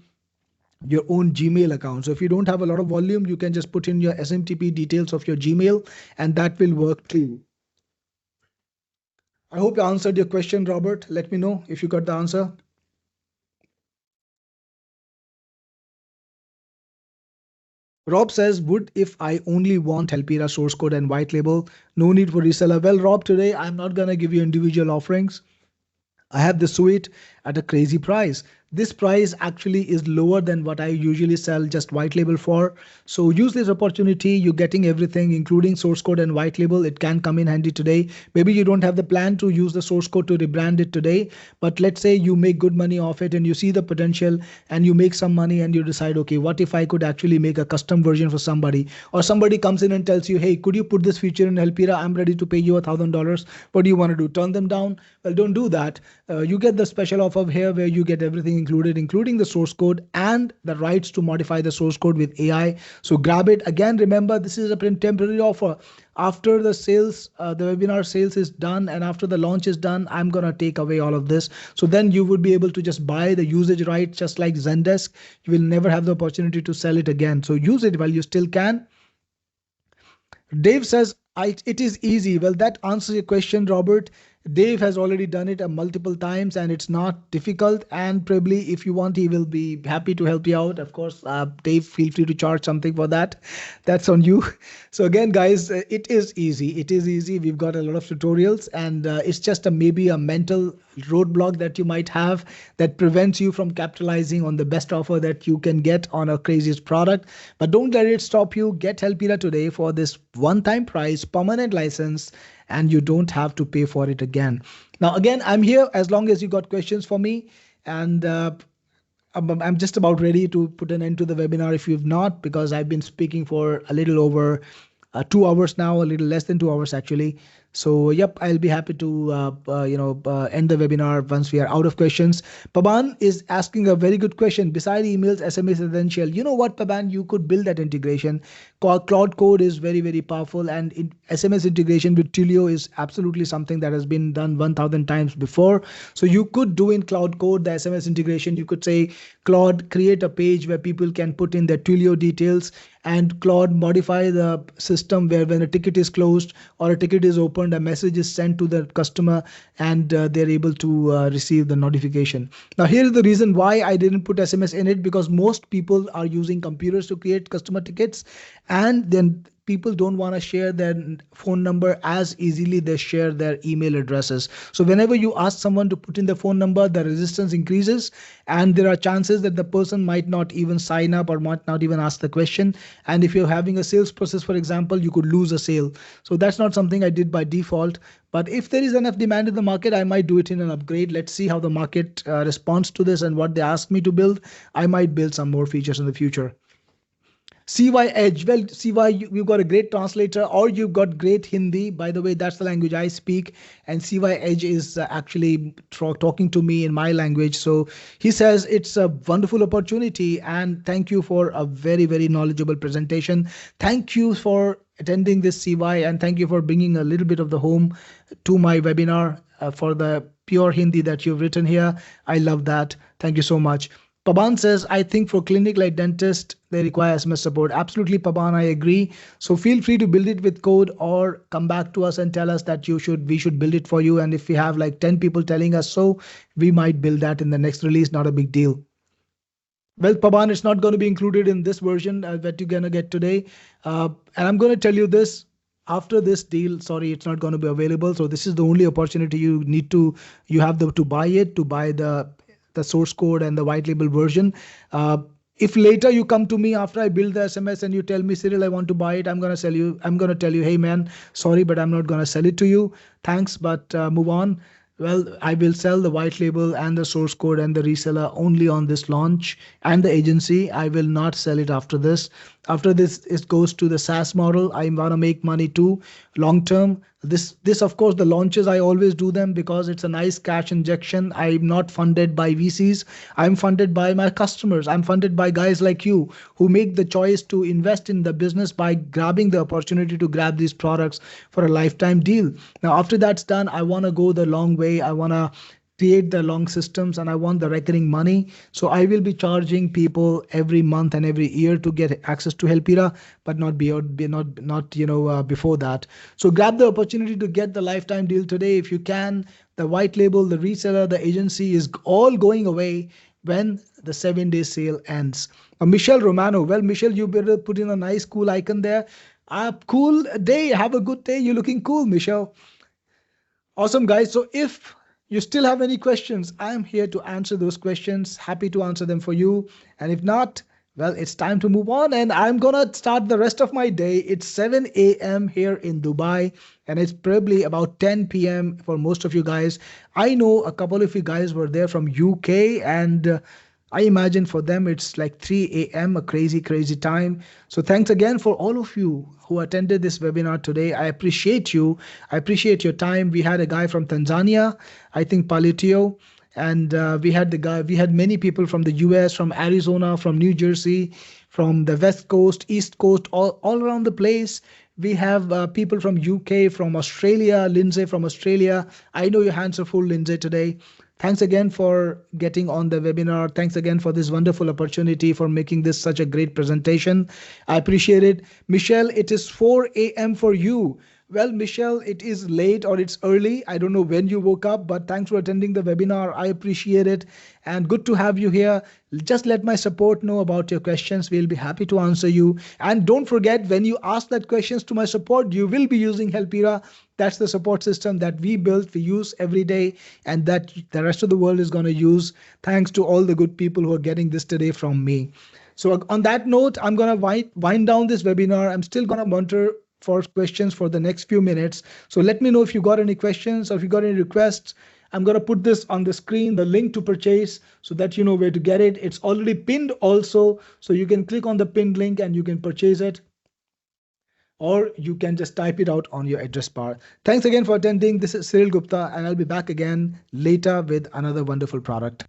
your own Gmail account. So if you don't have a lot of volume, you can just put in your SMTP details of your Gmail, and that will work too. I hope I answered your question, Robert. Let me know if you got the answer. Rob says, would if I only want Helpira source code and white label, no need for reseller. Well, Rob, today I'm not going to give you individual offerings. I have the suite at a crazy price. This price actually is lower than what I usually sell just white label for. So use this opportunity. You're getting everything, including source code and white label. It can come in handy today. Maybe you don't have the plan to use the source code to rebrand it today, but let's say you make good money off it and you see the potential and you make some money and you decide, okay, what if I could actually make a custom version for somebody, or somebody comes in and tells you, hey, could you put this feature in Helpira? I'm ready to pay you $1,000. What do you want to do? Turn them down? Well, don't do that. You get the special offer here where you get everything included, including the source code and the rights to modify the source code with AI. So grab it. Again, remember, this is a temporary offer. After the sales, the webinar sales is done, and after the launch is done, I'm going to take away all of this. So then you would be able to just buy the usage rights, just like Zendesk. You will never have the opportunity to sell it again. So use it while you still can. Dave says, it is easy. Well, that answers your question, Robert. Dave has already done it multiple times and it's not difficult. And probably if you want, he will be happy to help you out. Of course, Dave, feel free to charge something for that. That's on you. So again, guys, it is easy. It is easy. We've got a lot of tutorials, and it's just maybe a mental roadblock that you might have that prevents you from capitalizing on the best offer that you can get on a craziest product. But don't let it stop you. Get Helpira today for this one-time price, permanent license, and you don't have to pay for it again. Now, again, I'm here as long as you got questions for me, and I'm just about ready to put an end to the webinar if you've not, because I've been speaking for a little over 2 hours now, a little less than 2 hours actually. So yep, I'll be happy to end the webinar once we are out of questions. Paban is asking a very good question. Beside emails, SMS essential. You know what, Paban? You could build that integration. Cloud Code is very, very powerful, and SMS integration with Twilio is absolutely something that has been done 1,000 times before. So you could do in Cloud Code the SMS integration. You could say, Claude, create a page where people can put in their Twilio details, and Claude modify the system where when a ticket is closed or a ticket is opened, a message is sent to the customer, and they're able to receive the notification. Now, here is the reason why I didn't put SMS in it, because most people are using computers to create customer tickets, and then people don't want to share their phone number as easily they share their email addresses. So whenever you ask someone to put in the phone number, the resistance increases, and there are chances that the person might not even sign up or might not even ask the question. And if you're having a sales process, for example, you could lose a sale. So that's not something I did by default. But if there is enough demand in the market, I might do it in an upgrade. Let's see how the market responds to this and what they ask me to build. I might build some more features in the future. CY Edge. Well, CY, you've got a great translator, or you've got great Hindi. By the way, that's the language I speak. And CY Edge is actually talking to me in my language. So he says it's a wonderful opportunity. And thank you for a very, very knowledgeable presentation. Thank you for attending this, CY. And thank you for bringing a little bit of the home to my webinar for the pure Hindi that you've written here. I love that. Thank you so much. Paban says, I think for clinic like dentist, they require SMS support. Absolutely, Paban, I agree. So feel free to build it with code, or come back to us and tell us that we should build it for you. And if we have like 10 people telling us so, we might build that in the next release. Not a big deal. Well, Paban, it's not going to be included in this version that you're going to get today. And I'm going to tell you this. After this deal, sorry, it's not going to be available. So this is the only opportunity you have to buy it, to buy the source code and the white label version. If later you come to me after I build the SMS and you tell me, Cyril, I want to buy it, I'm going to tell you, hey man, sorry, but I'm not going to sell it to you. Thanks, but move on. Well, I will sell the white label and the source code and the reseller only on this launch and the agency. I will not sell it after this. After this, it goes to the SaaS model. I want to make money too, long term. This of course, the launches I always do them because it's a nice cash injection. I'm not funded by VCs. I'm funded by my customers. I'm funded by guys like you who make the choice to invest in the business by grabbing the opportunity to grab these products for a lifetime deal. Now, after that's done, I want to go the long way. I want to create the long systems and I want the recurring money. So I will be charging people every month and every year to get access to Helpira, but not beyond, not before that. So grab the opportunity to get the lifetime deal today if you can. The white label, the reseller, the agency is all going away when the 7 day sale ends. Michelle Romano, well, Michelle, you better put in a nice cool icon there. Cool day. Have a good day. You're looking cool, Michelle. Awesome, guys. So if you still have any questions, I'm here to answer those questions. Happy to answer them for you. And if not, well, it's time to move on. And I'm going to start the rest of my day. It's 7 a.m. here in Dubai, and it's probably about 10 p.m. for most of you guys. I know a couple of you guys were there from UK, and I imagine for them it's like 3 a.m., a crazy, crazy time. So thanks again for all of you who attended this webinar today. I appreciate you. I appreciate your time. We had a guy from Tanzania, I think Palitio, and we had many people from the US, from Arizona, from New Jersey, from the West Coast, East Coast, all around the place. We have people from UK, from Australia, Lindsay from Australia. I know your hands are full, Lindsay, today. Thanks again for getting on the webinar. Thanks again for this wonderful opportunity for making this such a great presentation. I appreciate it. Michelle, it is 4 a.m. for you. Well, Michelle, it is late or it's early. I don't know when you woke up, but thanks for attending the webinar. I appreciate it. And good to have you here. Just let my support know about your questions. We'll be happy to answer you. And don't forget, when you ask that questions to my support, you will be using Helpira. That's the support system that we built, we use every day, and that the rest of the world is going to use, thanks to all the good people who are getting this today from me. So on that note, I'm going to wind down this webinar. I'm still going to monitor for questions for the next few minutes. So let me know if you got any questions or if you got any requests. I'm going to put this on the screen, the link to purchase, so that you know where to get it. It's already pinned also, so you can click on the pinned link and you can purchase it, or you can just type it out on your address bar. Thanks again for attending. This is Cyril Gupta, and I'll be back again later with another wonderful product.